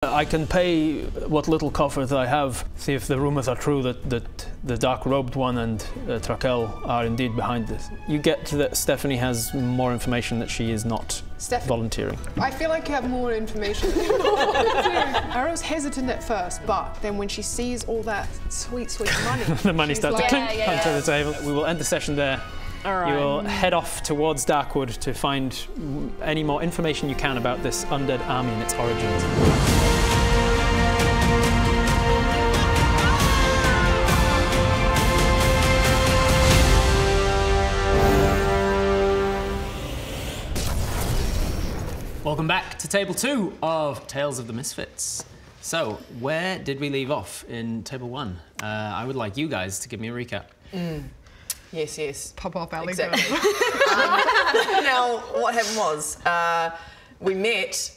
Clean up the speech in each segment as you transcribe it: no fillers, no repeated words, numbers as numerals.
I can pay what little coffers I have, see if the rumours are true that the dark-robed one and Trakel are indeed behind this. You get that Stephanie has more information that she is not volunteering. I feel like you have more information than you're volunteering. Arrow's hesitant at first, but then when she sees all that sweet, sweet money... the money starts to clink onto the table. We will end the session there. All right. You will head off towards Darkwood to find any more information you can about this undead army and its origins. Welcome back to Table 2 of Tales of the Misfits. So, where did we leave off in Table 1? I would like you guys to give me a recap. Yes. Pop off alley. Exactly. Now, what happened was, we met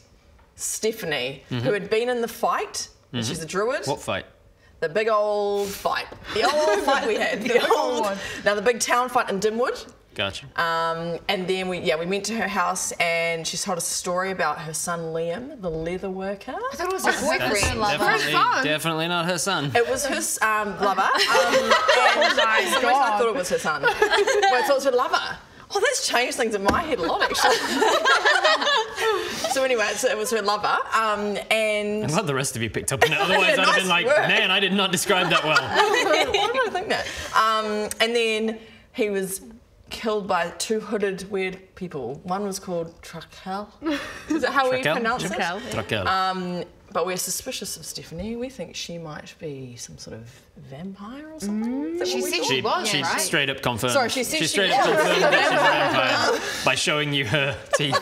Stephanie, who had been in the fight. She's a druid. What fight? The big old fight. The old fight we had. The big town fight in Dimwood. Gotcha. And then we went to her house and she told us a story about her son Liam, the leather worker. I thought it was her boyfriend. Definitely not her son. It was her lover. And for some reason I thought it was her son. Wait, so it was her lover. Oh, that's changed things in my head a lot, actually. So anyway, it was her lover, and... I'm glad the rest of you picked up on it, otherwise I'd have been like, man, I did not describe that well. Why did I think that? And then he was killed by two hooded weird people. One was called Trakel. Is that how we pronounce it? Trakel. But we're suspicious of Stephanie. We think she might be some sort of vampire or something. She said she was, She right? straight up confirmed. Sorry, she said she straight up confirmed that she's a vampire by showing you her teeth.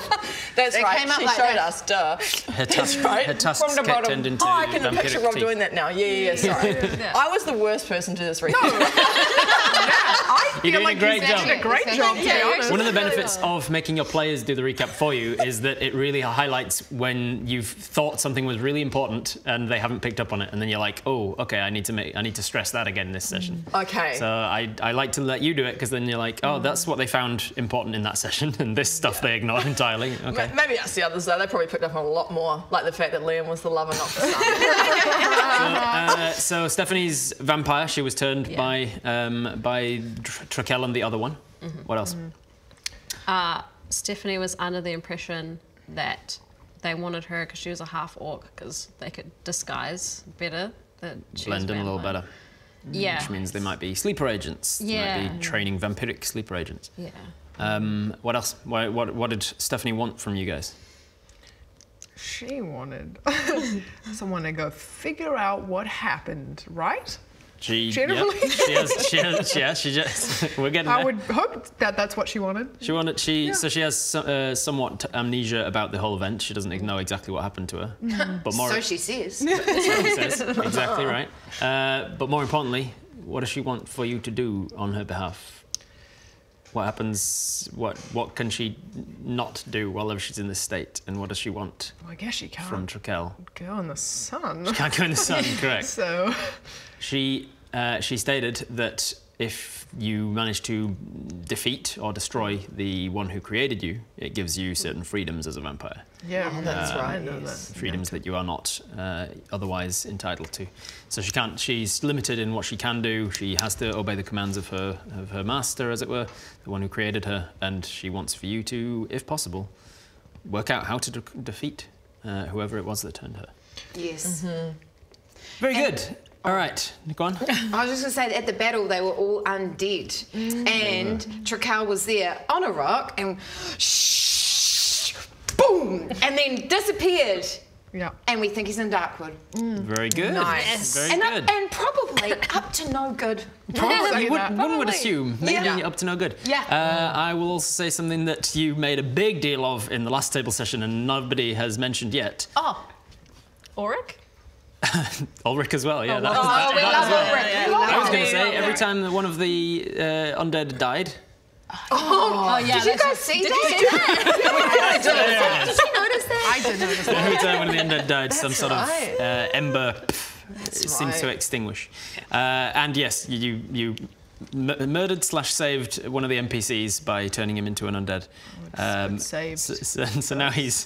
That's right. Came up she like showed that. us, duh. Her tusks kept turned into I can vampiric picture Rob teeth. doing that now. Yeah, sorry. I was the worst person to do this research. You're doing a great job. A great job, to be honest. One of the benefits of making your players do the recap for you is that it really highlights when you've thought something was really important and they haven't picked up on it, and then you're like, oh, okay, I need to stress that again this session. Okay. So I like to let you do it because then you're like, oh, that's what they found important in that session, and this stuff they ignored entirely. Okay. Maybe that's the others though. They probably picked up on a lot more, like the fact that Liam was the lover, not the son. So Stephanie's vampire. She was turned by Trakel and the other one. What else? Stephanie was under the impression that they wanted her because she was a half-orc because they could disguise better. That she Blend in a little better. Yeah. Which means they might be sleeper agents. They might be training vampiric sleeper agents. Yeah. What else? What did Stephanie want from you guys? She wanted someone to go figure out what happened, right? Generally? Yep, she just we're getting there. I would hope that that's what she wanted. So she has somewhat amnesia about the whole event. She doesn't know exactly what happened to her. But more, So she says. so she says. Exactly right. But more importantly, what does she want for you to do on her behalf? What happens? What can she not do while she's in this state? And what does she want? Well, I guess she can't from Trakel? go in the sun. She can't go in the sun, correct. So she stated that if you manage to defeat or destroy the one who created you, it gives you certain freedoms as a vampire. yeah, That's right. Freedoms that you are not otherwise entitled to. So she can't. She's limited in what she can do. She has to obey the commands of her master, as it were, the one who created her. And she wants for you to, if possible, work out how to defeat whoever it was that turned her. Yes. Very good. All right, go on. I was just going to say that at the battle they were all undead, and Trakel was there on a rock, and shh, boom, and then disappeared. yeah. And we think he's in Darkwood. Very good. Nice. Very And, good. and probably up to no good. Probably. One would assume, maybe up to no good. Yeah. I will also say something that you made a big deal of in the last table session and nobody has mentioned yet. Oh, Auric? Ulrich as well, yeah. we love Ulrich. I was going to say, every time that one of the undead died... Oh yeah. Did you guys see that? Did you notice that? I did notice that. Every time one of the undead died, some sort of ember That's seems to extinguish. And yes, you murdered / saved one of the NPCs by turning him into an undead. Saved. So now he's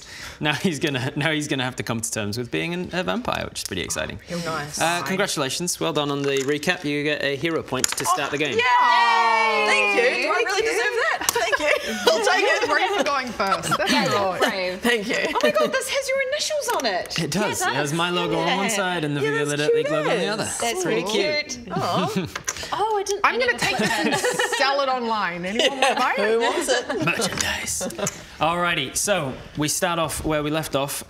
gonna have to come to terms with being a vampire, which is pretty exciting. Nice. Congratulations, well done on the recap. You get a hero point to start the game. Yeah! Thank you. Do I really deserve that? Thank you. I'll take it. Brave for going first. That's right. Brave. Thank you. Oh my God, this has your initials on it. It does. It has my logo on one side and the Violet League logo on the other. That's pretty really cute. Oh, I didn't. I'm going to take this and sell it online. Anyone want to buy it? Who wants it? Merchandise. Alrighty, so we start off where we left off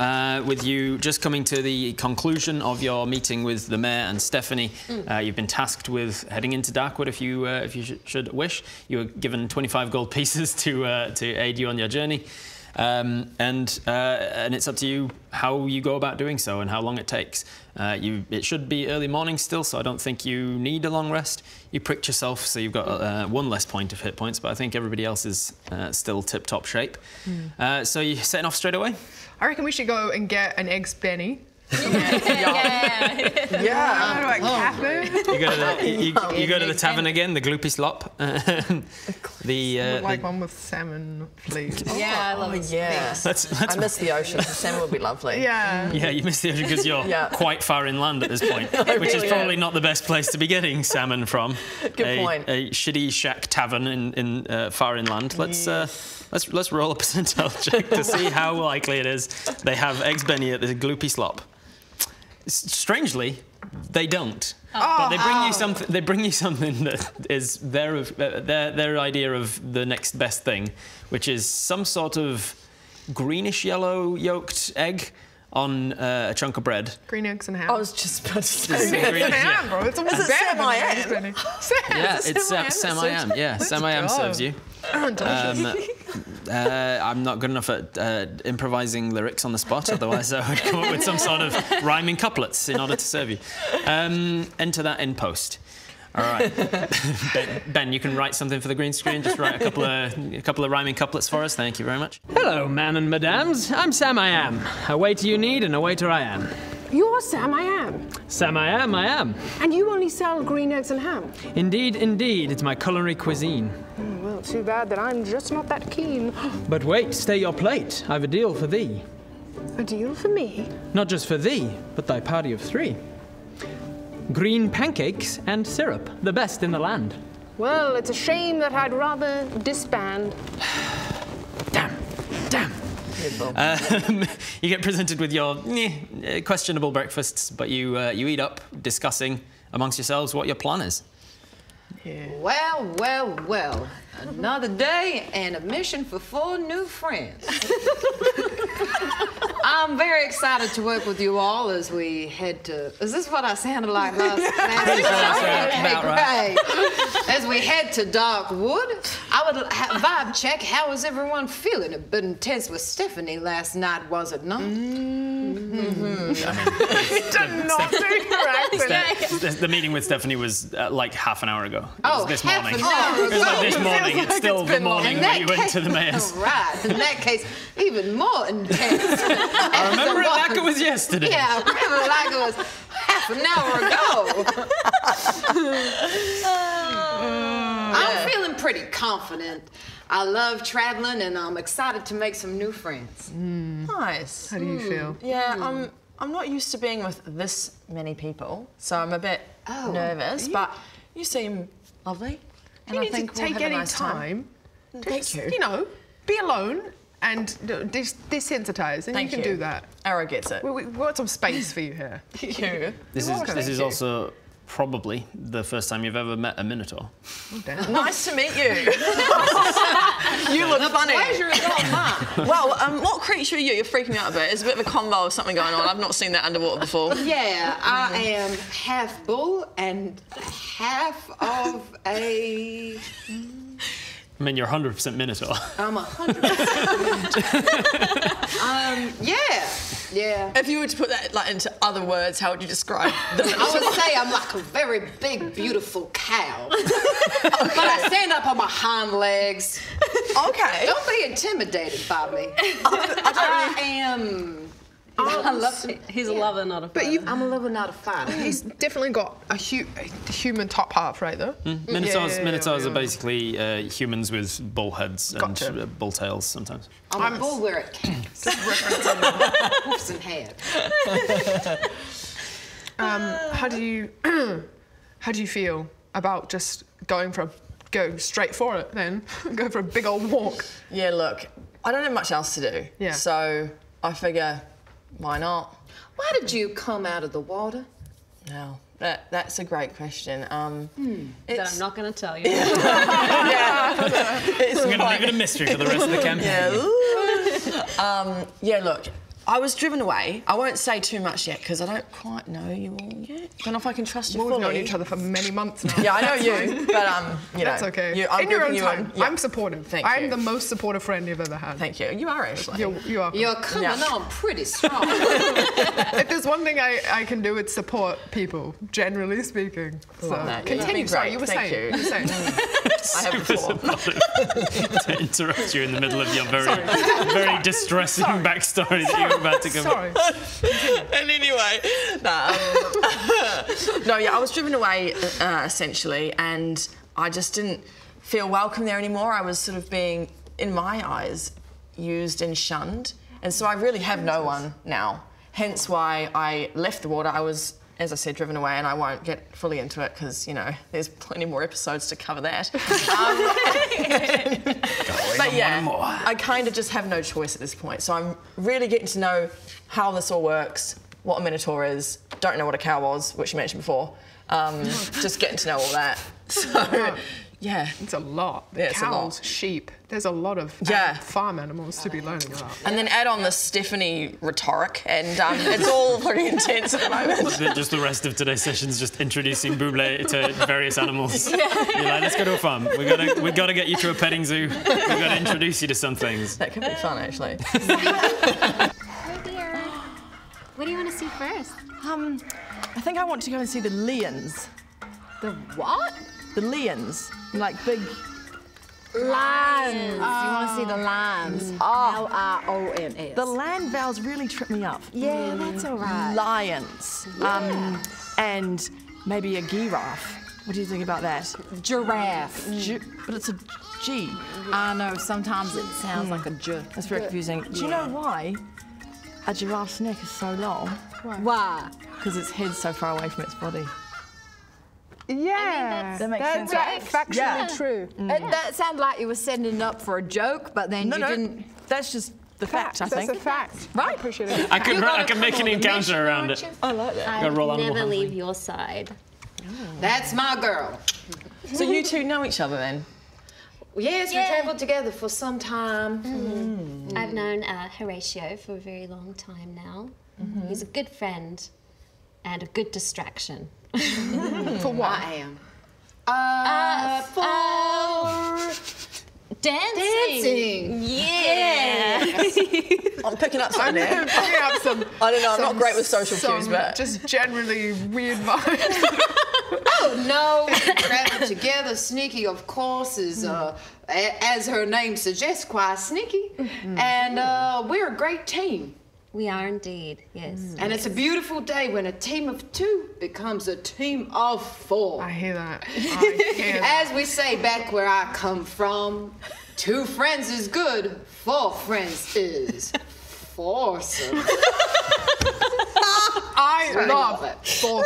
with you just coming to the conclusion of your meeting with the mayor and Stephanie. You've been tasked with heading into Darkwood if you should wish. You were given 25 gold pieces to aid you on your journey. And it's up to you how you go about doing so and how long it takes. It should be early morning still, so I don't think you need a long rest. You pricked yourself, so you've got one less point of hit points, but I think everybody else is still tip-top shape. So you're setting off straight away? I reckon we should go and get an eggs Benny. Yeah. Cafe. You go to the tavern again, the Gloopy Slop. Like one with salmon, please. Yeah, I love it. Yeah. I miss the ocean. The salmon would be lovely. Yeah. Yeah, you missed the ocean because you're quite far inland at this point, which is probably not the best place to be getting salmon from. Good point. A shitty shack tavern in far inland. Let's roll a percentile check to see how likely it is they have eggs Benny at the Gloopy Slop. Strangely, they don't. But they bring you something. They bring you something that is their idea of the next best thing, which is some sort of greenish yellow yolked egg on a chunk of bread. Green eggs and ham. I was just about to say. It's ham, bro. It's almost better than eggs Benny. Yeah, it's Sam-I-Am. Yeah, Sam-I-Am serves you. I'm not good enough at improvising lyrics on the spot, otherwise I would come up with some sort of rhyming couplets in order to serve you. Enter that in post. All right, Ben, you can write something for the green screen. Just write a couple of rhyming couplets for us. Thank you very much. Hello, man and madams. I'm Sam-I-Am. A waiter you need and a waiter I am. You're Sam-I-Am. Sam-I-Am, I am. And you only sell green eggs and ham? Indeed, indeed. It's my culinary cuisine. Well, too bad that I'm just not that keen. But wait, stay your plate. I've a deal for thee. A deal for me? Not just for thee, but thy party of 3. Green pancakes and syrup, the best in the land. Well, it's a shame that I'd rather disband. Damn. You get presented with your questionable breakfasts, but you eat up, discussing amongst yourselves what your plan is. Well, well, well. Another day and a mission for 4 new friends. I'm very excited to work with you all as we head to... Is this what I sounded like last night? Great. As we head to Darkwood, I would vibe check. How is everyone feeling? A bit intense with Stephanie last night, was it not? The meeting with Stephanie was like half an hour ago. It was this half morning. an hour It was like this morning. It's still the morning when you went to the mayor's. Right. In that case, even more intense. I remember it like it was yesterday. Yeah, I remember it like it was half an hour ago. I'm feeling pretty confident. I love traveling and I'm excited to make some new friends. Nice. How do you feel? Yeah, I'm not used to being with this many people, so I'm a bit nervous, but you seem lovely. And You I need think to we'll take have a any nice time. Thank you. You know, be alone and desensitize, and Thank you can do that. Arrow gets it. We've got some space for you here. You. This is also probably the first time you've ever met a Minotaur. Nice to meet you. You look funny. Pleasure is all mine. Well, what creature are you? You're freaking me out a bit. There's a bit of a convo of something going on. I've not seen that underwater before. Yeah, I am half bull and half of a... I mean, you're 100% Minotaur. I'm 100%. Yeah. If you were to put that like into other words, how would you describe them? I would say I'm like a very big, beautiful cow. But I stand up on my hind legs. Okay. Don't be intimidated by me. I am He's a lover, not a fighter. I'm a lover, not a fighter. He's definitely got a human top half, right, though? Minotaurs are basically humans with bull heads Gotcha. and bull tails sometimes. I'm a bull where it counts. Hoofs and head. How do you feel about just go straight for it then? Go for a big old walk. Yeah, look, I don't have much else to do. Yeah. So I figure, why not? Why did you come out of the water? No, that's a great question. That I'm not going to tell you. I'm going to leave it a mystery for the rest of the campaign. Yeah, look, I was driven away. I won't say too much yet because I don't quite know you all yet. Don't know if I can trust you We've fully. known each other for many months now. Yeah, I know you, but you know, That's okay. I'm in your own grouping you time. in. Yeah. I'm supportive. Thank I'm you. the most supportive friend you've ever had. Thank you. You are actually. You are. You're coming on pretty strong. If there's one thing I can do, it's support people, generally speaking. So that. continue. You've been Sorry, great. you were Thank saying. you. You were saying. I have before. To interrupt you in the middle of your very distressing backstory that you were about to give. Sorry. And anyway, no, yeah, I was driven away essentially, and I just didn't feel welcome there anymore. I was sort of being, in my eyes, used and shunned, and so I really have no one now. Hence why I left the water. I was, as I said, driven away, and I won't get fully into it because, you know, there's plenty more episodes to cover that. But yeah, I kind of just have no choice at this point. So I'm really getting to know how this all works, what a minotaur is. Don't know what a cow was, which you mentioned before. Just getting to know all that. So yeah, It's a lot. Yeah, it's a Cows, lot. sheep. There's a lot of farm animals to be learning about. and then add on the Stephanie rhetoric, and it's all pretty intense at the moment. Just the rest of today's session is just introducing Buble to various animals. You're like, let's go to a farm. We gotta get you to a petting zoo. We've got to introduce you to some things. That could be fun, actually. Oh dear. What do you want to see first? I think I want to go and see the lions. The what? The lions, like big. Lions. You want to see the lions? Lions. The land vowels really trip me up. Yeah, that's all right. Lions. And maybe a giraffe. What do you think about that? Giraffe. But it's a G. I know, sometimes it sounds like a J. That's very confusing. Do you know why a giraffe's neck is so long? Why? Because its head's so far away from its body. Yeah, That makes sense, that's right? factually true. That sounded like you were setting it up for a joke, but then you didn't. That's just the fact, I think. That's a fact. Right. I appreciate it. I can make an encounter around it. I like that. I roll would animal never handling. leave your side. That's my girl. So you two know each other then? Yes, we Yeah. traveled together for some time. I've known Horatio for a very long time now. He's a good friend and a good distraction. For what? I am. Dancing. Yeah. I'm picking up something there. I'm picking up some. I don't know, I'm not great with social some cues, but... just generally weird vibes. Oh no, we traveled together. Sneaky, of course, is as her name suggests, quite sneaky, and we're a great team. We are indeed, yes. And it's a beautiful day when a team of two becomes a team of four. I hear that. I hear that. As we say back where I come from, 2 friends is good, 4 friends is foursome. I love it. foursome.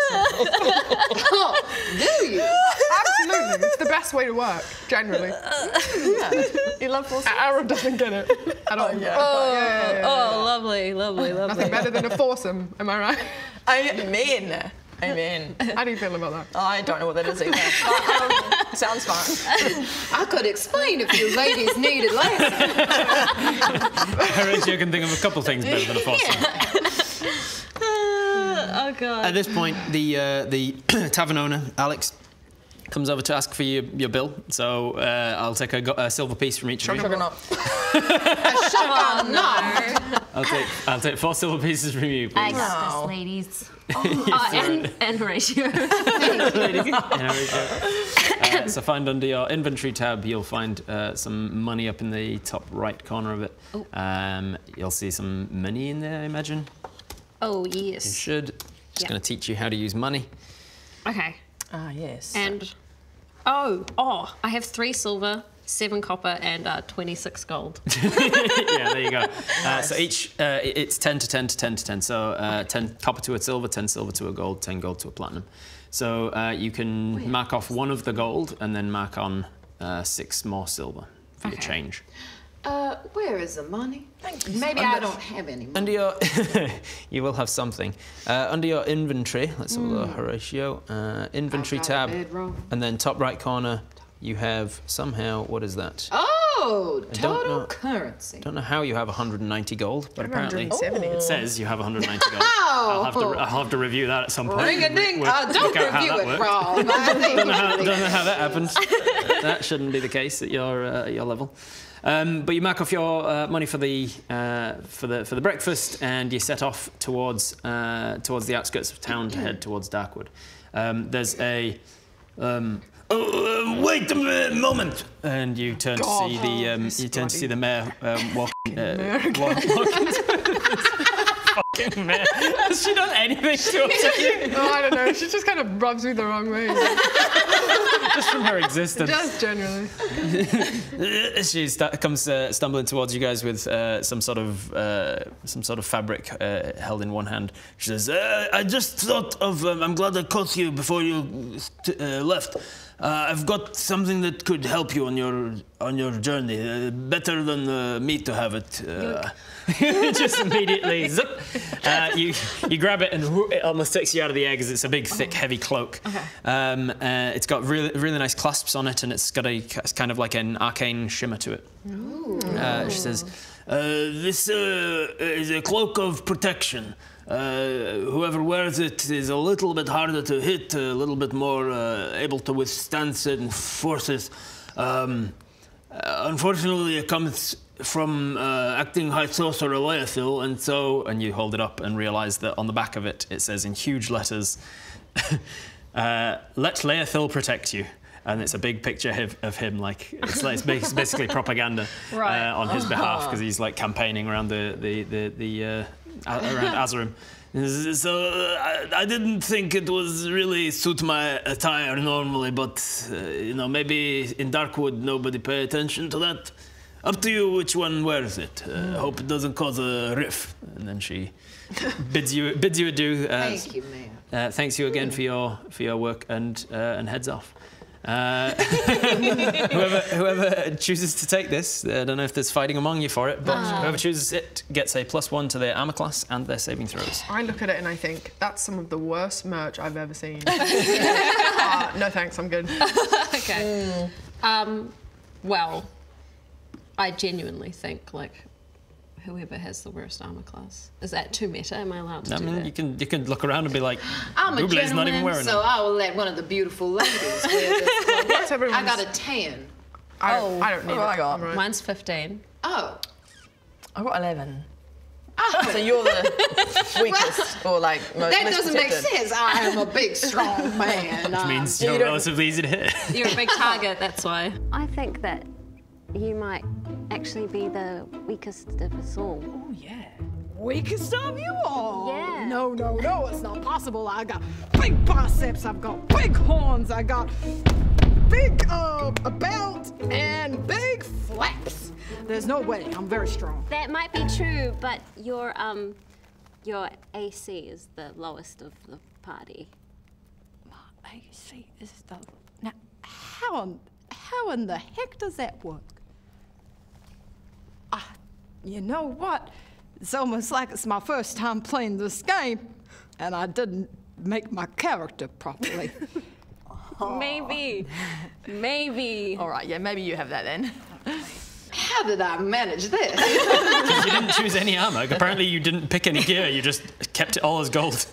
Oh, do you? Absolutely, it's the best way to work, generally. You love foursome? Aaron doesn't get it at all. Oh, lovely, lovely, lovely. Nothing better than a foursome, am I right? Amen. Amen. How do you feel about that? I don't know what that is either. But, sounds fun. I could explain if you ladies needed lessons. Horatio can think of a couple things better than a fossil. Oh god. At this point, the tavern owner, Alex, comes over to ask for your bill. So I'll take a silver piece from each of you. Sugar not. I'll take 4 silver pieces from you, I please. got this, ladies. And Horatio. So find under your inventory tab, you'll find some money up in the top right corner of it. You'll see some money in there, I imagine. Oh, You yes. should. Just going to teach you how to use money. Okay. Ah, yes. And, I have 3 silver, 7 copper, and 26 gold. Yeah, there you go. So each, it's 10 to 10 to 10 to 10. So 10 copper to a silver, 10 silver to a gold, 10 gold to a platinum. So you can mark off 1 of the gold and then mark on 6 more silver for your change. Where is the money? Maybe I don't have any money. Under your, you will have something. Under your inventory, let's have a look, Horatio. Inventory tab, and then top right corner, you have somehow, what is that? Oh, total know. currency. I don't know how you have 190 gold, but apparently 170. it says you have 190 gold. Oh. I'll have to review that at some point. Ring-a-ding. Don't Work out how review that it worked. wrong. Don't know how that happened. That shouldn't be the case at your level. But you mark off your money for the breakfast, and you set off towards the outskirts of town to head towards Darkwood. There's a wait a moment, and you turn to see the mayor walking. Fucking mayor. Has she done anything to upset you? Oh, I don't know. She just kind of rubs me the wrong way. Just from her existence. Just generally. She comes stumbling towards you guys with some sort of fabric held in one hand. She says, "I just thought of. I'm glad I caught you before you left. I've got something that could help you on your journey. Better than me to have it." Just immediately zip. You grab it and it almost takes you out of the air because it's a big, thick, heavy cloak. Okay. It's got really nice clasps on it, and it's got it's kind of like an arcane shimmer to it. She says, "This is a cloak of protection. Whoever wears it is a little bit harder to hit, a little bit more able to withstand certain forces. Unfortunately, it comes from acting high sorcerer Leothil, and you hold it up and realise that on the back of it, it says in huge letters, "Let Leothil protect you." And it's a big picture of him, like it's basically propaganda on his behalf, because he's like campaigning around around Azerim. So I didn't think it was really suit my attire normally, but maybe in Darkwood nobody pay attention to that. Up to you which one wears it. Hope it doesn't cause a rift. And then she bids you adieu. Thank you, Mayor. Thanks you again for your work, and heads off. Whoever chooses to take this, I don't know if there's fighting among you for it, but whoever chooses it gets a +1 to their armor class and their saving throws. I look at it and I think, that's some of the worst merch I've ever seen. No thanks, I'm good. Okay. Well, I genuinely think, like, whoever has the worst armor class. Is that too meta? Am I allowed to do that? You can look around and be like, I'm a Bublé's not even gentleman, wearing so them. I will let one of the beautiful ladies wear this cloak. I got a 10. I don't need it. I got? I'm right. Mine's 15. Oh. I got 11. So you're the weakest, or like most That doesn't make protected. sense. I am a big, strong man. Which means you're relatively easy to hit. You're a big target, that's why. I think that you might actually be the weakest of us all. Oh, yeah. Weakest of you all? Yeah. No, it's not possible. I got big biceps, I've got big horns, I got big a belt and big flaps. There's no way. I'm very strong. That might be true, but your AC is the lowest of the party. My AC is the... Now, how in the heck does that work? You know what? It's almost like it's my first time playing this game, and I didn't make my character properly. Maybe. All right, yeah, maybe you have that then. How did I manage this? Because you didn't choose any armor. Apparently you didn't pick any gear, you just kept it all as gold.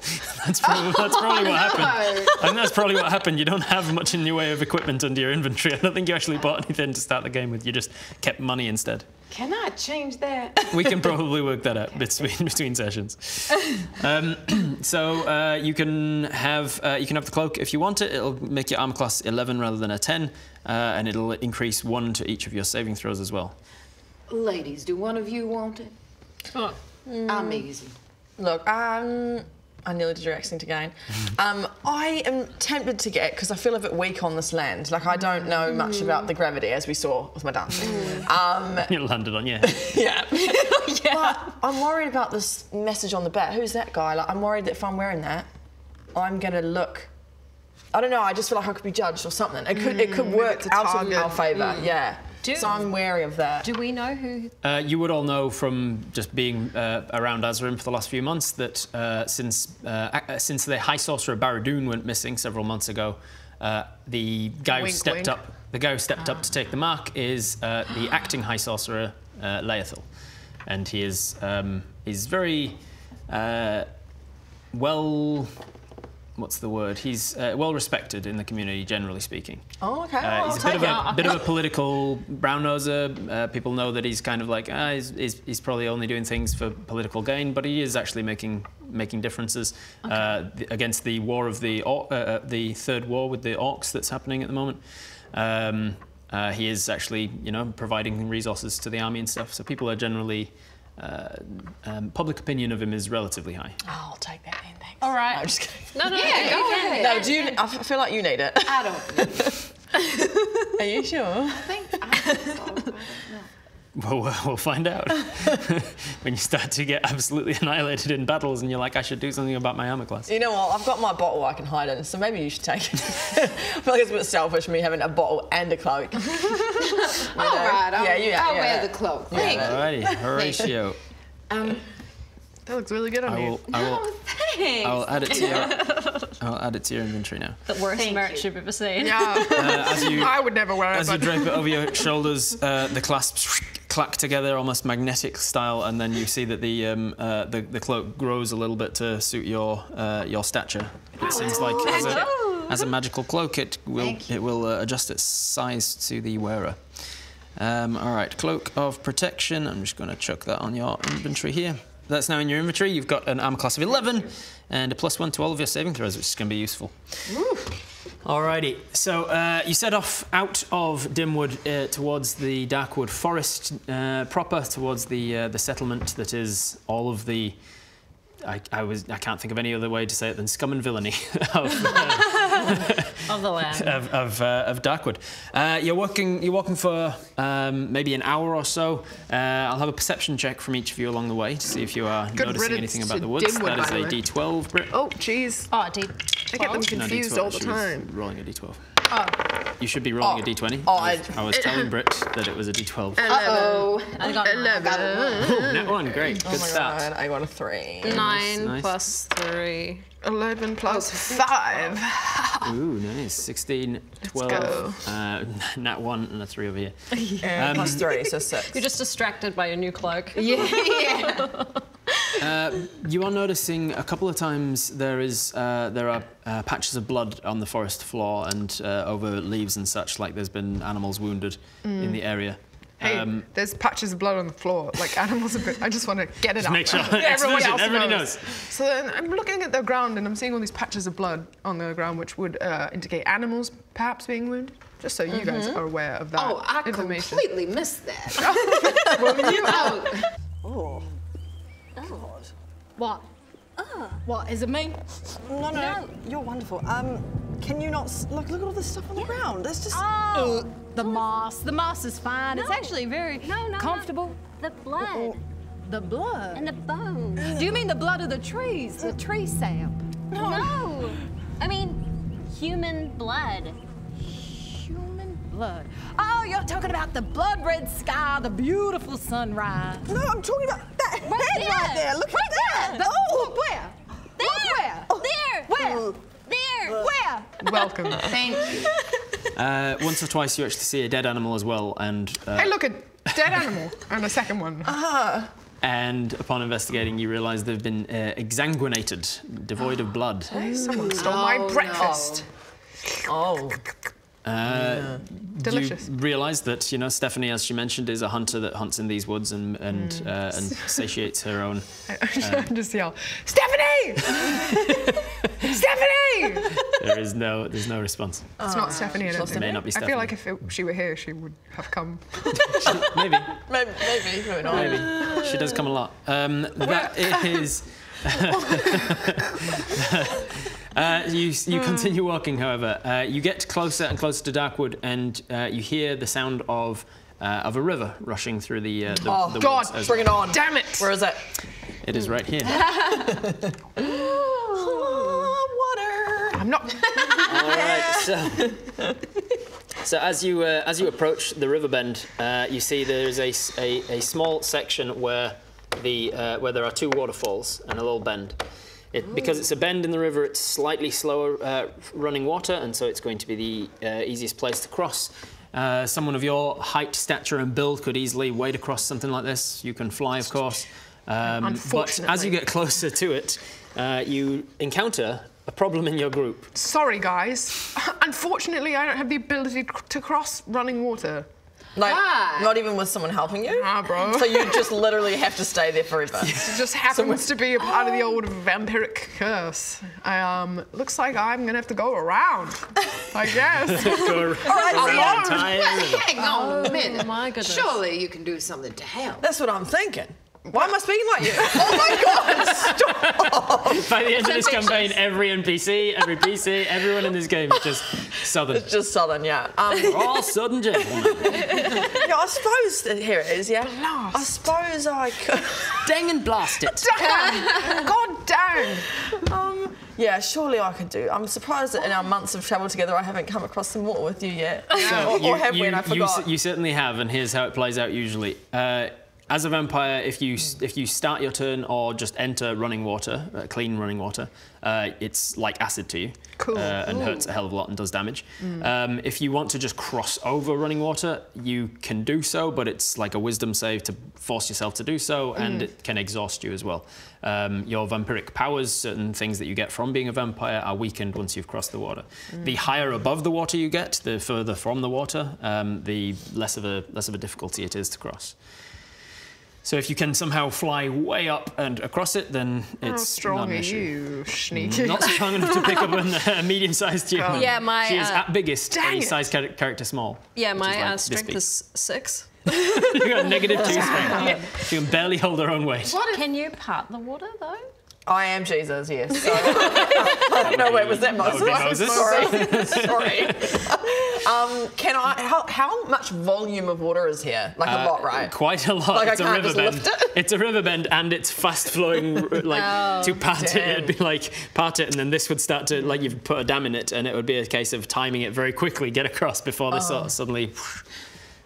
That's probably what happened. I think that's probably what happened. You don't have much in your way of equipment under your inventory. I don't think you actually bought anything to start the game with. You just kept money instead. Can I change that? We can probably work that out between sessions. So you can have the cloak if you want it. It'll make your armor class 11 rather than a 10, and it'll increase 1 to each of your saving throws as well. Ladies, do one of you want it? Oh. I'm easy. Look, I nearly did your accent again. I am tempted to get, because I feel a bit weak on this land. Like, I don't know much about the gravity, as we saw with my dancing. You landed on your head. Yeah. But I'm worried about this message on the back. Who's that guy? Like, I'm worried that if I'm wearing that, I'm going to look... I don't know, I just feel like I could be judged or something. It could work out of our favour, yeah. So I'm wary of that. Do we know who? You would all know from just being around Azerim for the last few months that since the High Sorcerer Barad-dûn went missing several months ago, the guy who stepped up to take the mark is the acting High Sorcerer Laethel, and he is he's very well. What's the word? He's well respected in the community, generally speaking. Oh, okay. He's a bit of a political brown-noser. People know that he's kind of like, he's probably only doing things for political gain, but he is actually making differences against the war of the third war with the orcs that's happening at the moment. He is actually, providing resources to the army and stuff. So people are generally. Public opinion of him is relatively high. Oh, I'll take that then, thanks. All right. No, I'm just kidding. No, Yeah, go ahead. No, do you? I feel like you need it. I don't. Are you sure? I think so. Well, we'll find out when you start to get absolutely annihilated in battles, and you're like, I should do something about my armor class. You know what? I've got my bottle I can hide in, so maybe you should take it. I feel like it's a bit selfish me having a bottle and a cloak. All right, I'll wear the cloak. Thank you. Alrighty, Horatio. That looks really good on you. Thanks. I'll add it to your inventory now. The worst merch you've ever seen. Yeah. I would never wear it. As you drape it over your shoulders, the clasps clack together, almost magnetic style, and then you see that the cloak grows a little bit to suit your stature. It seems like as a magical cloak, it will adjust its size to the wearer. All right, Cloak of Protection. I'm just going to chuck that on your inventory here. That's now in your inventory. You've got an armor class of 11 and a +1 to all of your saving throws, which is going to be useful. Alrighty, so you set off out of Dimwood towards the Darkwood Forest proper, towards the settlement that is all of the. I can't think of any other way to say it than scum and villainy of the land of Darkwood. You're walking for maybe an hour or so. I'll have a perception check from each of you along the way to see if you are noticing anything about the woods. Dimwood, that is a D12, Brit. Oh, jeez. Oh, D12. I get them confused all the time. Rolling a D12. Oh. You should be rolling a D20. I was telling Brit that it was a D12. Uh-oh. I got 11. Oh, net one, great. Good start. God, I got a 3. 9 Nice. plus 3. 11 plus 5. Ooh, nice. 16, 12, nat 1 and a 3 over here. Plus 3, so 6. You're just distracted by your new cloak. Yeah. You are noticing a couple of times there are patches of blood on the forest floor and over leaves and such, like there's been animals wounded in the area. Hey, there's patches of blood on the floor, like animals a bit. I just want to get it out. Make sure. Everybody knows. So then I'm looking at the ground and I'm seeing all these patches of blood on the ground, which would indicate animals perhaps being wounded. Just so you guys are aware of that information. Completely missed that. Well, you out. Oh. What? What, is it me? No, you're wonderful. Can you not look at all this stuff on the ground? There's just The moss. The moss is fine. It's actually very comfortable. The blood The blood? and the bones. Do you mean the blood of the trees? The tree sap? No. I mean, human blood. Human blood. Oh, you're talking about the blood-red sky, the beautiful sunrise. No, I'm talking about that head right there. Look at that. Look where? There. Look where? There. Where? There. Where? Welcome. Thank you. Once or twice you actually see a dead animal as well, and Hey, look, a dead animal. And a second one. and upon investigating you realise they've been exsanguinated, devoid of blood. Someone stole my breakfast. Oh. Delicious. You realise that Stephanie, as she mentioned, is a hunter that hunts in these woods and satiates her own. I just yell, Stephanie! Stephanie! There's no response. It's not Stephanie. I don't think. May not be I Stephanie. feel like if she were here, she would have come. Maybe. Maybe not. Maybe. She does come a lot. That is You continue walking, however. You get closer and closer to Darkwood, and you hear the sound of a river rushing through the Oh, the God, woods. bring it on. Damn it! Where is it? It is right here. Water. I'm not. All right. So as you approach the river bend, you see there is a small section where there are two waterfalls and a little bend. Because it's a bend in the river, it's slightly slower running water, and so it's going to be the easiest place to cross. Someone of your height, stature, and build could easily wade across something like this. You can fly, of course. But as you get closer to it, you encounter a problem in your group. Sorry, guys. Unfortunately, I don't have the ability to cross running water. Like, not even with someone helping you? Nah, bro. So you just literally have to stay there forever. It just happens to be a part of the old vampiric curse. Looks like I'm gonna have to go around, I guess. Go around the entire river. Hang on a minute. Oh my goodness. Surely you can do something to help. That's what I'm thinking. Why am I speaking like you? Oh my God, stop! By the end of this campaign, every NPC, every PC, everyone in this game is just Southern. It's just Southern, yeah. We're all Southern gentlemen. Yeah, I suppose, here it is, yeah. I suppose I could. Dang and blast it. Dang! God dang! Yeah, surely I could do. I'm surprised that in our months of travel together I haven't come across some water with you yet. So or have we and I forgot? You certainly have, and here's how it plays out usually. As a vampire, if you start your turn or just enter running water, clean running water, it's like acid to you. Cool. And hurts a hell of a lot and does damage. If you want to just cross over running water, you can do so, but it's like a wisdom save to force yourself to do so, and it can exhaust you as well. Your vampiric powers, certain things that you get from being a vampire, are weakened once you've crossed the water. The higher above the water you get, the further from the water, the less of a difficulty it is to cross. So if you can somehow fly way up and across it, then it's How strong not an are issue. you, sneaky? Not strong enough to pick up a medium-sized human. Yeah, my she is at biggest dang a it. size character small. yeah, which my is like this strength big. is 6. You got -2 strength. She can barely hold her own weight. Can you part the water though? I am Jesus, yes. So. No, wait, was that Moses? That would be Moses. Sorry. How much volume of water is here? Like a lot, right? Quite a lot. Like It's I a can't river just bend. lift it? It's a river bend, and it's fast flowing. Like to part it, it'd be like part it, and then this would start to like you've put a dam in it, and it would be a case of timing it very quickly, get across before this sort of suddenly.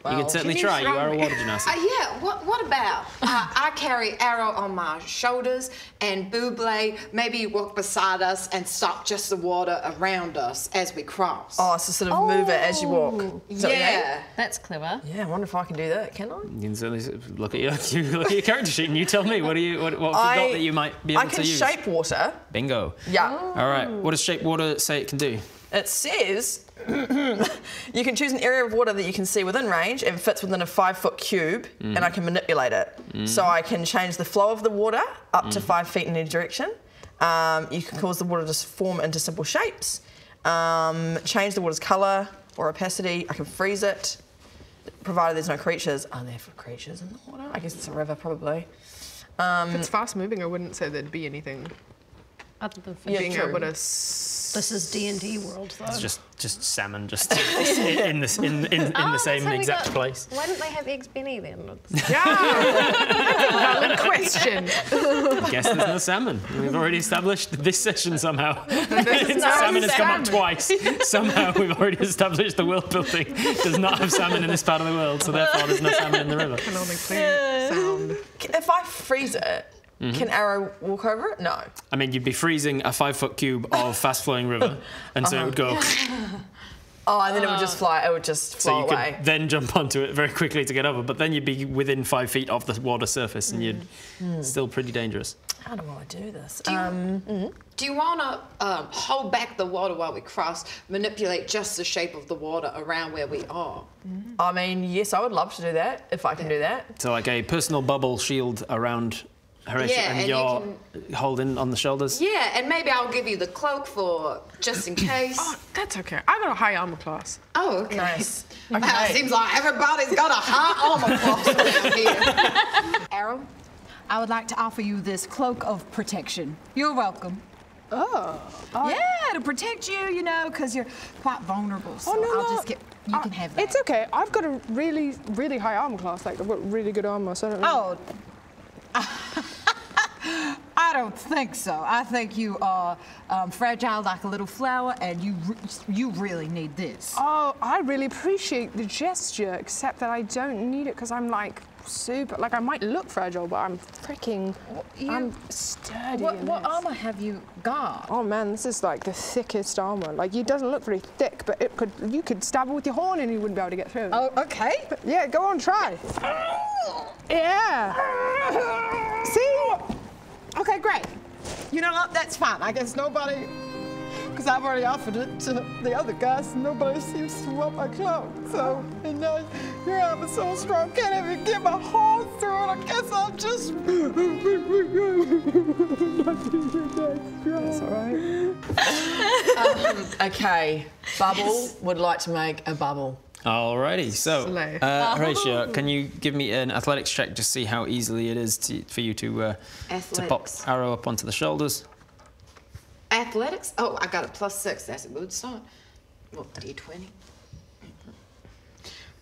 You can certainly try. You are a water gymnast. Yeah, what about? I carry Arrow on my shoulders, and Buble, maybe you walk beside us and stop just the water around us as we cross. Oh, so sort of move it as you walk. Is that what you mean? Yeah. That's clever. Yeah, I wonder if I can do that, can I? You can certainly look at your character sheet and you tell me what have you got that you might be able to use. I can shape water. Bingo. Yeah. All right. What does shape water say it can do? It says you can choose an area of water that you can see within range and fits within a 5-foot cube, and I can manipulate it. So I can change the flow of the water up to 5 feet in any direction. You can cause the water to form into simple shapes. Change the water's colour or opacity. I can freeze it, provided there's no creatures. Are there for creatures in the water? I guess it's a river, probably. If it's fast moving, I wouldn't say there'd be anything. Other than Yeah, Being true. able to. this is D&D world though. It's just salmon, just in the same exact place. Why don't they have eggs Benny then? Yeah! That's a valid question. Guess there's no salmon. We've already established this session somehow. no Salmon has come up salmon. twice. Somehow we've already established the world building does not have salmon in this part of the world, so therefore there's no salmon in the river. Can only play sound. If I freeze it, can Arrow walk over it? No. I mean, you'd be freezing a 5-foot cube of fast-flowing river, and so it would go. Oh, and then it would just fly. It would just So fly you away. could then jump onto it very quickly to get over, but then you'd be within 5 feet of the water surface, and you'd still pretty dangerous. How do I do this? Do you want to hold back the water while we cross, manipulate just the shape of the water around where we are? I mean, yes, I would love to do that if I can do that. So like a personal bubble shield around Horatio, Yeah, and you you're holding on the shoulders. Yeah, and maybe I'll give you the cloak for just in case. Oh, that's okay. I got a high armor class. Oh, okay. Nice. Wow, it seems like everybody's got a high armor class around here. Arrow? I would like to offer you this cloak of protection. You're welcome. Oh. Yeah, to protect you, you know, because you're quite vulnerable. So I'll just get. You can have that. It's okay. I've got a really, really high armor class. Like, I've got really good armor. So I don't know. I don't think so. I think you are fragile like a little flower, and you really need this. Oh, I really appreciate the gesture, except that I don't need it because I'm like super. Like, I might look fragile, but I'm freaking. I'm sturdy. What armor have you got? Oh man, this is like the thickest armor. Like, it doesn't look very thick, but you could stab it with your horn and you wouldn't be able to get through. Oh, okay. But yeah, go on, try. Yeah. See? Okay, great. You know what? That's fine. I guess nobody, because I've already offered it to the other guys, and nobody seems to want my cloak. So, and now your arm is so strong, can't even get my horn through it. I guess I'll just. That's all right. Okay, Bubble would like to make a bubble. Alrighty, so Horatio, can you give me an athletics check to see how easily it is for you to pop Arrow up onto the shoulders? Athletics? Oh, I got a +6. That's a good start. Well, D20.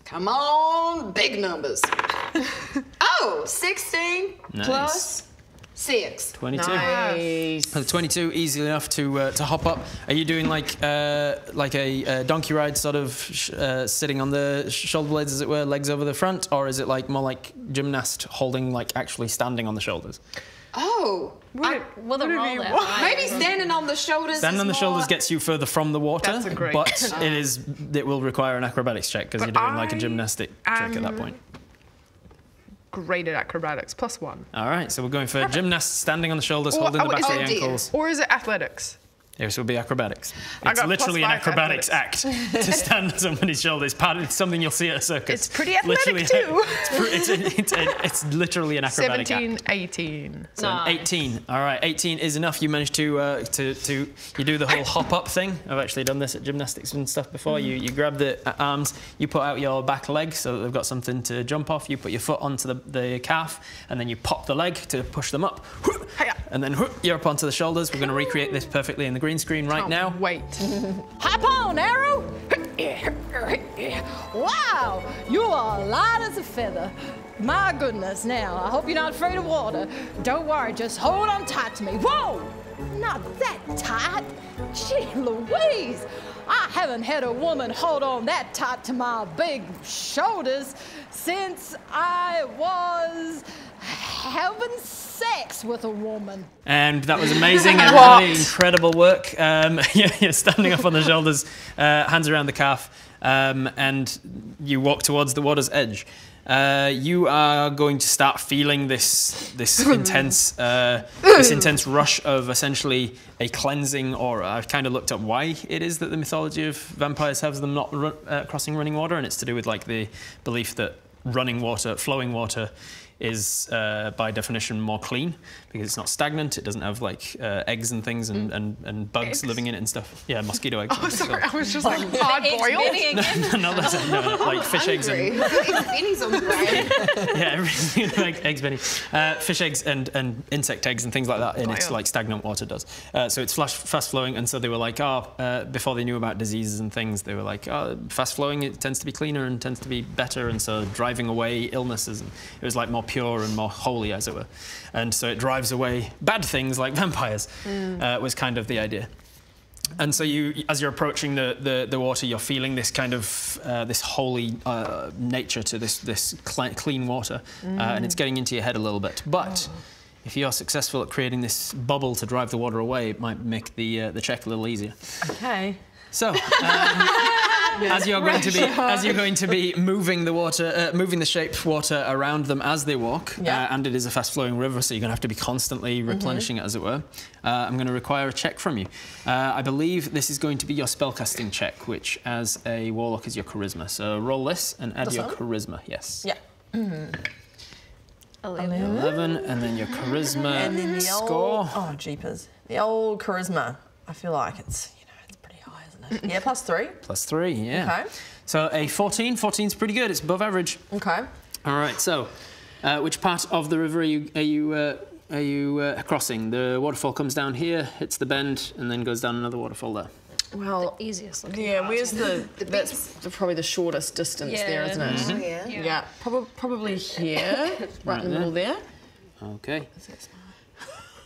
Come on, big numbers. Oh, 16 nice. plus 6. 22. Nice. 22, easy enough to hop up. Are you doing like a donkey ride, sort of sitting on the shoulder blades, as it were, legs over the front, or is it like more like gymnast, holding, like actually standing on the shoulders? Oh, with a roll there. Maybe standing on the shoulders. Standing on the shoulders gets you further from the water, That's a great but it will require an acrobatics check because you're doing like a gymnastic trick at that point. Great at acrobatics, +1. All right, so we're going for gymnast standing on the shoulders, holding the back of the ankles. Or is it athletics? This will be acrobatics. It's literally an acrobatics act to stand on somebody's shoulders. It's something you'll see at a circus. It's pretty athletic too. It's literally an acrobatic 17, 18. So nice. 18. All right, 18 is enough. You managed to you do the whole hop up thing. I've actually done this at gymnastics and stuff before. You grab the arms, you put out your back leg so that they've got something to jump off. You put your foot onto the calf, and then you pop the leg to push them up. And then you're up onto the shoulders. We're going to recreate this perfectly in the green screen right now. Wait. Hop on, Arrow! Wow, you are light as a feather. My goodness, now, I hope you're not afraid of water. Don't worry, just hold on tight to me. Whoa! Not that tight. Gee Louise, I haven't had a woman hold on that tight to my big shoulders since I was having sex with a woman. And that was amazing and really incredible work. You're standing up on the shoulders, hands around the calf, and you walk towards the water's edge. You are going to start feeling this intense rush of essentially a cleansing aura. I've kind of looked up why it is that the mythology of vampires has them not crossing running water, and it's to do with like the belief that running water, flowing water, is by definition more clean because it's not stagnant. It doesn't have like eggs and things and bugs living in it and stuff. Yeah, mosquito eggs. Oh, sorry, I was just like hard boiled. No, like fish eggs and Benny's on the brain. yeah, everything like eggs, Benny, fish eggs and insect eggs and things like that. And it's like stagnant water does. So it's fast flowing, and so they were like, before they knew about diseases and things, they were like, fast flowing, it tends to be cleaner and tends to be better, and so driving away illnesses. And it was like more pure and more holy, as it were, and so it drives away bad things like vampires. Was kind of the idea. And so you, as you're approaching the water, you're feeling this kind of this holy nature to this clean water, and it's getting into your head a little bit. But if you're successful at creating this bubble to drive the water away, it might make the check a little easier. Okay. So. As you're going to be moving the water, moving the shaped water around them as they walk, and it is a fast-flowing river, so you're going to have to be constantly replenishing it, as it were. I'm going to require a check from you. I believe this is going to be your spellcasting check, which, as a warlock, is your charisma. So roll this and add your charisma. Yes. Yeah. 11, and then your charisma and then the score. Oh, jeepers! The old charisma. I feel like it's. Yeah, +3. +3, yeah. Okay. So a 14. 14's pretty good. It's above average. Okay. All right, so Which part of the river are you crossing? The waterfall comes down here, hits the bend, and then goes down another waterfall there. Well, the easiest looking. Yeah, where's that's probably the shortest distance there, isn't it? Mm-hmm. Yeah. Probably here, right in the middle there. Okay.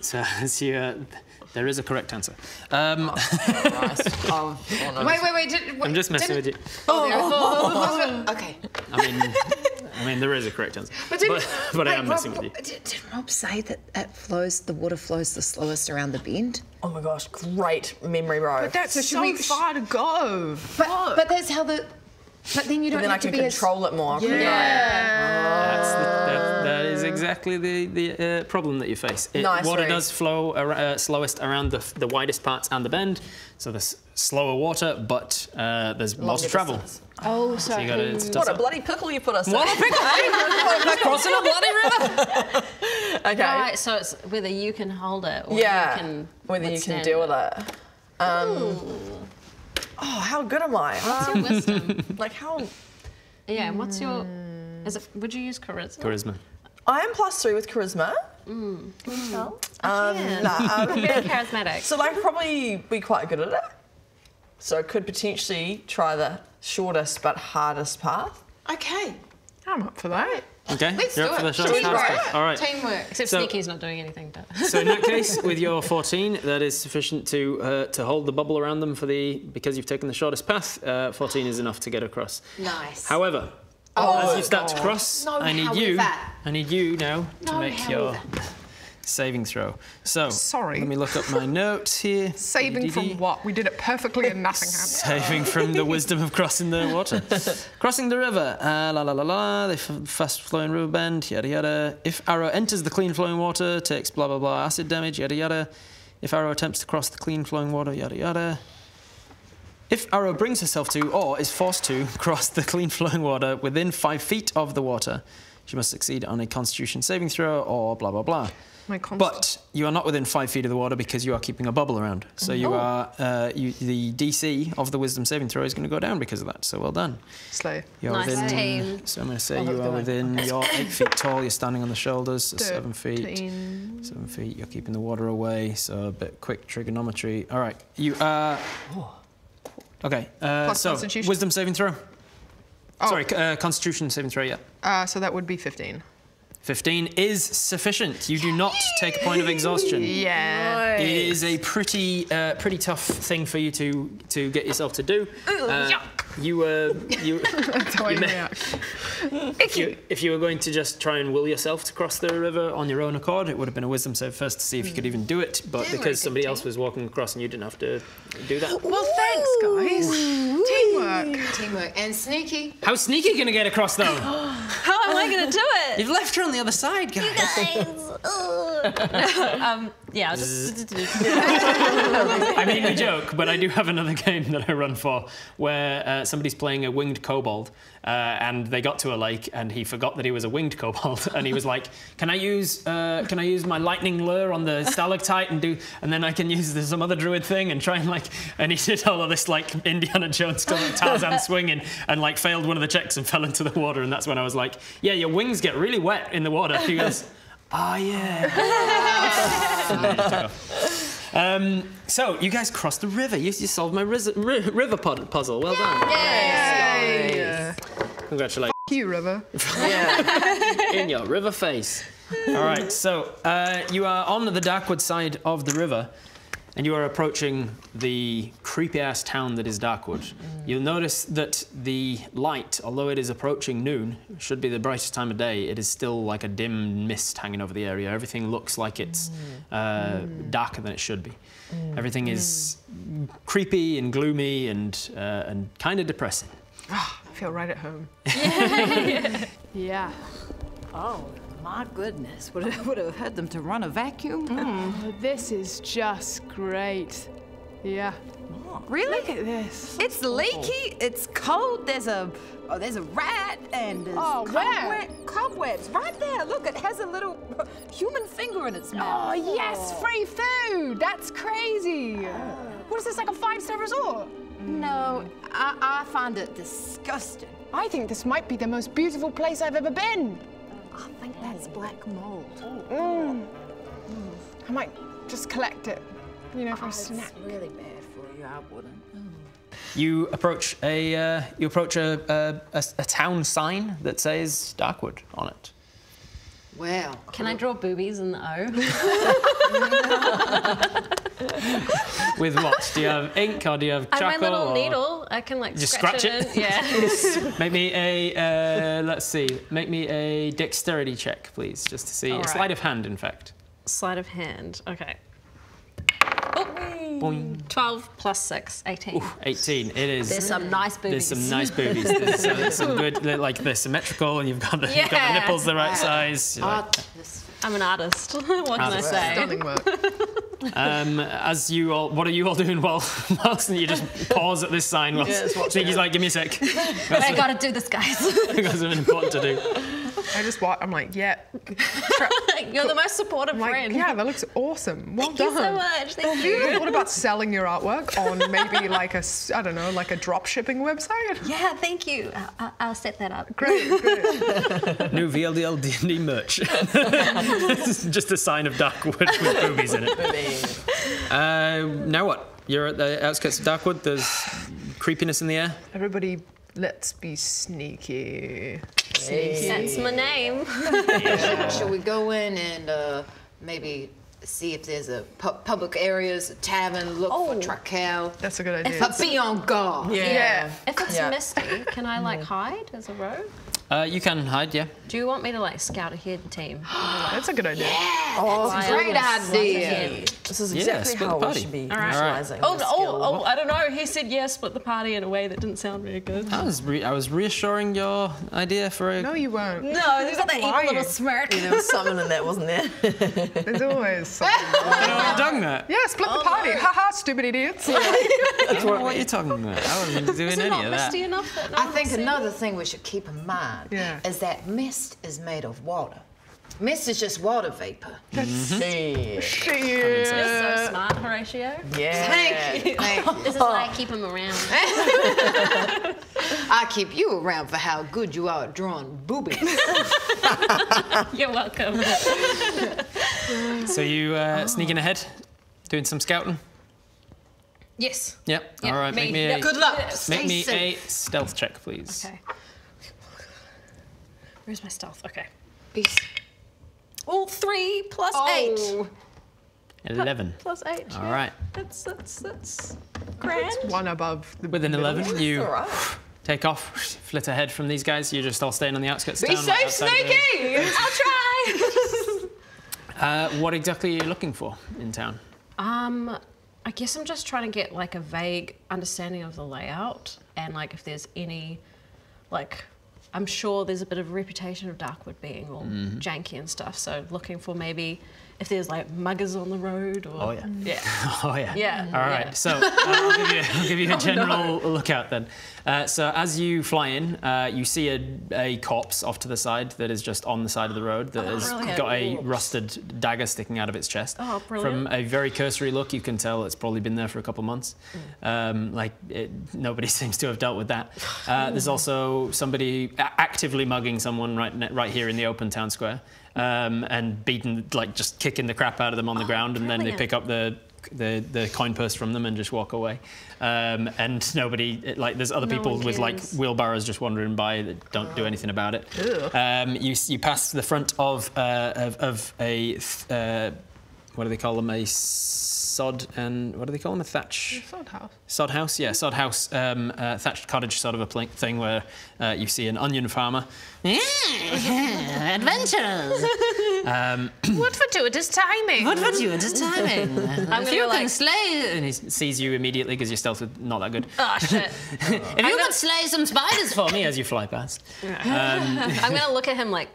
So there is a correct answer. Wait. I'm just messing with you. Okay. I mean, there is a correct answer. But I am messing with you. Did Rob say that the water flows the slowest around the bend? Oh my gosh, great memory, bro. But that's so far to go. But that's how the. But then you don't. But then I can control it more. That is exactly the problem that you face. Water does flow slowest around the widest parts and the bend, so there's slower water, but there's more to travel. Oh, so you gotta, what a bloody pickle you put us in. What a pickle! We're crossing a bloody river. Okay. Right, so it's whether you can hold it or whether you can deal with it. Oh, how good am I? What's your wisdom? Like how? Yeah, and what's your? Would you use charisma? Charisma. I am +3 with charisma. Well, very charismatic. So I'd probably be quite good at it. So I could potentially try the shortest but hardest path. Okay. I'm up for that. Okay, Let's you're do up for it. the shortest path. All right. Teamwork. except So- Sneaky's not doing anything. But So in that case, with your 14, that is sufficient to hold the bubble around them because you've taken the shortest path. 14 is enough to get across. Nice. However, as you start to cross, No, I need you now to make your saving throw. So Sorry. let me look up my notes here. Saving from what? We did it perfectly and nothing happened. Saving from the wisdom of crossing the water. Crossing the river. The fast flowing river bend, yada yada. If arrow enters the clean flowing water, takes blah blah blah acid damage, yada yada. If arrow attempts to cross the clean flowing water, yada yada. If arrow brings herself to or is forced to cross the clean flowing water within 5 feet of the water, she must succeed on a Constitution saving throw or blah blah blah. But you are not within 5 feet of the water because you are keeping a bubble around. So you are the DC of the Wisdom saving throw is going to go down because of that. So well done. Slay. You're Nice within, team. So I'm going to say you are within. You're 8 feet tall. You're standing on the shoulders. So 7 feet. 7 feet. You're keeping the water away. So a bit quick trigonometry. All right. You are. Okay. So Constitution? Wisdom saving throw. Oh. Sorry, Constitution saving throw. Yeah. So that would be 15. 15 is sufficient. You do not take a point of exhaustion. Yeah. It is a pretty tough thing for you to get yourself to do. If you were going to just try and will yourself to cross the river on your own accord, it would have been a wisdom save first to see if you could even do it. But because somebody else was walking across and you didn't have to do that. Well, thanks, guys. Teamwork. And Sneaky. How's Sneaky going to get across though? how am I going to do it? You've left her on the other side, guys. Yeah. I'll just I mean, we joke, but I do have another game that I run for where somebody's playing a winged kobold and they got to a lake and he forgot that he was a winged kobold and he was like, can I use my lightning lure on the stalactite and then I can use some other druid thing and try and he did all of this like Indiana Jones Tarzan swinging and like failed one of the checks and fell into the water, and that's when I was like, yeah, your wings get really wet in the water. He goes, oh yeah. So you guys crossed the river. You solved my river puzzle. Well done. Yay! Congratulations. You, River. In your river face. All right. So you are on the Darkwood side of the river, and you are approaching the creepy-ass town that is Darkwood. You'll notice that the light, although it is approaching noon, should be the brightest time of day, it is still like a dim mist hanging over the area. Everything looks like it's darker than it should be. Everything is creepy and gloomy and kind of depressing. I feel right at home. Yeah. Oh, my goodness. Would have had them to run a vacuum? This is just great. Yeah. Really? Look at this. It's leaky, it's cold, there's a rat, and there's cobwebs right there. Look, it has a little human finger in its mouth. Oh, yes, free food. That's crazy. What is this, like a 5-star resort? No, I find it disgusting. I think this might be the most beautiful place I've ever been. I think that's black mold. I might just collect it, you know, for a snack. It's really bad for you. I wouldn't. You approach a town sign that says Darkwood on it. Well, can I draw boobies in the O? With what? Do you have ink or do you have charcoal? I have my little needle. I can like just scratch it. In. Yeah. Make me a let's see. Make me a dexterity check, please, just to see. All a sleight of hand, in fact. Sleight of hand. Okay. Oh. Boing. 12 plus 6, 18. Ooh, 18. It is. There's some nice boobies. There's some nice boobies. There's some good, like they're symmetrical, and you've got the nipples the right size. I'm an artist. What can I say? Stunning work. As you all, what are you all doing whilst you just pause at this sign? Sneaky's like, give me a sec. I gotta do this, guys. I've got something important to do. I just watch. I'm like, yeah. You're the most supportive friend. Yeah, that looks awesome. Well Thank done. you so much. Thank you. What about selling your artwork on maybe like a, I don't know, like a drop shipping website? Yeah, thank you. I'll set that up. Great. New VLDL D&D merch. Just a sign of Darkwood with boobies in it. Now what? You're at the outskirts of Darkwood. There's creepiness in the air. Everybody, let's be sneaky. Sneaky. That's my name. Should we go in and maybe see if there's a public areas, a tavern, look for Trakel? That's a good idea. But be on guard. Yeah. If it's misty, can I like hide as a rogue? You can hide, yeah. Do you want me to like scout ahead team? That's a good idea. Yeah, that's a great idea. This is exactly how we should be utilizing this skill. Oh, I don't know. He said split the party in a way that didn't sound very good. I was reassuring your idea for a... No, you weren't. No, there's got that evil little smirk. Yeah, there was something in that, wasn't there? There's always something. I've done that. Yeah, split the party. Haha, stupid idiots. That's what are you talking about? I wasn't doing any of that. Enough that no I think another thing we should keep in mind is that mist is made of water. Mist is just water vapor. You're so smart, Horatio. Yeah. Thank you. This is why I keep him around. I keep you around for how good you are at drawing boobies. You're welcome. So you sneaking ahead, doing some scouting? Yes. Yep. All right. Make me a good luck. Make me a stealth check, please. Okay. Where's my stealth? Okay. Beast. Oh, 3 plus 8. 11. Plus 8. All right. That's grand. It's one above the With an 11, you right. take off, flit ahead from these guys. You're just all staying on the outskirts of Be town. safe, Snakey! I'll try. What exactly are you looking for in town? I guess I'm just trying to get like a vague understanding of the layout and like if there's any, like, I'm sure there's a bit of a reputation of Darkwood being all janky and stuff. So looking for maybe if there's like muggers on the road or... Oh, yeah. Yeah. Oh, yeah. Yeah. All right. Yeah. So I'll give you a general lookout then. So as you fly in, you see a corpse off to the side that is just on the side of the road that has got a rusted dagger sticking out of its chest. Oh, brilliant. From a very cursory look, you can tell it's probably been there for a couple months. Nobody seems to have dealt with that. There's also somebody actively mugging someone right here in the open town square. And beating, like, just kicking the crap out of them on the ground, and then they pick up the coin purse from them and just walk away. And nobody, like, there's other people with like wheelbarrows just wandering by that don't do anything about it. You pass the front of a what do they call them? A sod and what do they call them? A thatch. Sod house. Sod house, yeah, sod house, thatched cottage sort of a thing where you see an onion farmer. Adventures! What fortuitous timing! What fortuitous timing! I'm If you gonna can slay... And he sees you immediately because your stealth is not that good. Oh, shit. If you could slay some spiders for me... As you fly past. I'm going to look at him like,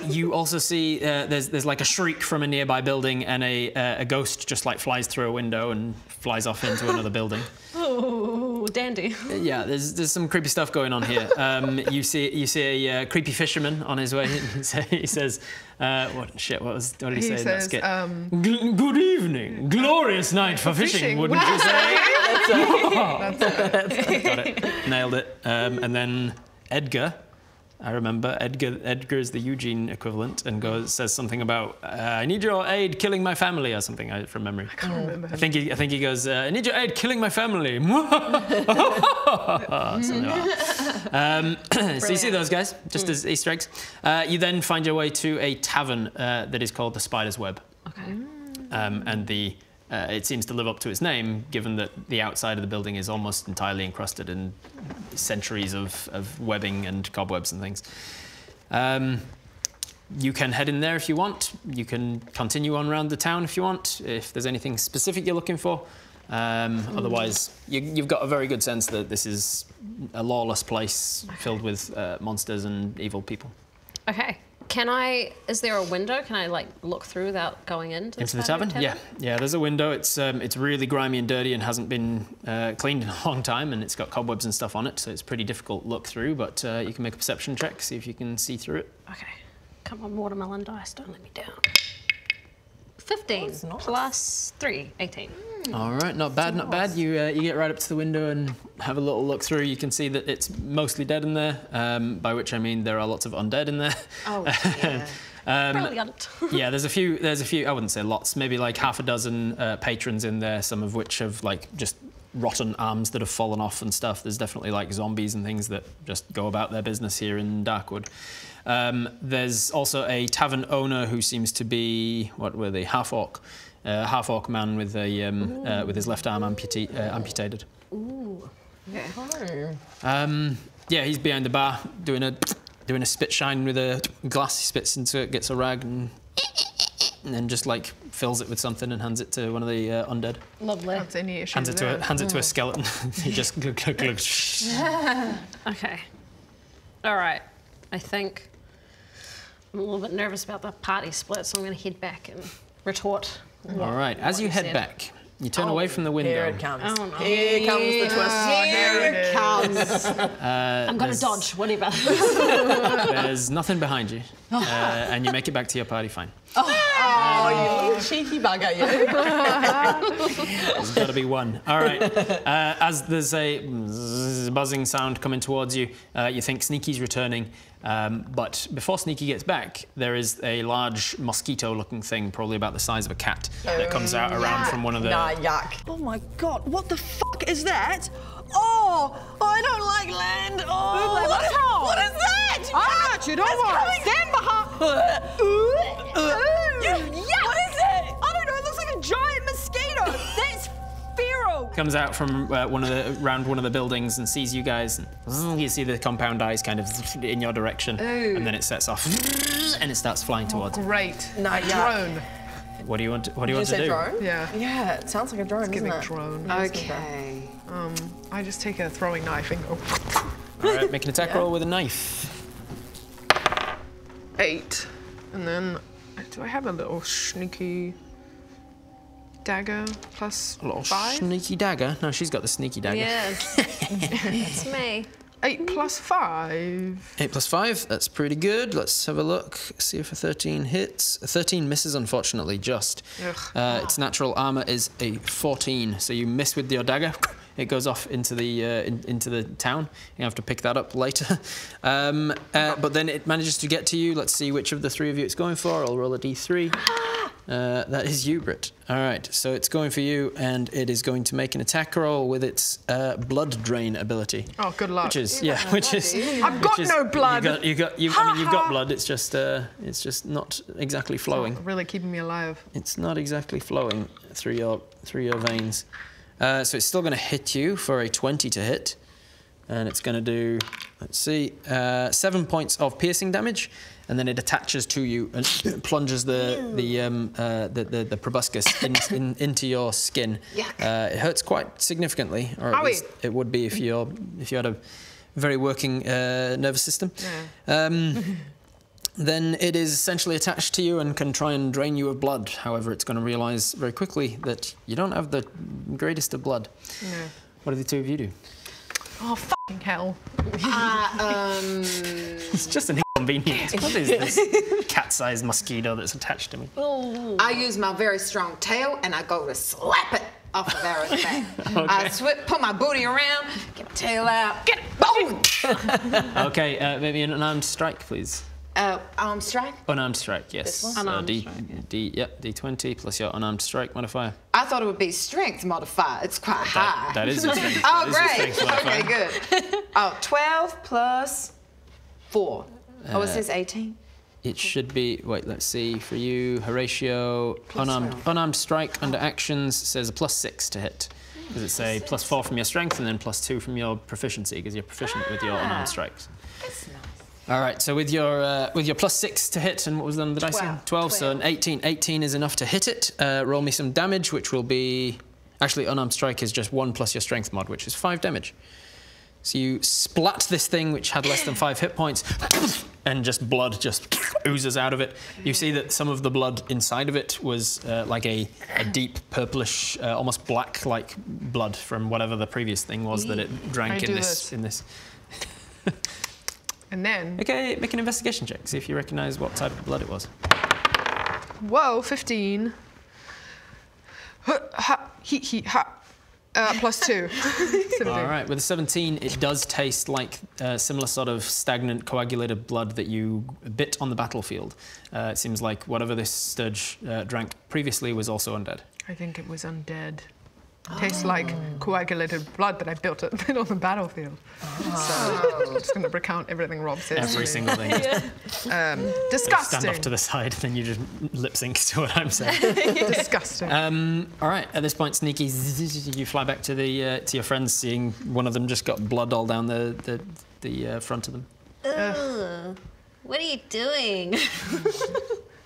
you also see there's like a shriek from a nearby building, and a ghost just like flies through a window and flies off into another building. oh, dandy. Yeah, there's some creepy stuff going on here. You see a creepy fisherman on his way. He says, what did he say in that skit? Good evening, glorious night for fishing, wouldn't you say? That's it. Got it, nailed it. And then Edgar. I remember Edgar is the Eugene equivalent, and says something about I need your aid killing my family or something from memory. I can't remember. I think he goes I need your aid killing my family. Something like that. So you see those guys just as Easter eggs. You then find your way to a tavern that is called the Spider's Web. Okay. And it seems to live up to its name, given that the outside of the building is almost entirely encrusted in centuries of webbing and cobwebs and things. You can head in there if you want. You can continue on around the town if you want, if there's anything specific you're looking for. Otherwise, you've got a very good sense that this is a lawless place filled with monsters and evil people. Okay. Is there a window? Can I like look through without going into the tavern? Yeah, there's a window. It's really grimy and dirty and hasn't been cleaned in a long time, and it's got cobwebs and stuff on it, so it's pretty difficult to look through, but you can make a perception check, see if you can see through it. Okay. Come on, watermelon dice, don't let me down. 15 plus 3, 18. All right, not bad, not bad. You get right up to the window and have a little look through. You can see that it's mostly dead in there, by which I mean there are lots of undead in there. Oh, yeah. Brilliant. Yeah, there's a few, I wouldn't say lots, maybe like half a dozen patrons in there, some of which have like just rotten arms that have fallen off and stuff. There's definitely like zombies and things that just go about their business here in Darkwood. There's also a tavern owner who seems to be, what were they, half-orc man with with his left arm amputated. Ooh. Okay. Yeah, he's behind the bar doing a spit shine with a glass. He spits into it, gets a rag, and then just like fills it with something and hands it to one of the undead. Lovely. That's any issue. Hands it to a skeleton. He just glug, glug, glug. Okay. All right. I think I'm a little bit nervous about the party split, so I'm going to head back and retort. All right. As you head back, you turn away from the window. Here it comes. Oh, no. Here comes the twist. Here it comes. I'm going to dodge, whatever. There's nothing behind you, and you make it back to your party fine. Oh, you little cheeky bugger, you. There's got to be one. All right. As there's a buzzing sound coming towards you, you think Sneaky's returning. But before Sneaky gets back, there is a large mosquito-looking thing, probably about the size of a cat, that comes out around from one of the... yuck. Oh my god, what the fuck is that? Oh, I don't like land. Oh, what is that? I got you, don't worry. Stand behind. What is it? I don't know, it looks like a giant mosquito. That's feral. Comes out from around one of the buildings and sees you guys. And you see the compound eyes kind of in your direction, and then it sets off and it starts flying towards you. Great. No, drone. What do you want? What do you want to do? Drone? Yeah. Yeah, it sounds like a drone, doesn't it? Drone. Okay. I just take a throwing knife and go. All right, make an attack roll with a knife. 8. And then, do I have a little sneaky dagger plus A little 5? sneaky dagger. No, she's got the sneaky dagger. Yes. It's me. 8 plus 5. 8 plus 5, that's pretty good. Let's have a look, see if a 13 hits. A 13 misses, unfortunately, just. Its natural armor is a 14, so you miss with your dagger. It goes off into the town. You have to pick that up later. But then it manages to get to you. Let's see which of the three of you it's going for. I'll roll a d3. That is you, Britt. All right, so it's going for you, and it is going to make an attack roll with its blood drain ability. Oh, good luck. Which is I've got no blood. I mean, you've got blood. It's just not exactly flowing. Really keeping me alive. It's not exactly flowing through your veins. So it's still going to hit you for a 20 to hit, and it's going to do, let's see, 7 points of piercing damage, and then it attaches to you and plunges the proboscis into your skin. It hurts quite significantly, or at least it would be if you had a very working nervous system. Then it is essentially attached to you and can try and drain you of blood. However, it's going to realise very quickly that you don't have the greatest of blood. What do the two of you do? Oh, fucking hell. It's just an inconvenience. What is this cat-sized mosquito that's attached to me? I use my very strong tail and I go to slap it off of Arrow's back. I put my booty around, get my tail out, get it, boom! Okay, maybe an unarmed strike, please. Armed strike? Unarmed strike, yes. This one? Unarmed D20 plus your unarmed strike modifier. I thought it would be strength modifier. It's quite high. That is your strength. Oh, great. Okay, good. 12 plus 4. Oh, it says 18? It should be, wait, let's see, for you, Horatio, unarmed strike under actions says a +6 to hit. Does it say +4 from your strength and then +2 from your proficiency, because you're proficient with your unarmed strikes. That's nice. All right, so with your +6 to hit, and what was the dice again? 12, so an 18. 18 is enough to hit it. Roll me some damage, which will be... Actually, unarmed strike is just 1 plus your strength mod, which is 5 damage. So you splat this thing, which had less than 5 hit points, and just blood just oozes out of it. You see that some of the blood inside of it was like a deep purplish, almost black-like blood from whatever the previous thing was that it drank in this. And then... Okay, make an investigation check. See if you recognise what type of blood it was. Whoa, 15. +2. All right, with a 17, it does taste like similar sort of stagnant, coagulated blood that you bit on the battlefield. It seems like whatever this Sturge drank previously was also undead. I think it was undead. Tastes like coagulated blood that I bit on the battlefield. So I'm just going to recount everything Rob says. Every single thing. Disgusting. Stand off to the side, then you just lip sync to what I'm saying. Disgusting. All right, at this point, Sneaky, you fly back to your friends, seeing one of them just got blood all down the front of them. Ugh. What are you doing?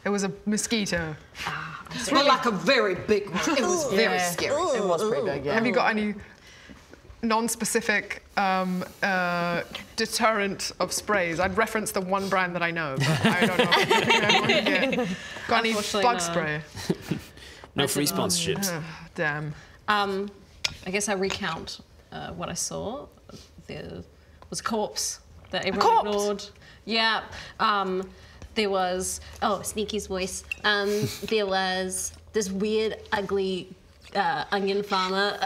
It was a mosquito. Well, like a very big one. It was very scary. It was pretty big, yeah. Have you got any non-specific deterrent of sprays? I'd reference the one brand that I know, but I don't know. Got any bug spray? No free sponsorships. Damn. I guess I recount what I saw. There was a corpse that everyone ignored. Yeah. There was, Sneaky's voice. There was this weird, ugly onion farmer.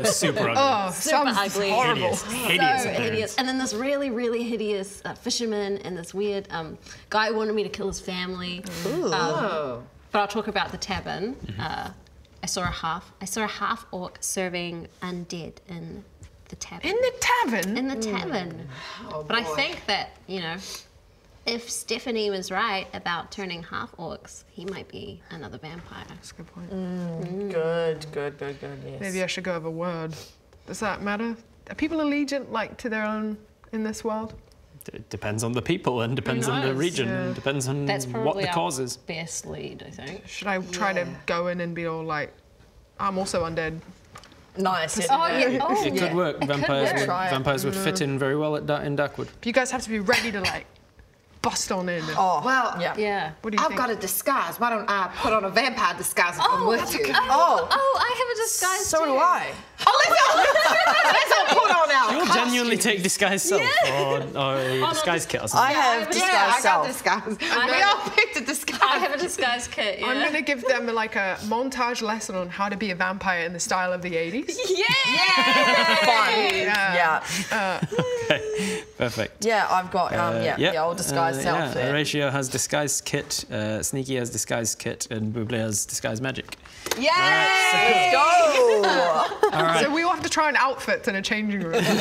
Super ugly. Oh, super ugly. Horrible. Hideous. And then this really, really hideous fisherman and this weird guy who wanted me to kill his family. But I'll talk about the tavern. I saw a half orc serving undead in the tavern. In the tavern? In the tavern. But I think that, if Stephanie was right about turning half orcs, he might be another vampire. That's a good point. Good, yes. Maybe I should go have a word. Does that matter? Are people allegiant, to their own in this world? It depends on the people and depends on the region and depends on what the cause is. Best lead, I think. Should I try to go in and be all like, I'm also undead? Nice. It could work. Vampires would fit in very well in Darkwood. But you guys have to be ready to bust on in. Yeah. What do you think? I've got a disguise. Why don't I put on a vampire disguise and come with you? I have a disguise So too. do I. Let's all put on our You'll genuinely take disguise self or a disguise kit or something. I have disguise self. I got disguise. We all picked a disguise. I have a disguise kit, I'm going to give them a montage lesson on how to be a vampire in the style of the 80s. Okay, perfect. Yeah, I've got the old disguise self there. Horatio has disguise kit, Sneaky has disguise kit, and Buble has disguise magic. Yay! Let's go! All right. So we all have to try on outfits in a changing room. Trying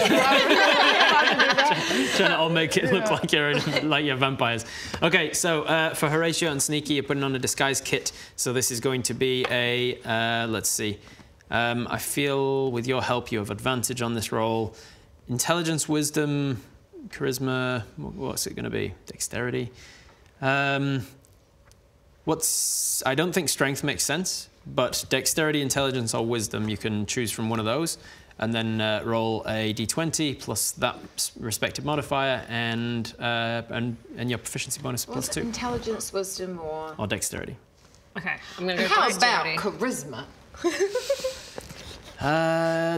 to all make it look like you're vampires. Okay, so for Horatio and Sneaky, you're putting on a disguise kit. So this is going to be a, let's see. I feel with your help you have advantage on this roll. Intelligence, wisdom, charisma, what's it going to be? Dexterity. I don't think strength makes sense, but dexterity, intelligence, or wisdom, you can choose from one of those. And then roll a d20 plus that respective modifier and your proficiency bonus plus 2. Intelligence, wisdom, or Okay, dexterity. I'm going to go How dexterity. about charisma?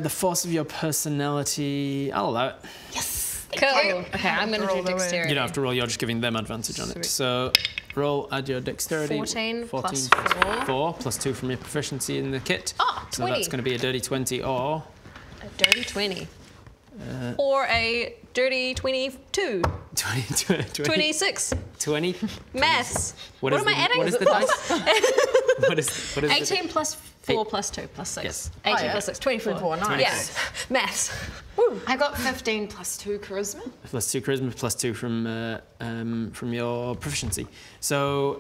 The force of your personality, I'll allow it. Yes. Cool. Okay, I'm going to do dexterity. You don't have to roll, you're just giving them advantage on it. So roll, add your dexterity. 14 plus 4 plus 2 from your proficiency in the kit. Oh, 20. So that's going to be a dirty 20 or... A dirty 20. Or a dirty 22. 26. 20. Maths. What am I adding? What is the dice? what is 18 plus 4 plus 2 plus 6. Yes. 18 plus 6, 24. 24, nice. Yes. Maths. I got 15 plus 2 charisma. Plus 2 charisma, plus 2 from your proficiency. So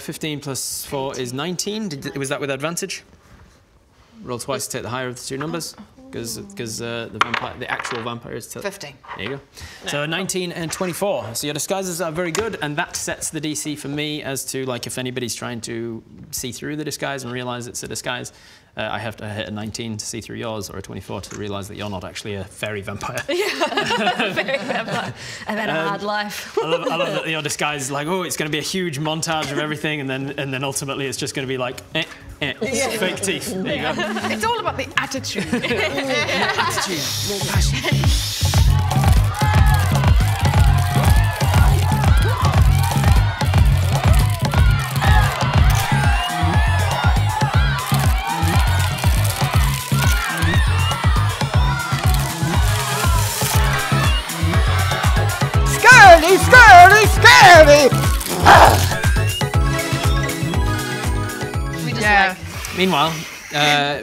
15 plus 4 is 19. Was that with advantage? Roll twice to take the higher of the two numbers, because the actual vampire is 15. There you go. So 19 and 24. So your disguises are very good, and that sets the DC for me as to like if anybody's trying to see through the disguise and realize it's a disguise. I have to hit a 19 to see through yours, or a 24 to realise that you're not actually a fairy vampire. Yeah, fairy vampire. I've had a hard life. I love that your disguise is like, oh, it's going to be a huge montage of everything, and then ultimately it's just going to be like, fake teeth. There you go. It's all about the attitude. Attitude, more passion. Scary! Yeah. Meanwhile,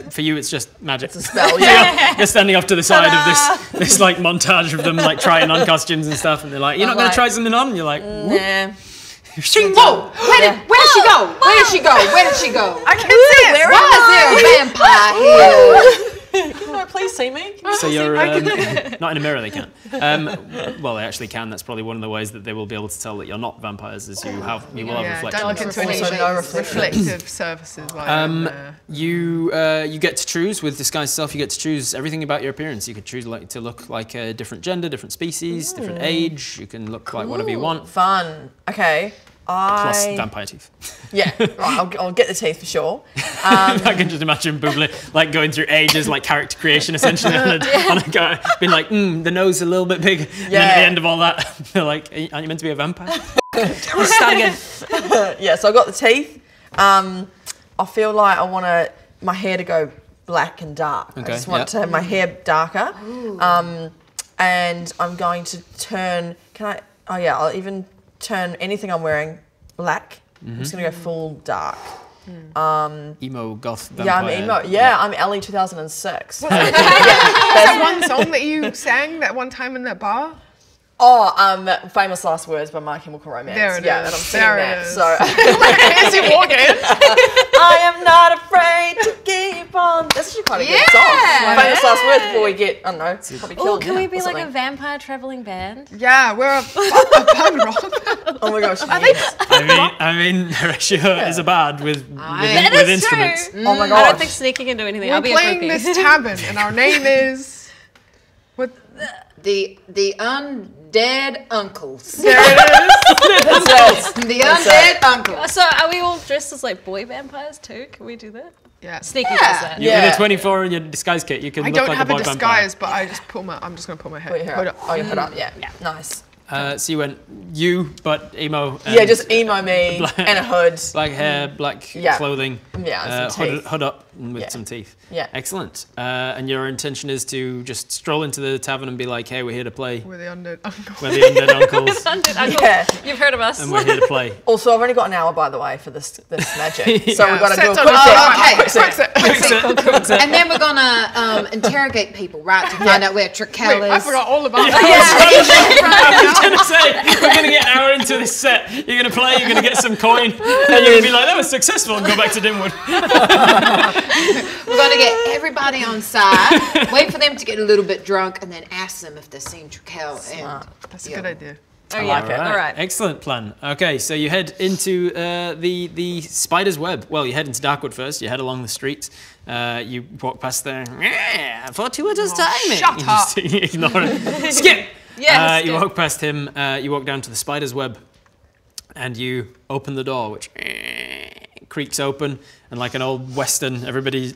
for you, it's just magic. It's a spell, yeah. You're standing off to the side of this like montage of them like trying on costumes and stuff, and they're like, "You're not going to try something on?" And you're like, "Nah." Whoa! Where did she go? Where did she go? Where did she go? I can't see it. Why is there a vampire here? Can I please see me? So you're not in a mirror. They can't. Well, they actually can. That's probably one of the ways that they will be able to tell that you're not vampires. Is you will have reflection. Don't look into any reflective surfaces. You get to choose with disguise self. You get to choose everything about your appearance. You could choose to look like a different gender, different species, different age. You can look like whatever you want. Fun. Okay. Plus vampire teeth. Yeah, right, I'll get the teeth for sure. I can just imagine Buble like going through ages, like character creation essentially, on a guy, being like, the nose a little bit big. And then at the end of all that, they're like, aren't you meant to be a vampire? Let's start again. Yeah, so I got the teeth. I feel like I want my hair to go black and dark. Okay, I just want to have my hair darker. And I'm going to turn, I'll even turn anything I'm wearing black. I'm just gonna go full dark. Emo goth vampire. Yeah, I'm emo. Yeah, I'm Ellie 2006. There's one song that you sang that one time in that bar. Oh, Famous Last Words by My Chemical Romance. There it is. And I'm singing that. So as you walk in, I am not afraid to keep on. That's actually quite a good song. Famous Last Words before we get, I don't know, probably killed. Can we be like a vampire travelling band? Yeah, we're a punk rock. Oh my gosh. I mean, Horatio is a bard with instruments. Oh my gosh. I don't think sneaking can do anything. We're I'll be playing this tavern, and our name is the Undead Uncles. There it is. The Undead Uncles. So are we all dressed as like boy vampires too? Can we do that? Yeah. Sneaky does that. With a 24 in your disguise kit, you can look like a boy vampire. I don't have a disguise, but I'm just going to pull my hair. Oh, your hood up, yeah. Nice. So you went but emo. Yeah, just emo me and a hood. Black hair, black clothing. Yeah, and some teeth. Hood up and with some teeth. Yeah. Excellent. And your intention is to just stroll into the tavern and be like, hey, we're here to play. We're the Undead Uncles. We're the Undead Uncles. Undead Uncles. Yeah. You've heard of us. And we're here to play. Also, I've only got an hour, by the way, for this magic. So we've got to do a quick set. And then we're going to interrogate people, right, to find out where Trikel is. I forgot all about that. I was going to say, we're going to get an hour into this set. You're going to play, you're going to get some coin, and you're going to be like, that was successful, and go back to Dinwood. We're going to get everybody on side, wait for them to get a little bit drunk, and then ask them if they've seen Trikel. That's a good idea. Oh, yeah. All right. Excellent plan. Okay, so you head into the spider's web. Well, you head into Darkwood first. You head along the streets. You walk past there. Yeah, fortuitous timing. Shut up. You ignore it. Skip. Yes. You walk past him. You walk down to the spider's web, and you open the door, which creaks open, and like an old western,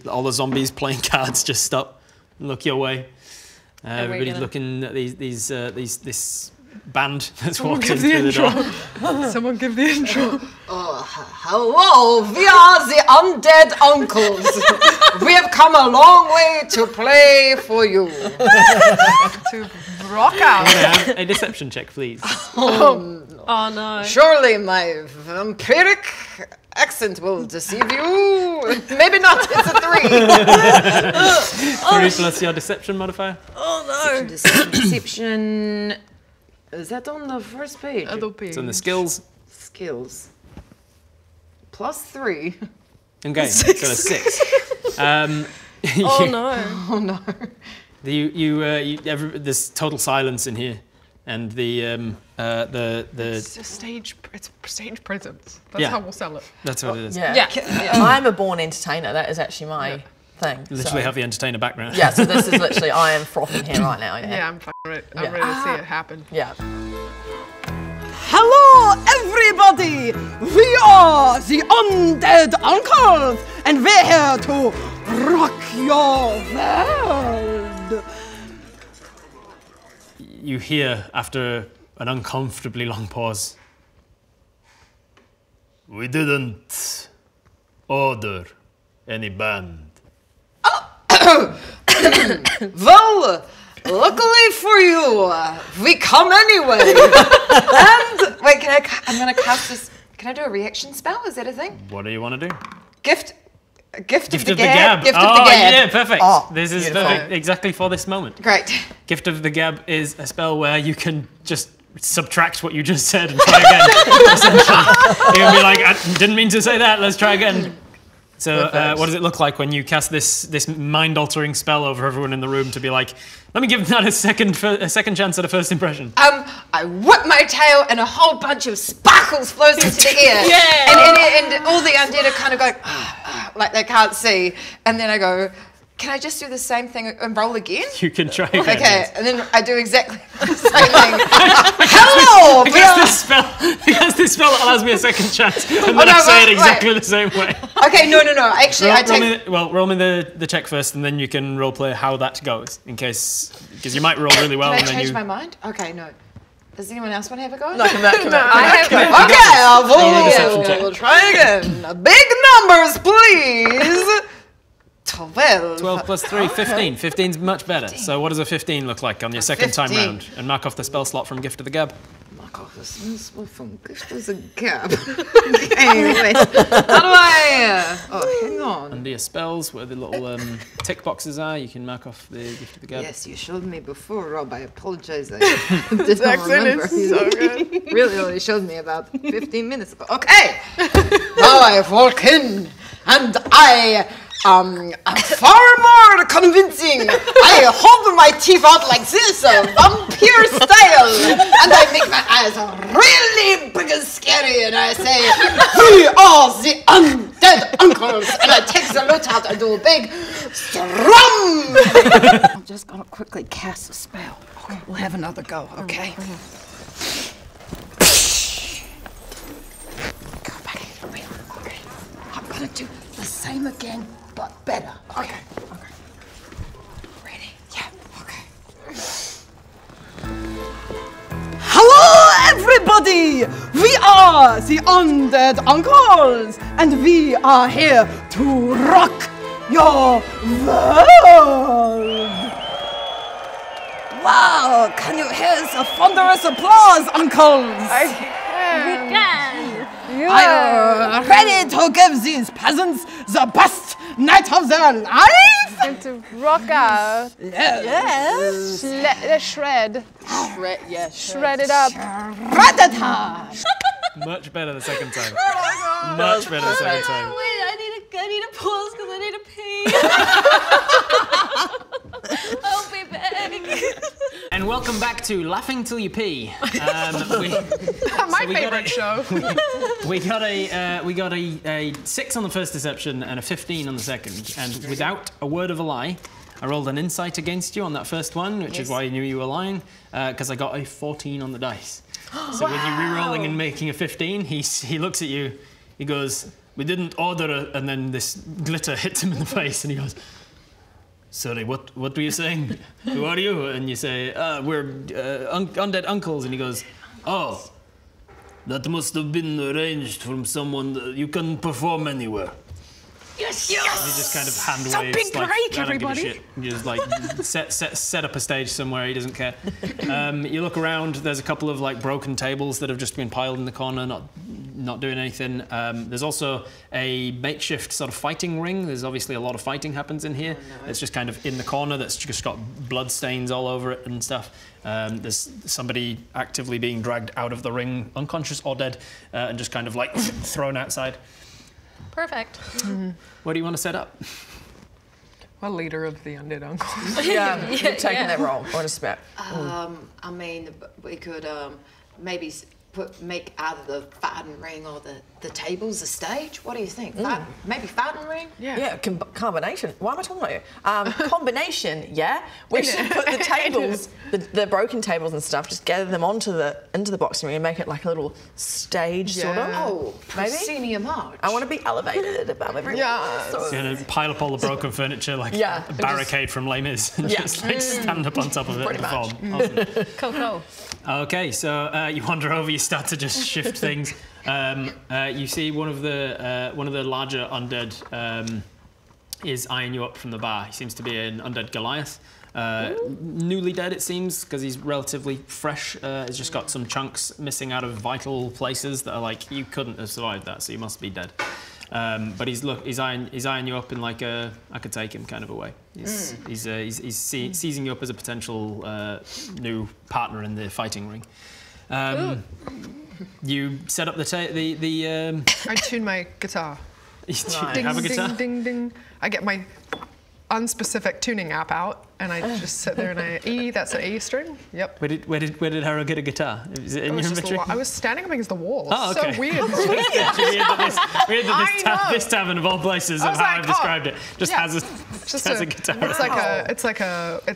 all the zombies playing cards just stop and look your way. Everybody's looking at this band that's walked in through the door. Someone give the intro. Hello, we are the undead uncles. We have come a long way to play for you. To rock out. A deception check, please. Oh no. Surely my vampiric accent will deceive you. Maybe not, it's a 3. 3 plus your deception modifier. Oh no. Deception. Is that on the first page? It's on the skills. Skills. Plus 3. Okay, so a 6. Oh no. Oh no. There's total silence in here, and It's a stage. It's stage presence. That's how we'll sell it. That's what it is. Yeah. I'm a born entertainer. That is actually my thing. Literally have the entertainer background. Yeah, so this is literally, I am frothing here right now. Yeah, I'm ready. I'm ready to see it happen. Yeah. Hello, everybody! We are the Undead Uncles, and we're here to rock your world. You hear, after an uncomfortably long pause, we didn't order any band. Well, luckily for you, we come anyway. And wait, I'm gonna cast this. Can I do a reaction spell? Is that a thing? What do you want to do? Gift of the Gab. Gift of the Gab. Yeah, perfect. Oh, this is perfect, exactly for this moment. Great. Gift of the Gab is a spell where you can just subtract what you just said and try again. Essentially, you can be like, I didn't mean to say that. Let's try again. So, what does it look like when you cast this mind-altering spell over everyone in the room to be like, let me give that a second chance at a first impression? I whip my tail and a whole bunch of sparkles flows into the air. And all the undead are kind of going, like they can't see. And then I go, can I just do the same thing and roll again? You can try again. Okay, yes. and then I do exactly the same thing. Hello! Because this spell allows me a second chance, and then I say it exactly the same way. Okay, no. Actually, roll me the check first, and then you can roleplay how that goes, because you might roll really well. Can and I then change my mind? Okay, no. Does anyone else want to have a go? No, come back. Okay, we'll try again. Big numbers, please. 12. 12 plus 3, 15. 15's much better. So what does a 15 look like on your second time round? And mark off the spell slot from Gift of the Gab. Mark off the spell slot from Gift of the Gab. Okay, wait. How do I... Oh, hang on. Under your spells, where the little tick boxes are, you can mark off the Gift of the Gab. Yes, you showed me before, Rob. I apologize. I didn't remember. Is so good. Really only showed me about 15 minutes ago. Okay. Now I walk in, and I... I'm far more convincing. I hold my teeth out like this, vampire style, and I make my eyes really big and scary, and I say, "We are the undead uncles," and I take the lute out and do a big strum. I'm just gonna quickly cast a spell. Okay, we'll have another go, okay? Go back. Okay. I'm gonna do the same again, but better. Okay. Ready? Yeah. Okay. Hello, everybody! We are the Undead Uncles, and we are here to rock your world! Wow, can you hear the thunderous applause, Uncles? I can. Are you ready to give these peasants the best night of their life? And to rock out. Yes. Shred. Shred it up. Shred it up. Much better the second time. Much better the second time. Wait, I need a pause because I need to pee. I'll be back. And welcome back to Laughing Till You Pee. My favorite show. We got a 6 on the first deception and a 15 on the second, and without a word of a lie, I rolled an insight against you on that first one, which is why I knew you were lying, because I got a 14 on the dice. So with you re-rolling and making a 15, he looks at you, he goes, "We didn't order it," and then this glitter hits him in the face, and he goes, sorry, what were you saying? Who are you? And you say, we're undead uncles. And he goes, oh, that must have been arranged from someone that you can perform anywhere. Yes! He just kind of hand Stop waves. being Like, Drake, I don't give a everybody. shit. You just like set up a stage somewhere. He doesn't care. You look around. There's a couple of like broken tables that have just been piled in the corner, not doing anything. There's also a makeshift sort of fighting ring. There's obviously a lot of fighting happens in here. It's just kind of in the corner. That's just got blood stains all over it and stuff. There's somebody actively being dragged out of the ring, unconscious or dead, and just kind of like thrown outside. Perfect. What do you want to set up? Well, leader of the undead uncles. Yeah, you've taken that role. Or just about. I mean, we could maybe make either the fighting ring or the tables a stage. What do you think? Maybe fighting ring? Yeah, combination. Why am I talking about you? Combination, yeah. We should put the tables, the broken tables and stuff, just gather them into the boxing ring and make it like a little stage, sort of. Oh, maybe? proscenium arch. I want to be elevated above everyone. Yeah. So you're gonna pile up all the broken furniture like a barricade from Les Mis and just like stand up on top of it and perform. Awesome. Cool. Okay, so you wander over, you start to just shift things. You see one of the larger undead is eyeing you up from the bar. He seems to be an undead Goliath. Newly dead, it seems, because he's relatively fresh. He's just got some chunks missing out of vital places that are like, you couldn't have survived that, so you must be dead. But he's eyeing you up in like a I could take him kind of a way. He's seizing you up as a potential new partner in the fighting ring. You set up the I tune my guitar. You Ding, have a guitar? ding, ding, ding. I get my unspecific tuning app out and I just sit there and that's an E string. Yep. Where did Harrow get a guitar? Is it in your inventory? I was standing up against the wall. Oh, okay. So weird. Weird that this tavern of all places of how I've described it just has a guitar. It's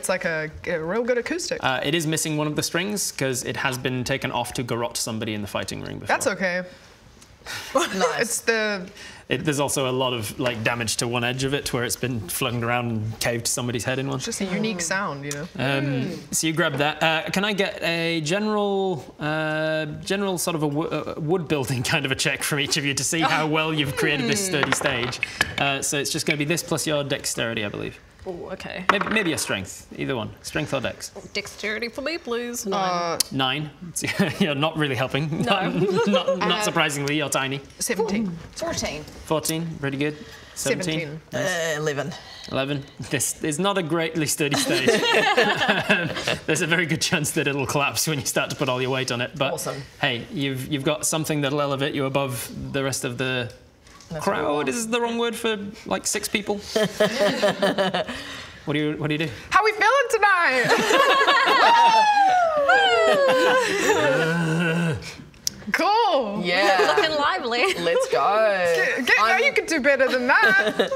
like a real good acoustic. It is missing one of the strings because it has been taken off to garrote somebody in the fighting ring before. That's okay. Nice. There's also a lot of like damage to one edge of it where it's been flung around and caved somebody's head in one. It's just a unique sound, you know. So you grab that. Can I get a general sort of a wood building kind of a check from each of you to see how well you've created this sturdy stage? So it's just going to be this plus your dexterity, I believe. Oh, okay. Maybe a strength, either one, strength or dex. Dexterity for me, please. 9. 9. You're not really helping. No. Not surprisingly, you're tiny. 17. 14. 14, pretty good. 17. 11. 11. This is not a greatly sturdy stage. There's a very good chance that it'll collapse when you start to put all your weight on it. But awesome. Hey, you've got something that'll elevate you above the rest of the crowd. Is the wrong word for like 6 people? What do you do? How we feeling tonight? Cool. Yeah. Looking lively. Let's go. Now you can do better than that.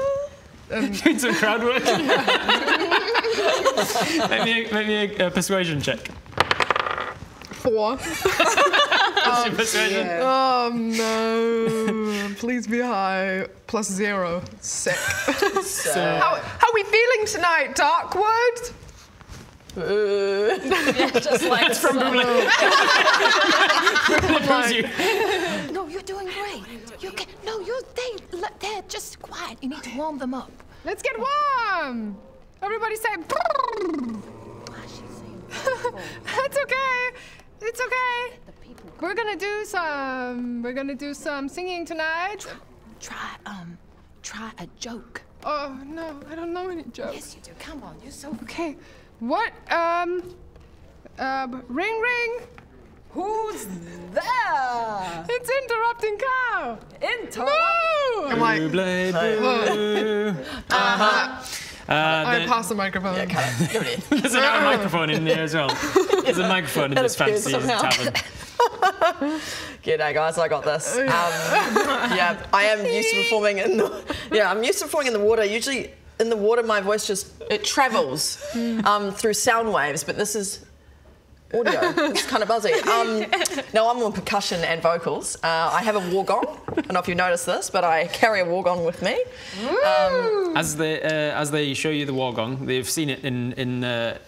Doing some crowd work. Make me a persuasion check. 4. What's your persuasion? Yeah. Oh no! Please be high. Plus 0. Sick. How we feeling tonight, Darkwood? Just like It's from Buble. No, you're doing great. They're just quiet. You need to warm them up. Let's get warm. Everybody say. That's okay. It's okay. We're gonna do some singing tonight. Try a joke. Oh no, I don't know any jokes. Yes, you do. Come on, you're so Okay. What? Ring ring. Who's there? It's interrupting cow. No! I'm like, I pass the microphone. There's another microphone in there as well. There's a microphone in this fancy tavern. G'day guys, I got this. Yeah, I am used to performing I'm used to performing in the water. Usually in the water my voice it travels through sound waves, but this is audio. It's kind of buzzy. No, I'm on percussion and vocals. I have a war gong. I don't know if you noticed this, but I carry a war gong with me. As they show you the war gong, they've seen it in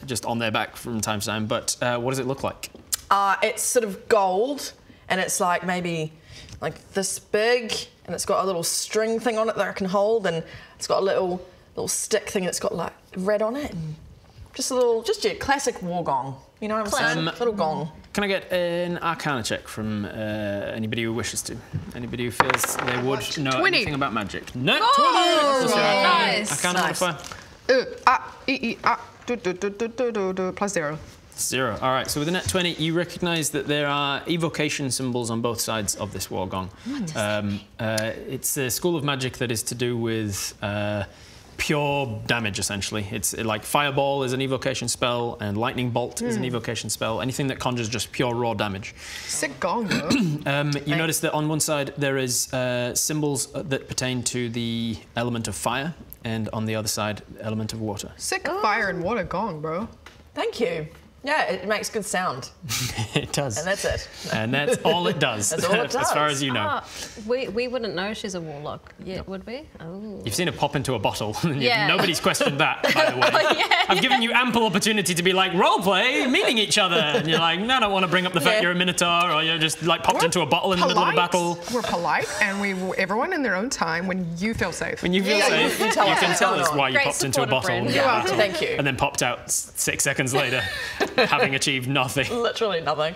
just on their back from time to time. But what does it look like? It's sort of gold, and it's like maybe like this big, and it's got a little string thing on it that I can hold, and it's got a little stick thing that's got like red on it. And just your classic war gong. You know what I'm saying? Little gong. Can I get an Arcana check from anybody who wishes to? Anybody who feels they would know anything about magic? No, 20! Nice. Arcana modifier. Plus 0. 0. All right, so with a net 20, you recognise that there are evocation symbols on both sides of this war gong. It's a school of magic that is to do with pure damage, essentially. It's like Fireball is an evocation spell, and Lightning Bolt is an evocation spell. Anything that conjures just pure raw damage. Sick gong, though. You notice that on one side there is symbols that pertain to the element of fire, and on the other side, element of water. Sick fire and water gong, bro. Thank you. Yeah, it makes good sound. It does. And that's it. And that's all it does. That's all it does. As far as you know. We wouldn't know she's a warlock yet, would we? Oh. You've seen her pop into a bottle. Nobody's questioned that, by the way. I've given you ample opportunity to be like, roleplay, meeting each other. And you're like, no, I don't want to bring up the fact you're a minotaur, or you're just like popped into a bottle in the middle of a battle. We're polite, and everyone in their own time when you feel safe. When you feel safe, you can tell us why you popped into a bottle. You're welcome. Thank you. And then popped out 6 seconds later, having achieved nothing. Literally nothing.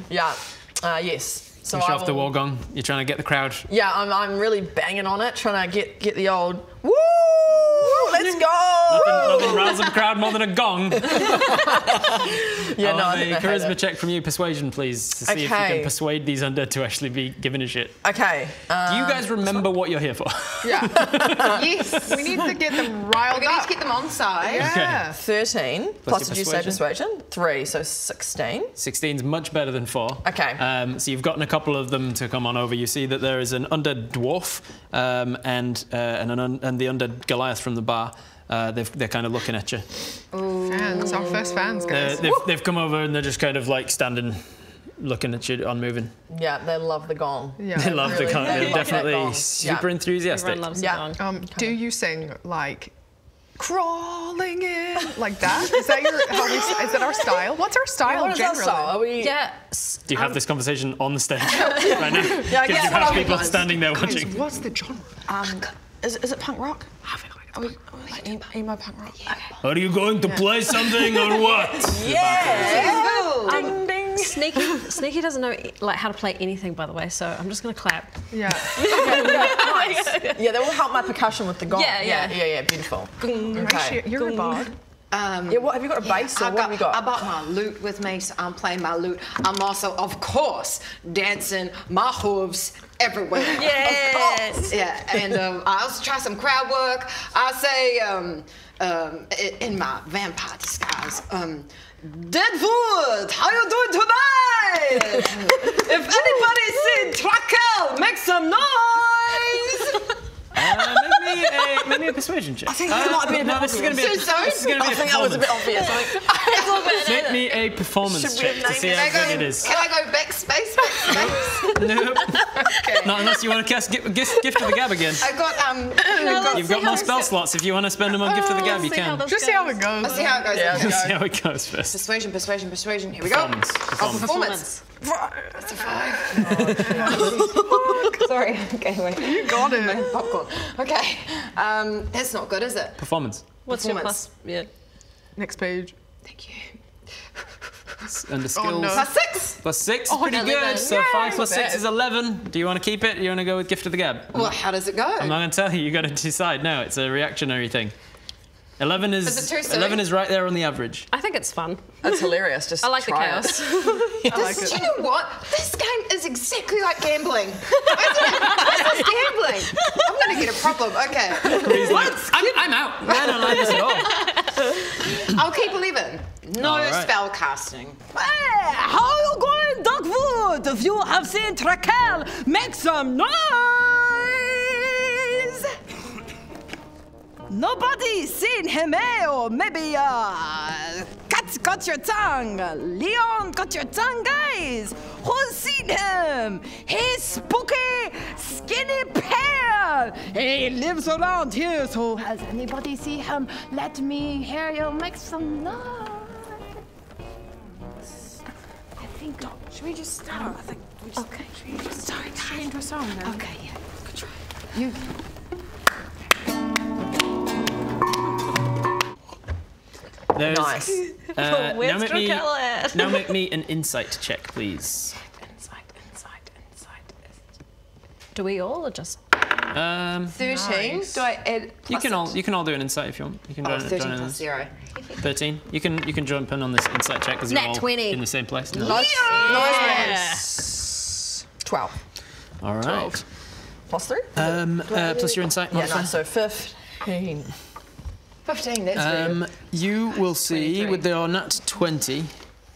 Yeah. Yes. So you show off the war gong. You're trying to get the crowd. Yeah, I'm really banging on it, trying to get the old woo. Let's go. Nothing riles up a crowd more than a gong. Charisma check from you, persuasion, please, to see if you can persuade these undead to actually be given a shit. Okay. Do you guys remember what you're here for? Yeah. Yes. We need to get them riled up. We need to get them on side. Yeah. Okay. 13. Plus did you say persuasion? 3, so 16. 16's much better than 4. Okay. So you've gotten a couple of them to come on over. You see that there is an undead dwarf and the undead Goliath from the bar. They're kind of looking at you. Ooh. Fans, our first fans, guys. They've come over and they're just kind of like standing, looking at you, unmoving. Yeah, they love the gong. Yeah, they love the gong. They're definitely super enthusiastic. Everyone loves the gong. Do you sing like crawling in like that? Is that is that our style? What's our style generally? Are we? Yeah. Do you have this conversation on the stage right now? Yeah, Because you have people standing there Guys, watching. what's the genre? Is it punk rock? Are we like emo punk rock? Yeah. Are you going to play something or what? Yeah. Ding ding. Sneaky doesn't know like how to play anything, by the way. So I'm just gonna clap. Yeah. Nice. Yeah, that will help my percussion with the gong. Yeah. Beautiful. Okay. You're a bard. What have you got? A bass or what have you got? I bought my lute with me, so I'm playing my lute. I'm also, of course, dancing my hooves everywhere. Yes. Of course. Yeah, and I also try some crowd work. I say, in my vampire disguise, Deadwood, how you doing tonight? If anybody's seen Trakel, make some noise. Maybe a persuasion check. I think that might be a bit obvious. This is going to be a I think that was a bit obvious. Make me a performance check to see how good it is. Can I go backspace? Nope. Okay. Not unless you want to cast Gift of the Gab again. I got You've got more spell slots. If you want to spend them on Gift of the Gab, you can. Just see how it goes. Let's see how it goes. Yeah, Let's see how it goes first. Persuasion. Here we go. Performance. That's a 5. Sorry. Okay, wait. You got it. Popcorn. Okay. That's not good, is it? Performance. What's your plus? Yeah. Next page. Thank you. And the skills. no. Plus 6. Plus 6, pretty 11. good. So 5 plus 6 is 11. Do you want to keep it? Or you want to go with Gift of the Gab? Well, how does it go? I'm not going to tell you. You got to decide. No, it's a reactionary thing. 11 is it too soon? 11 is right there on the averge. I think it's fun. That's hilarious. Just I like the try chaos. It. Do you know what? This game is exactly like gambling. This is gambling. I'm going to get a problem. Okay. I'm out. I don't like this at all. I'll keep 11. No spell casting. Hey, how you going, Dogwood? If you have seen Trakel, make some noise! Nobody seen him, eh? Or maybe, cat got your tongue. Leon got your tongue, guys. Who's seen him? He's spooky, skinny pale. He lives around here, so has anybody seen him? Let me hear you make some noise. I think. Should we just start? I think we just. Okay. Should we just start straight into a song then? Okay, yeah. Good try. You. Nice. Now make me an insight check, please. Insight. Do we all or just? 13. Do I add? You can all do an insight if you want. You can join 13 in plus this. 0. 13. You can jump in on this insight check because you're all 20. in the same place. No. Nice. 12. All right. 12. Plus 3? Plus your insight. Yeah, modifier. nice. So 15. 15, that's weird. You will see 23. with your nat 20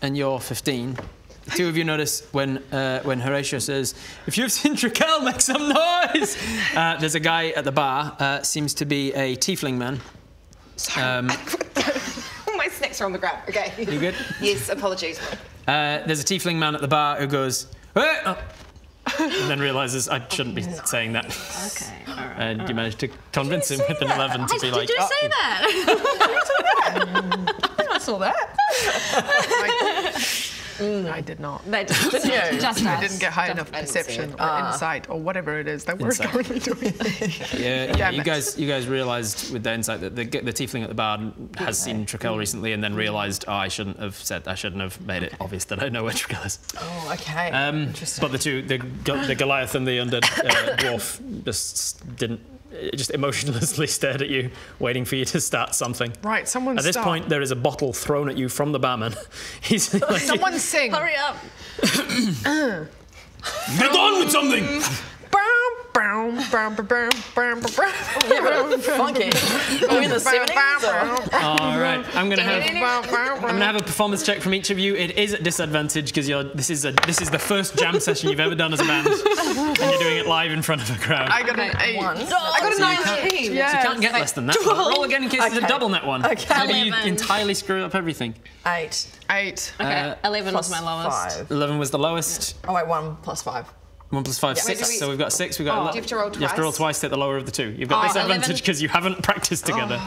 and your 15. The two of you notice when Horatio says, "If you've seen Trakel, make some noise." There's a guy at the bar. Seems to be a tiefling man. My snacks are on the ground. Okay. You good? Yes, apologies. There's a tiefling man at the bar who goes, "Hey!" Oh. And then realises I shouldn't be saying that. Okay. All right. And you managed to convince him with an 11 to be like, Did you say that? I saw that. I did not. They just I didn't get high enough perception or insight or whatever it is that we're currently doing. Yeah, you guys realised with the insight that the tiefling at the bar has seen Trakel recently, and then realised, I shouldn't have made it obvious that I know where Trakel is. Oh, okay. Interesting. But the Goliath and the undead dwarf just emotionlessly stared at you, waiting for you to start something. Right, someone At this point, there is a bottle thrown at you from the barman. He's like, someone sing. Hurry up. Get on with something! Funky. Are we in the 70s? All right, I'm gonna have a performance check from each of you. It is at disadvantage because this is the first jam session you've ever done as a band, and you're doing it live in front of a crowd. I got an 8. I got a 19. So you can't get less than that. Roll again in case it's a double net one. Okay. Maybe you entirely screw up everything. 8. Okay, 11 was my lowest. 5. 11 was the lowest. Oh, wait, 1 plus 5. 1 plus 5, 6. So we've got 6. We've got. Do you have to roll twice? You have to roll twice to hit the lower of the two. You've got disadvantage because you haven't practiced together.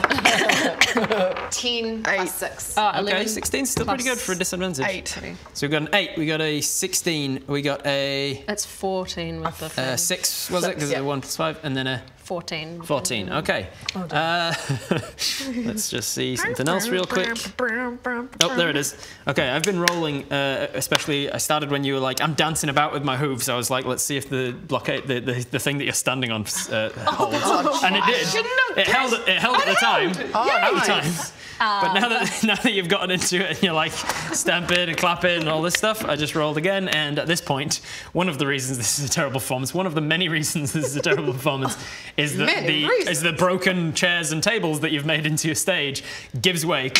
10 plus 6. Okay, 16's still pretty good for a disadvantage. 8. So we've got an 8. We got a 16. We got a. That's 14 with the 6 was it? Because it's 1 plus 5, and then a. 14. 14. Okay. Let's just see something else real quick. Oh, there it is. Okay, I've been rolling. Especially, I started when you were like, "I'm dancing about with my hooves." I was like, "Let's see if the blockade, the thing that you're standing on, holds." And it did. It held at the time. At the time. But now that you've gotten into it and you're like stamping and clapping and all this stuff, I just rolled again. And at this point, one of the reasons this is a terrible performance, one of the many reasons this is a terrible performance, is that the broken chairs and tables that you've made into your stage gives way,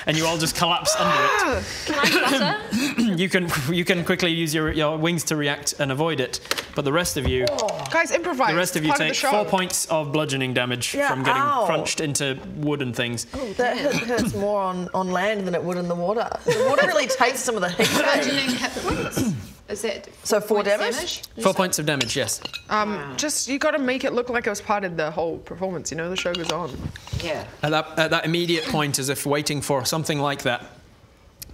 and you all just collapse under it. Can I flutter? You can quickly use your wings to react and avoid it, but the rest of you, guys, improvise. The rest of you take 4 points of bludgeoning damage from getting crunched into wood and things. Oh, that hurts more on land than it would in the water. The water really takes some of the heat. Bludgeoning hit points. Is that so 4 damage? 4 points of damage, yes. Just you got to make it look like it was part of the whole performance. You know, the show goes on. Yeah. At that immediate point, as if waiting for something like that,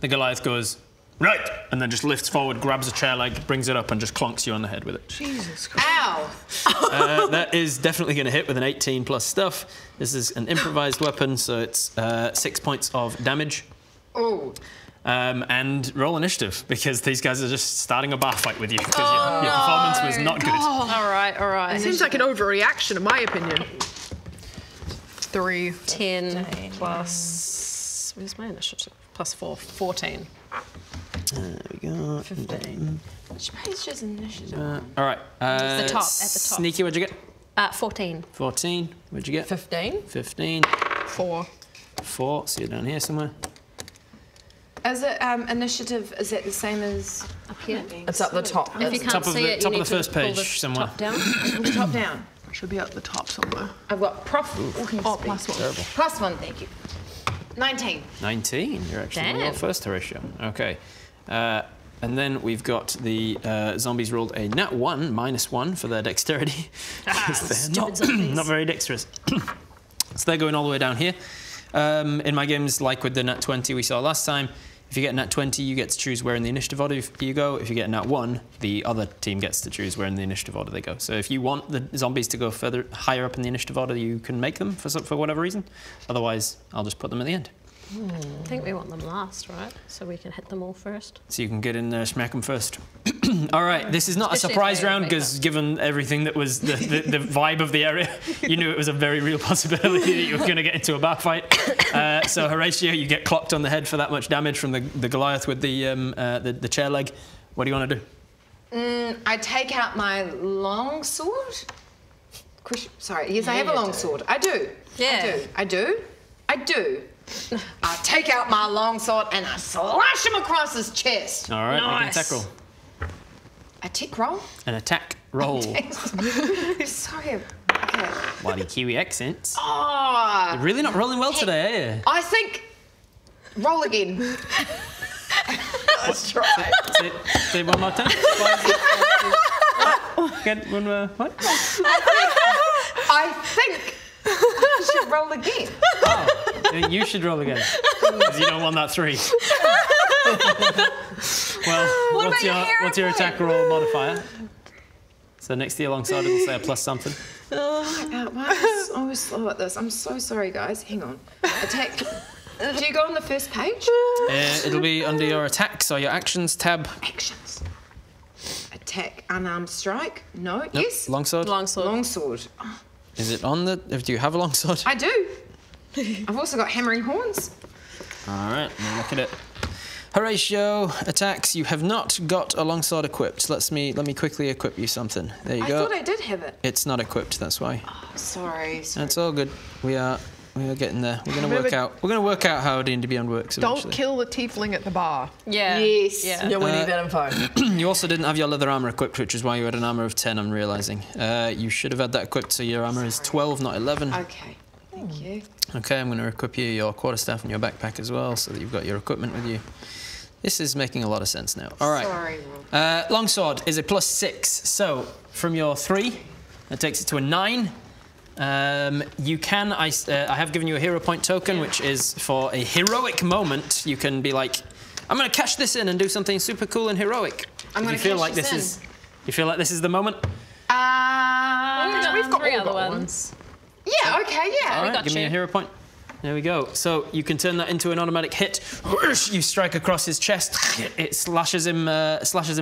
the Goliath goes, "Right," and then just lifts forward, grabs a chair leg, brings it up, and just clonks you on the head with it. Jesus Christ. Ow! That is definitely going to hit with an 18 plus stuff. This is an improvised weapon, so it's 6 points of damage. Oh. And roll initiative, because these guys are just starting a bar fight with you, because your performance was not good. All right. It seems like an overreaction, in my opinion. 3. 10 plus. Where's my initiative? Plus 4. 14. There we go. 15. Which page is initiative? All right. At the top. Sneaky, what'd you get? 14. 14. What'd you get? 15. 15. 4. 4. So you're down here somewhere. Is it initiative? Is it the same as up here? It's up the top. If you can't see it, top you of need the first to pull page the somewhere. top down. top down? Should be at the top somewhere. I've got prof. Oh, plus 1. Plus 1, thank you. 19. 19. You're actually on your first, Horatio. Okay. And then we've got the zombies rolled a nat 1, -1 for their dexterity. They're not very dexterous. So they're going all the way down here. In my games, like with the nat 20 we saw last time, if you get a nat 20, you get to choose where in the initiative order you go. If you get a nat 1, the other team gets to choose where in the initiative order they go. So if you want the zombies to go higher up in the initiative order, you can make them for whatever reason. Otherwise, I'll just put them at the end. I think we want them last, right? So we can hit them all first. So you can get in there, smack them first. All right, this is not a surprise round because given everything that was the vibe of the area, you knew it was a very real possibility that you were going to get into a bar fight. So Horatio, you get clocked on the head for that much damage from the Goliath with the chair leg. What do you want to do? I take out my long sword. Sorry, yes, I have a long sword. I do. Yeah. I do. I take out my long sword and I slash him across his chest. All right, make an attack roll. Attack roll? An attack roll. Sorry. Okay. Bloody Kiwi accents. Oh. You're really not rolling well today, are you? I think. Roll again. Let's try. Say it one more time. Get one more. What? I think. I should roll again. Oh, you should roll again. Because you don't want that 3. Well, what's your attack roll modifier? So next to your longsword, it'll say a plus something. Why am I always slow at this? I'm so sorry, guys. Hang on. Attack. Do you go on the first page? It'll be under your attacks or your actions tab. Actions. Attack, unarmed strike. No. Nope. Yes. Longsword. Longsword. Is it on the? Do you have a longsword? I do. I've also got hammering horns. All right, let me look at it. Horatio, attacks. You have not got a longsword equipped. Let me quickly equip you something. There you go. I thought I did have it. It's not equipped. That's why. Oh, sorry. That's all good. We are getting there. We're gonna work out. We're gonna work out how D&D Beyond works. Don't eventually. kill the tiefling at the bar. Yeah. Yes. Yeah. Yeah, we need that info. You also didn't have your leather armor equipped, which is why you had an armor of 10. I'm realizing. You should have had that equipped, so your armor is 12, not 11. Okay. Thank you. Okay, I'm going to equip you your quarterstaff and your backpack as well, so that you've got your equipment with you. This is making a lot of sense now. All right. Sorry, longsword is a +6, so from your 3, that takes it to a 9. You can. I have given you a hero point token, which is for a heroic moment. You can be like, I'm going to cash this in and do something super cool and heroic. You feel like this is the moment? We've got 3 other ones. Yeah. Okay. Yeah. All right, give me a hero point. There we go. So you can turn that into an automatic hit. You strike across his chest. It slashes him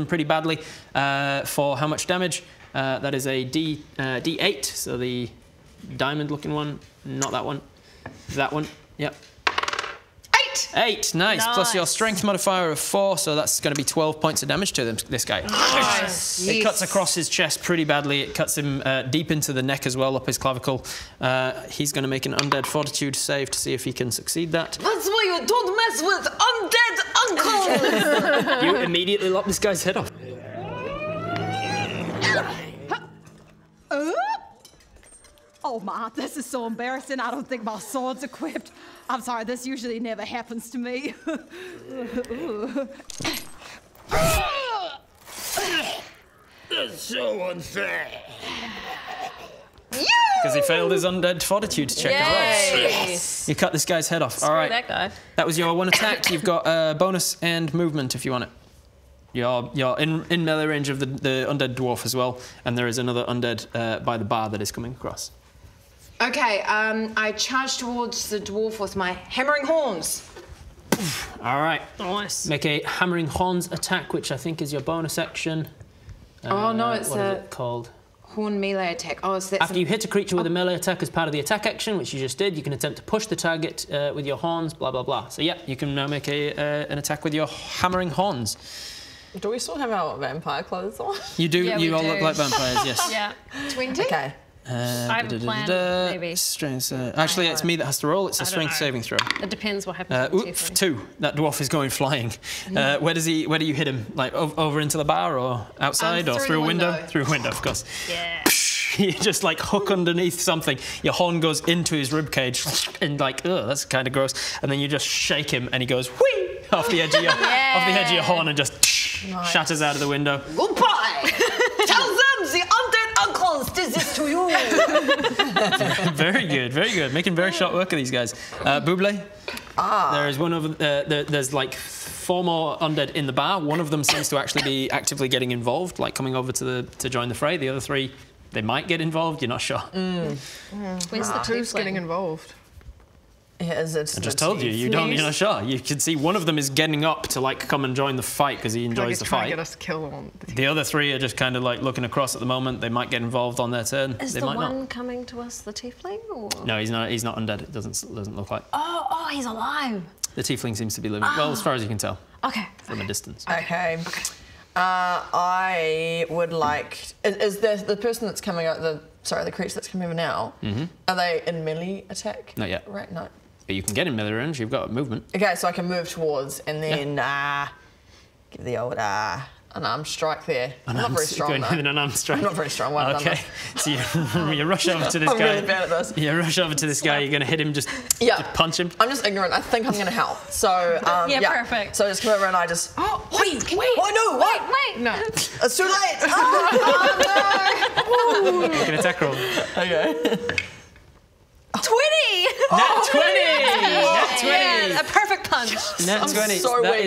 pretty badly. For how much damage? That is a D8. So the diamond-looking one, not that one. That one. Yep. 8. Nice. Plus your strength modifier of 4, so that's going to be 12 points of damage to this guy. Nice. It cuts across his chest pretty badly. It cuts him deep into the neck as well, up his clavicle. He's going to make an undead fortitude save to see if he can succeed that. That's why you don't mess with undead uncles. You immediately lop this guy's head off. Oh my, this is so embarrassing. I don't think my sword's equipped. I'm sorry, this usually never happens to me. That's so unfair. Because he failed his undead fortitude check as well. Yes. You cut this guy's head off. All right. That guy. That was your one attack. You've got bonus and movement if you want it. You're in melee range of the undead dwarf as well, and there is another undead by the bar that is coming across. Okay, I charge towards the dwarf with my hammering horns. All right. Nice. Make a hammering horns attack, which I think is your bonus action. Oh no, it's what is it called? Horn melee attack. Oh, so that's After you hit a creature with a melee attack as part of the attack action, which you just did, you can attempt to push the target with your horns, blah, blah, blah. So yeah, you can now make an attack with your hammering horns. Do we still have our vampire clothes on? You do, Yeah, you we all do. look like vampires, yes. Yeah. 20. Okay. I have a plan, maybe. Strength, actually, it's me that has to roll. It's a strength saving throw. It depends what happens. to the Oops, tiefling. 2. That dwarf is going flying. Where do you hit him? Like over into the bar or outside or through through a the window? window. Through a window, of course. Yeah. you just like hook underneath something. Your horn goes into his rib cage, and like, ugh, that's kind of gross. And then you just shake him, and he goes whee off the edge of your horn and just shatters out of the window. Goodbye. Tell them the undead uncles did this to you. Very good, very good. Making very short work of these guys. Buble. There is one of there's like 4 more undead in the bar. One of them seems to actually be actively getting involved, like coming over to join the fray. The other 3, they might get involved. You're not sure. Where's the who's getting involved? Yeah, I just told you. You're not sure. You can see one of them is getting up to like come and join the fight because he enjoys the fight. Get us to kill one. The other 3 are just kind of like looking across at the moment. They might get involved on their turn. Is they the might one not. coming to us the tiefling? Or? No, he's not. He's not undead. It doesn't look like. Oh, he's alive. The tiefling seems to be living. Well, as far as you can tell. Okay. From a distance. Okay. I would like. Is the person that's coming out? The creature that's coming over now. Are they in melee attack? Not yet. Right. No. But you can get in melee range. You've got movement. Okay, so I can move towards and then give the old unarmed strike there. I'm not very strong though. An unarmed strike. I'm not very strong. Well okay. So you rush over to this guy. I'm really bad at this. You rush over to this guy. You're going to hit him. Just punch him. I'm just ignorant. I think I'm going to help. So perfect. So I just come over and I just. Oh wait. Oh no! What? Wait. No. It's too late. Oh no! Make an attack roll. Okay. 20! Nat 20! Nat 20! Yeah, a perfect punch. Nat 20. So that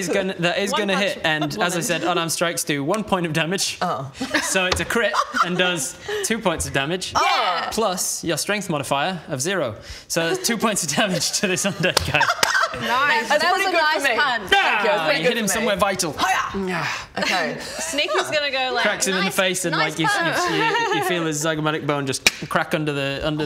is going to hit. And as I said, unarmed strikes do 1 point of damage. So it's a crit and does 2 points of damage. Yeah. Plus your strength modifier of 0. So there's 2 points of damage to this undead guy. Nice. That's that pretty was a good nice for me. punch. You hit him somewhere vital. Okay. Sneaky's gonna go like cracks him in the face, and like you feel his zygomatic bone just crack under the hand,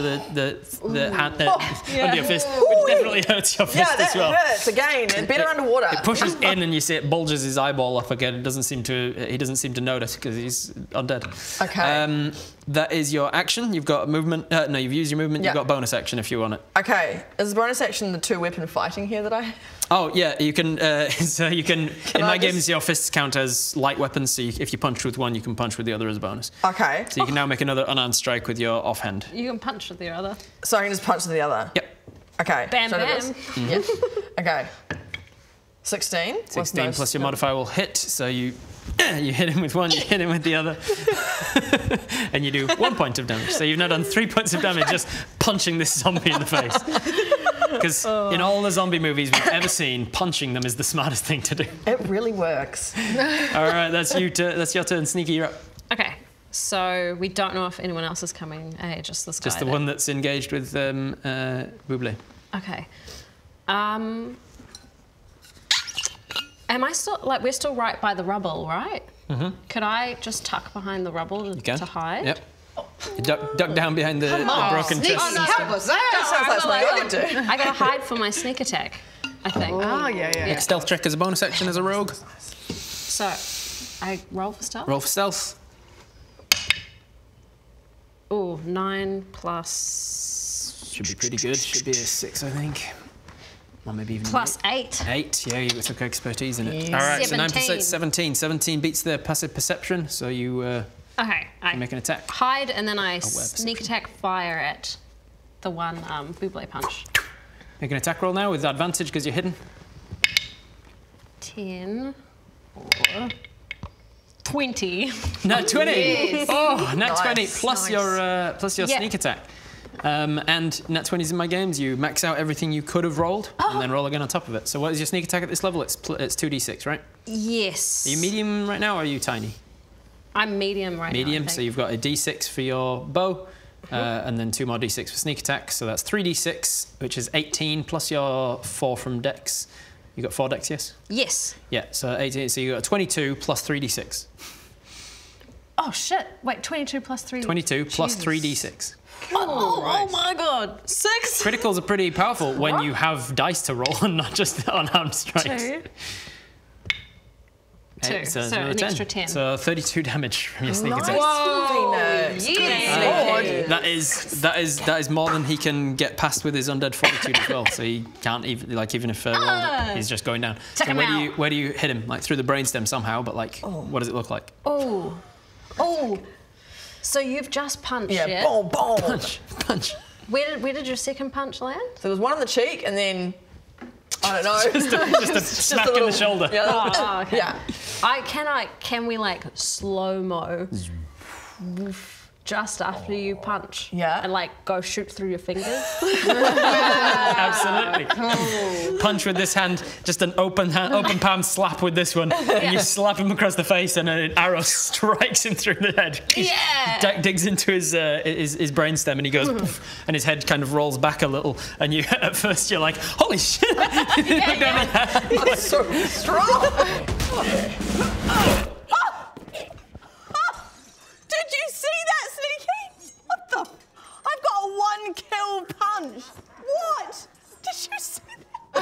under your fist, which definitely hurts your fist as well. Yeah, that hurts again. And better underwater. It pushes in, and you see it bulges his eyeball up again. He doesn't seem to notice because he's undead. Okay. That is your action. You've got movement. No, you've used your movement. You've got bonus action if you want it. Okay. Is the bonus action the 2-weapon fighting here that I? Oh yeah, you can. So you can. In my games, your fists count as light weapons. So if you punch with one, you can punch with the other as a bonus. Okay. So you can now make another unarmed strike with your offhand. You can punch with the other. So I can just punch with the other. Yep. Okay. Bam, bam. Yeah. Okay. 16. 16 plus your modifier will hit. So you hit him with one, you hit him with the other, and you do 1 point of damage. So you've now done 3 points of damage just punching this zombie in the face. Because in all the zombie movies we've ever seen, punching them is the smartest thing to do. It really works. All right, that's your turn. Sneaky, you're up. Okay. So we don't know if anyone else is coming. Just this guy. Just the one that's engaged with Buble. Okay. Am I still we're still right by the rubble, right? Mm-hmm. Could I just tuck behind the rubble to hide? Yep. You duck down behind the broken chest. Oh, no, help us. That sounds like something I could do. I gotta hide for my sneak attack, I think. Oh, yeah. Stealth check as a bonus action as a rogue. So, I roll for stealth? Roll for stealth. Oh, 9 plus... Should be pretty good. Should be a 6, I think. Or maybe even plus 8. 8, yeah, you took expertise in it. Yes. All right, 17. so 9 plus 8, 17. 17 beats the passive perception, so you okay, I make an attack. Hide, and then I sneak attack fire at the one Buble punch. Make an attack roll now with advantage because you're hidden. 10 or 20. Nat 20. Yes. Oh, Nat 20 plus Nice. your sneak attack. And Nat 20s in my games, you max out everything you could have rolled and then roll again on top of it. So what is your sneak attack at this level? It's 2d6, right? Yes. Are you medium right now or are you tiny? I'm medium right now. Medium, so you've got a d6 for your bow and then 2 more d6 for sneak attack. So that's 3d6, which is 18 plus your 4 from dex. You got 4 dex, yes? Yes. Yeah, so 18. So you got a 22 plus 3d6. Oh shit! Wait, 22 plus 3. 22 plus 3d6. Oh my god! 6. Criticals are pretty powerful when you have dice to roll and not just unarmed strikes. 2. Okay, 2. so So an extra 10. So 32 damage from your sneak attack. Whoa! Yeah. That is more than he can get past with his undead fortitude as well. So he can't even even if he's just going down. Check so him where do you hit him? Like through the brainstem somehow, but what does it look like? Oh. So you've just punched, Yeah, boom, boom. Punch. Where did your second punch land? So there was one on the cheek, and then I don't know. just a smack in the shoulder. Yeah. Okay. Yeah. Can we like slow-mo just after you punch? Yeah. And like go shoot through your fingers? Absolutely. Punch with this hand, just an open palm slap with this one, and you slap him across the face, and an arrow strikes him through the head. Yeah. Digs into his brainstem, and he goes, poof, and his head kind of rolls back a little, and you at first you're like, holy shit! That's so strong. Did you see that, Sneaky? What the? I've got a 1-kill punch. What? Did you see that?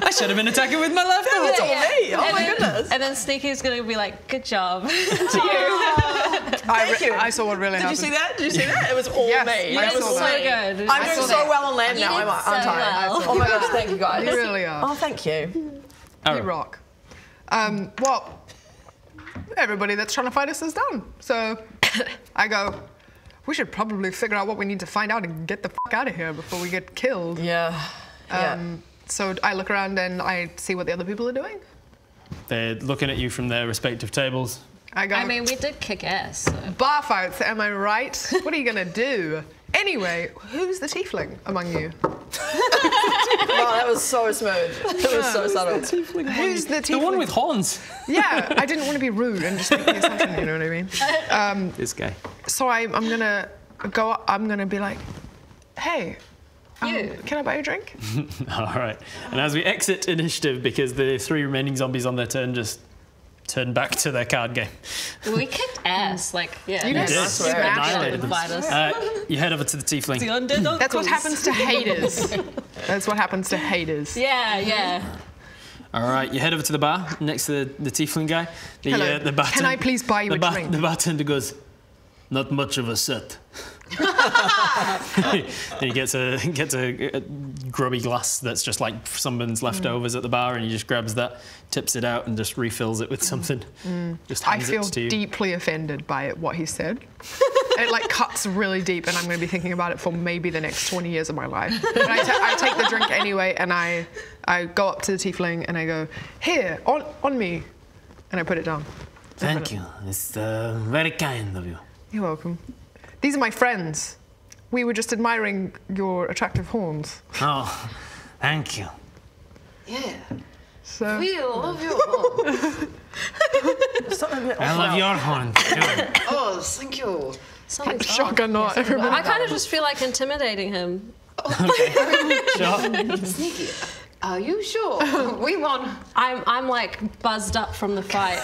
I should have been attacking with my left arm. That's all me. Oh my goodness. And then Sneaky's gonna be like, good job to you. Thank you. I saw what really happened. Did you see that? Did you see that? It was all Yes, me. I It was saw so that. good. I'm doing so well on land now, did aren't so I? well. Oh my gosh, thank you guys. You really are. Oh, thank you. You rock. Well, everybody that's trying to fight us is done. So I go, we should probably figure out what we need to find out and get the fuck out of here before we get killed. Yeah. So I look around and I see what the other people are doing. They're looking at you from their respective tables. I go, I mean, we did kick ass. So. bar fights, am I right? What are you gonna do? Anyway, who's the tiefling among you? Wow, that was so smooth. It was so subtle. Who's the tiefling? The one with horns. Yeah, I didn't want to be rude and just make the assumption, you know what I mean? This guy. So I'm gonna go up, I'm gonna be like, hey, can I buy you a drink? All right. And as we exit initiative, because the 3 remaining zombies on their turn just turn back to their card game. We kicked ass, like, yeah. You did. You Annihilated them. Fight us. You head over to the tiefling. That's what happens to haters. That's what happens to haters. Yeah. All right, you head over to the bar next to the tiefling guy. Hello. The bartender, Can I please buy you a drink? The bartender goes, not much of a set. And he gets a grubby glass that's just like someone's leftovers at the bar, and he just grabs that, tips it out, and just refills it with something. Just I hands feel it to you. deeply offended by what he said. It like cuts really deep, and I'm going to be thinking about it for maybe the next 20 years of my life. But I take the drink anyway, and I go up to the tiefling and I go, here, on me, and I put it down. Thank you. It's very kind of you. You're welcome. These are my friends. We were just admiring your attractive horns. Oh, thank you. Yeah. So We love your horn. I love your horn too. Oh, thank you. Something's shock or not, everybody. I kind of just feel like intimidating him. Sure. Sneaky. Are you sure? We won. I'm like buzzed up from the fight.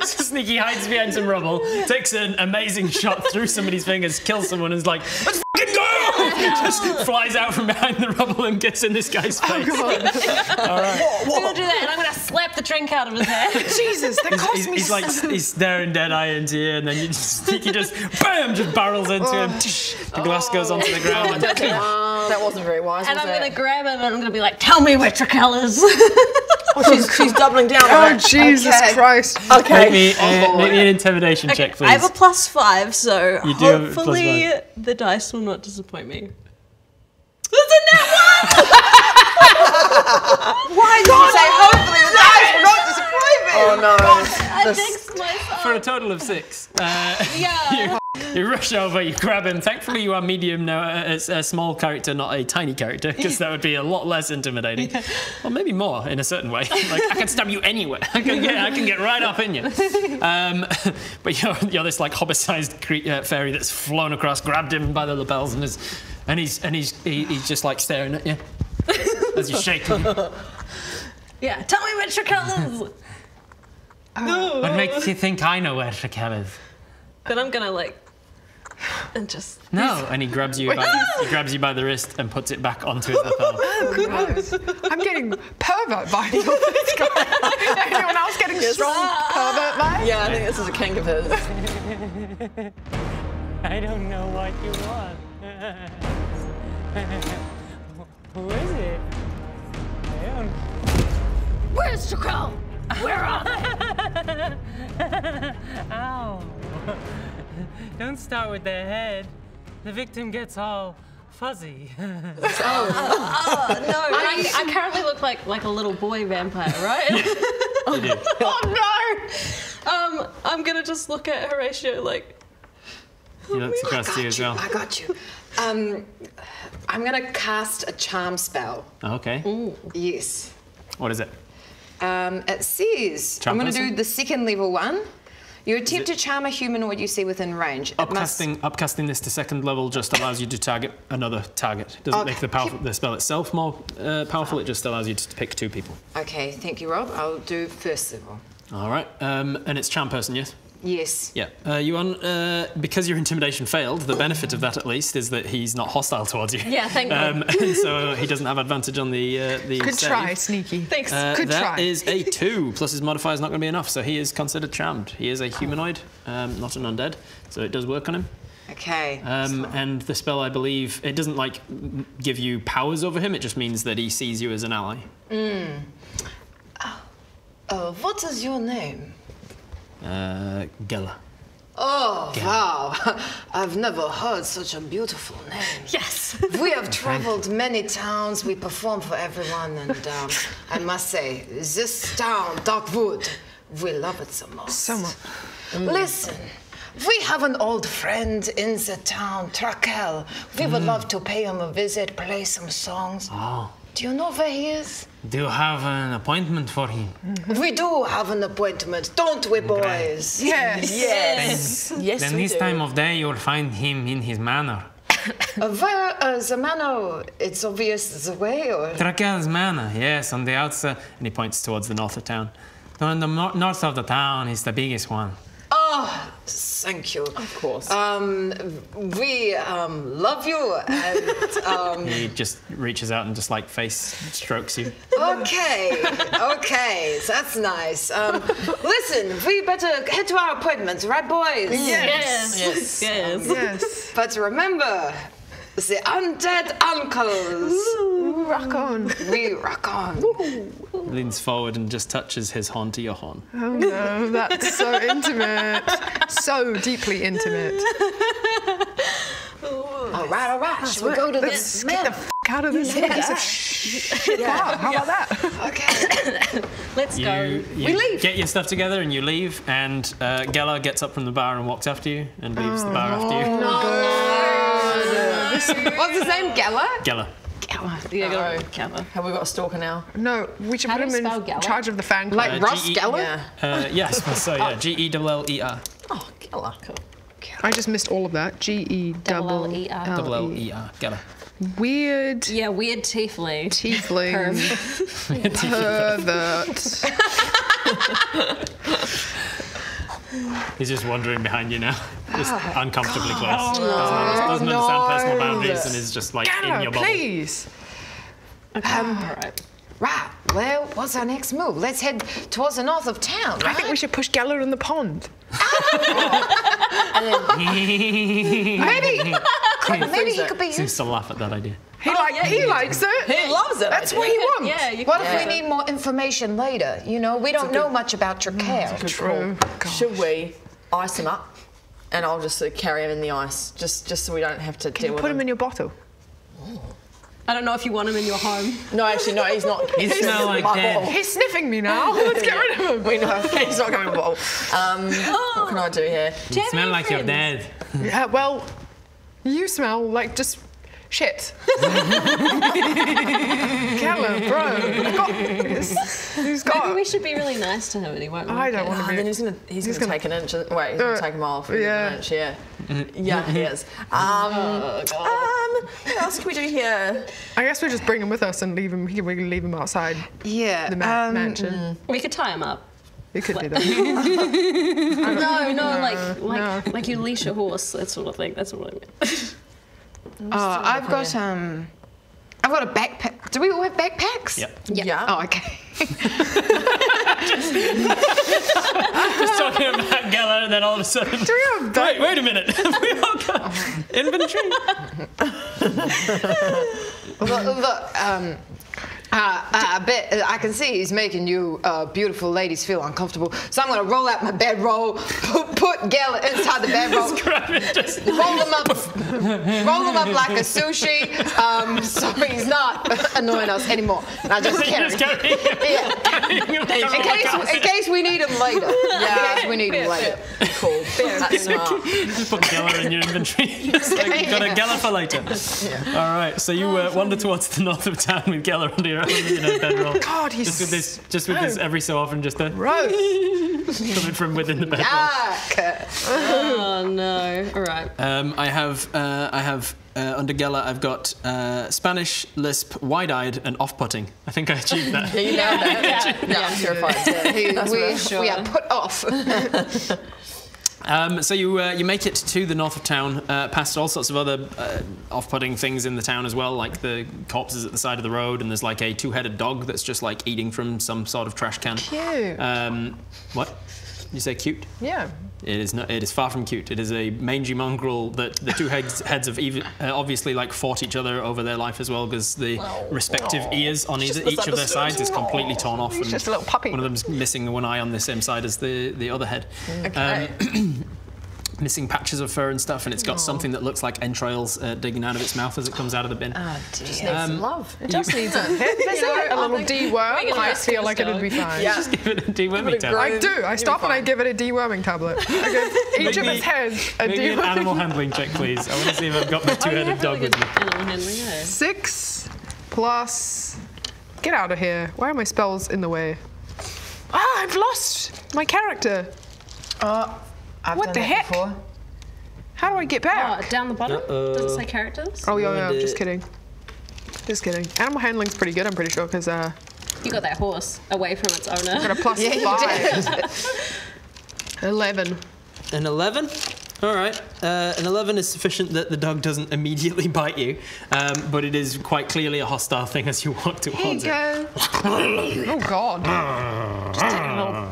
Sneaky hides behind some rubble, takes an amazing shot through somebody's fingers, kills someone, and is like, let's fucking go! Just flies out from behind the rubble and gets in this guy's face. Oh, God. All right. I'm gonna do that, and I'm gonna slap the drink out of his head. Jesus, that cost me He's like, he's staring dead eye into you, and then Sneaky just, bam, just barrels into him. The glass goes onto the ground. And That wasn't very wise, And was I'm it? gonna grab him, and I'm gonna be like, tell me which are colours. Oh, she's doubling down on Oh, it. Jesus Okay. Christ. make me an intimidation check, please. I have a +5, so You do have a hopefully +5. the dice will not disappoint me. There's a net 1! Why did you say hopefully the dice will not disappoint me? Oh no. I jinxed myself. For a total of 6. Yeah. You rush over, you grab him. Thankfully, you are medium now, a small character, not a tiny character, because that would be a lot less intimidating. Or maybe more, in a certain way. Like, I can stab you anywhere. I can get right up in you. But you're this like hobbit-sized fairy that's flown across, grabbed him by the lapels, and he's just like staring at you as you shake him. Yeah, tell me which are colours. What makes you think I know where the cat is? Then I'm gonna like, and just. No, and he grabs you by the wrist and puts it back onto his lapel. Oh, gross. I'm getting pervert vibes off this guy. Anyone else getting strong pervert vibes? Yeah, I think this is a kink of his. I don't know what you want. Who is it? I don't. Where's Jacal? Where are they? Ow. Don't start with the head. The victim gets all fuzzy. No, I currently look like a little boy vampire, right? You do. Oh no! I'm gonna just look at Horatio like. He looks across to you as well. I got you. I'm gonna cast a charm spell. Okay. Yes. What is it? It says Charm I'm gonna person? do the second level one. You attempt to charm a humanoid you see within range. Upcasting this to second level just allows you to target another target. It doesn't make the spell itself more powerful, it just allows you to pick 2 people. Okay, thank you, Rob. I'll do first level. All right, and it's charm person, yes? Yes. Yeah. Because your intimidation failed, the benefit of that at least is that he's not hostile towards you. Yeah, thank God. And so he doesn't have advantage on the Good save. try, Sneaky. Thanks. Good try. That is a 2, plus his modifier is not going to be enough, so he is considered charmed. He is a humanoid, not an undead, so it does work on him. Okay. And the spell, I believe, it doesn't like give you powers over him, it just means that he sees you as an ally. What is your name? Gela. Oh, wow. I've never heard such a beautiful name. Yes. We have traveled many towns. We perform for everyone. And I must say, this town, Darkwood, we love it so much. So much. Listen, we have an old friend in the town, Trakel. We would love to pay him a visit, play some songs. Oh. Do you know where he is? Do you have an appointment for him? We do have an appointment, don't we, boys? Yes. Yes. Yes, Then we this do. time of day you'll find him in his manor. Where the manor, it's obvious the way, or? Trakel's manor, yes, on the outside. And he points towards the north of town. No, in the north of the town is the biggest one. Oh, thank you. Of course. We love you, and He just reaches out and just like face strokes you. okay, that's nice. Listen, we better head to our appointments, right, boys? Yes. Yes. But remember, the undead uncles. Rock on. We rock on. Leans forward and just touches his horn to your horn. Oh no, that's so intimate. So deeply intimate. All right. Should we go to Let's this get the man? out of this piece of shit. Wow, how about that? Okay. Let's go. You We leave. get your stuff together and you leave, and Gela gets up from the bar and walks after you and leaves the bar after you. What's his name? Gala? Gela. Yeah, go. Have we got a stalker now? No, we should How put do you him in spell Gala? charge of the fan club. Like Ross G-E- Geller? Yeah. Yes, so yeah, G-E-L-L-E-R. Oh, killer. Cool. I just missed all of that. G-E-double-L-E-R. Double-L-E-R. Gela. Weird Yeah, weird tiefling. tiefling pervert. He's just wandering behind you now. Just uncomfortably close. Doesn't understand personal boundaries and is just like in Gala, your bubble. please. All right. Right. Well, what's our next move? Let's head towards the north of town, I right? think we should push Gala in the pond. Maybe he could be Seems to laugh at that idea. He likes it. He loves it. That's what he wants. Yeah, you What if we need more information later? You know, we don't know much about Trakel. True. Should we ice him up? And I'll just sort of carry him in the ice, just so we don't have to Can deal you with put him in your bottle? I don't know if you want him in your home. No, actually, no, he's not. You smell like my dead. bottle. He's sniffing me now. Let's get rid of him. We know he's not going in a bottle. What can I do here? You smell like you're dead. Yeah, well, you smell like just shit. Gala, bro. He's got. Maybe we should be really nice to him and he won't. I don't want Oh, to then be. he's gonna take an inch. Wait, he's gonna take a mile for yeah. an inch. Yeah. Yeah, he is. What else can we do here? I guess we just bring him with us and leave him. We can leave him outside Yeah. the mansion. We could tie him up. We could do that. No, like you leash a horse, that sort of thing. That's what I meant. I've got a backpack. Do we all have backpacks? Yep. Yeah. Oh, okay. Just talking about Gela and then all of a sudden. Do we have Wait a minute. We all got inventory. Look, I bet I can see he's making you beautiful ladies feel uncomfortable. So I'm gonna roll out my bedroll, put Geller inside the bedroll, roll him up like a sushi, so he's not annoying us anymore. And I just carry in case we need him later. Yeah. In case we need him later. Cool. That's smart. Just put Geller in your inventory. Just like, you've got a Geller for later. Yeah. All right, so you wander towards the north of town with Geller under your bedroll. God, he's just with this every so often, just a gross coming from within the bedroll. Oh no! All right. I have under Geller, I've got Spanish, lisp, wide-eyed, and off-putting. I think I achieved that. Yeah, you nailed that. Yeah, I'm terrified. We are put off. So you make it to the north of town, past all sorts of other off-putting things in the town as well, like the corpses at the side of the road, and there's like a two-headed dog that's just like eating from some sort of trash can. Cute. What? You say cute? Yeah. It is not. It is far from cute. It is a mangy mongrel that the two heads have obviously like fought each other over their life as well, because the respective ears on each of their sides is completely torn off. He's just a little puppy. One of them's missing the one eye on the same side as the other head. Okay. Missing patches of fur and stuff, and it's got something that looks like entrails digging out of its mouth as it comes out of the bin. Oh dear. Just needs some love. It just needs a little deworm. I feel like it'd be fine. Yeah. Just give it a deworming tablet. I do. I stop and I give it a deworming tablet. I give each of its heads a deworming. An animal handling check, please. I want to see if I've got my two-headed dog with me. Animal handling, yeah. 6 plus. Get out of here. Why are my spells in the way? Ah, I've lost my character. What the heck? Before. How do I get back? Down the bottom? Does it say characters? Oh, yeah, just kidding. Just kidding. Animal handling's pretty good, I'm pretty sure, because... you got that horse away from its owner. I got a plus 5. 11. An 11? All right. An 11 is sufficient that the dog doesn't immediately bite you, but it is quite clearly a hostile thing as you walk towards it. Oh, God. Just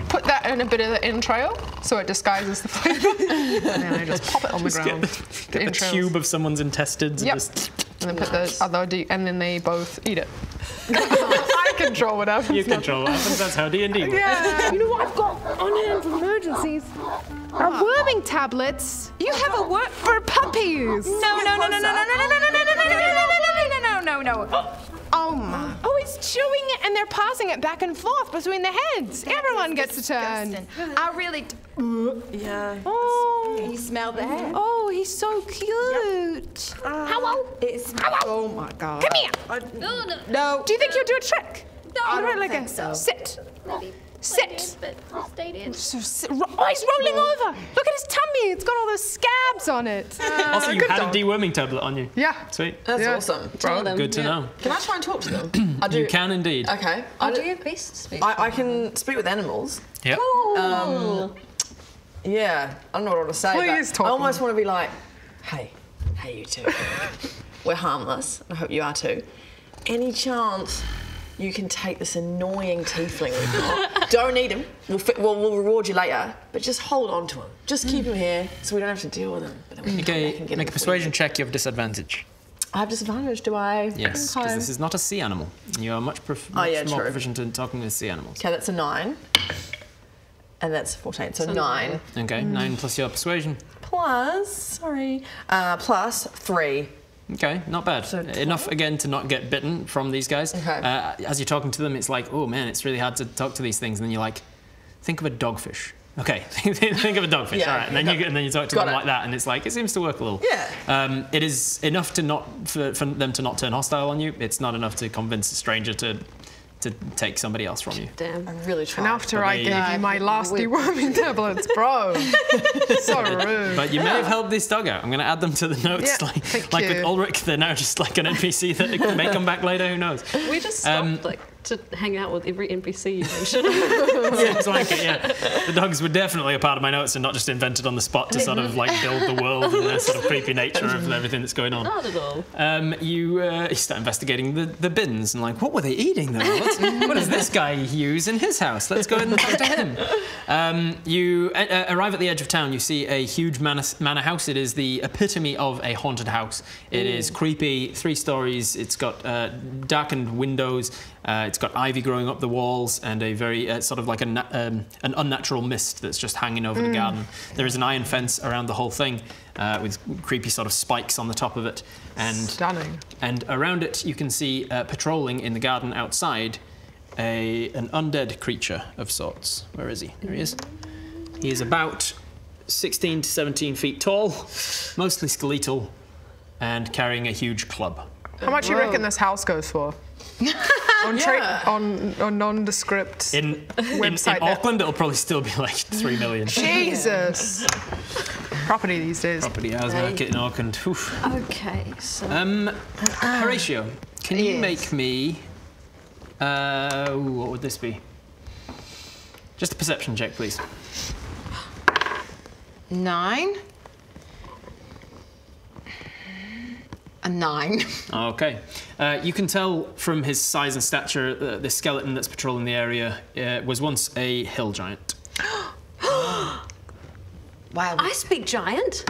put that in a bit of the entrail so it disguises the flavour. And then I just pop it on the ground. Get the tube of someone's intestines and just... And then put the other and then they both eat it. I control what happens. You control what happens. That's how D&D works. Yeah. You know what I've got on hand for emergencies? Are worming tablets. You have a work for puppies. No. Oh my. Oh, it's chewing it and they're passing it back and forth between the heads. Everyone gets a turn. I really. Yeah. Oh. Can you smell the hair? Oh, he's so cute. Hello. Oh my God. Come here. No. Do you think you'll do a trick? No, I don't like think so. Sit. Maybe Sit. but stayed in. Oh, he's rolling over. Look at his tummy. It's got all those scabs on it. Also, you had a deworming tablet on you. Yeah. Sweet. That's awesome. Good to know. Can I try and talk to them? I do. You can indeed. Okay. Do you have beast speech? I can speak with animals. Yep. Cool. Yeah. I don't know what to say. Please but talk I almost want to be like, hey, you two. We're harmless. I hope you are too. Any chance you can take this annoying tiefling we've got? Don't need him. We'll reward you later. But just hold on to him. Just keep him here so we don't have to deal with him. But then we can Make a persuasion check. You have disadvantage. I have disadvantage, do I? Yes, because this is not a sea animal. You are much more proficient in talking with sea animals. Okay, that's a 9. And that's 14, so 9. Okay, 9 plus your persuasion. Plus 3. Okay, not bad. So enough again to not get bitten from these guys. Okay. As you're talking to them, it's like, oh man, it's really hard to talk to these things. And then you're like, think of a dogfish. Okay, think of a dogfish. Yeah, all right, and then you talk to them like that, and it's like it seems to work a little. Yeah. It is enough to for them to not turn hostile on you. It's not enough to convince a stranger to take somebody else from you. Damn, I'm really trying. And after I gave you my last deworming tablets, bro. So rude. But you may have helped this dog out. I'm going to add them to the notes. Yeah, like with Ulrich, they're now just like an NPC that may come back later. Who knows? We just stopped like to hang out with every NPC you mentioned. Seems like it, yeah. The dogs were definitely a part of my notes and not just invented on the spot to sort of like build the world and the sort of creepy nature of everything that's going on. Not at all. You start investigating the bins and like, what were they eating though? What does this guy use in his house? Let's go and talk to him. You arrive at the edge of town. You see a huge manor house. It is the epitome of a haunted house. It is creepy, 3 stories. It's got darkened windows. It's got ivy growing up the walls and a very sort of like an unnatural mist that's just hanging over the garden. There is an iron fence around the whole thing with creepy sort of spikes on the top of it. And stunning. And around it you can see patrolling in the garden outside an undead creature of sorts. Where is he? There he is. He is about 16 to 17 feet tall, mostly skeletal, and carrying a huge club. How much do you reckon this house goes for? on nondescript website. In Auckland, it'll probably still be like 3 million. Jesus. Property these days. Property house market in Auckland. Oof. Okay, so... Horatio, can you make me... what would this be? Just a perception check, please. 9. A 9. Okay. You can tell from his size and stature that the skeleton that's patrolling the area was once a hill giant. Wow. I speak giant.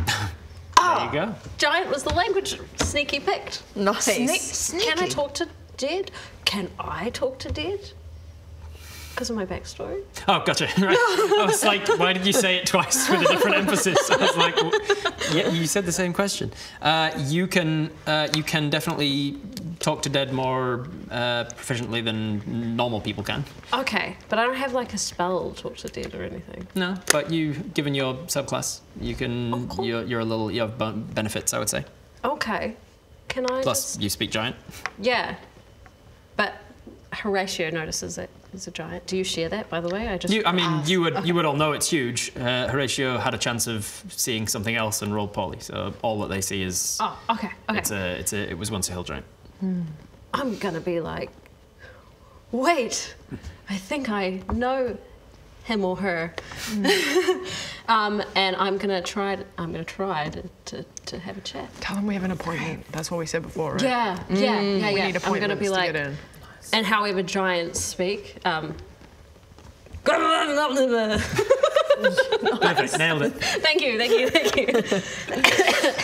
There you go. Giant was the language Sneaky picked. Nice. Sneaky. Can I talk to dead? Can I talk to dead? Because of my backstory. Oh, gotcha. Right. I was like, why did you say it twice with a different emphasis? I was like, well, yeah, you said the same question. You can definitely talk to dead more proficiently than normal people can. Okay, but I don't have like a spell to talk to dead or anything. No, but given your subclass, you can. Oh, cool. You have benefits, I would say. Okay. Can I? Plus, you speak giant. Yeah, but Horatio notices it. He's a giant. Do you share that, by the way? You would all know it's huge. Horatio had a chance of seeing something else and rolled poorly, so all that they see is. Oh, okay. It was once a hill giant. I'm gonna be like, wait, I think I know him or her, and I'm gonna try to have a chat. Tell them we have an appointment. That's what we said before, right? Yeah. We need appointments I'm gonna be like, to get in. And however giants speak, Perfect, nailed it. Thank you.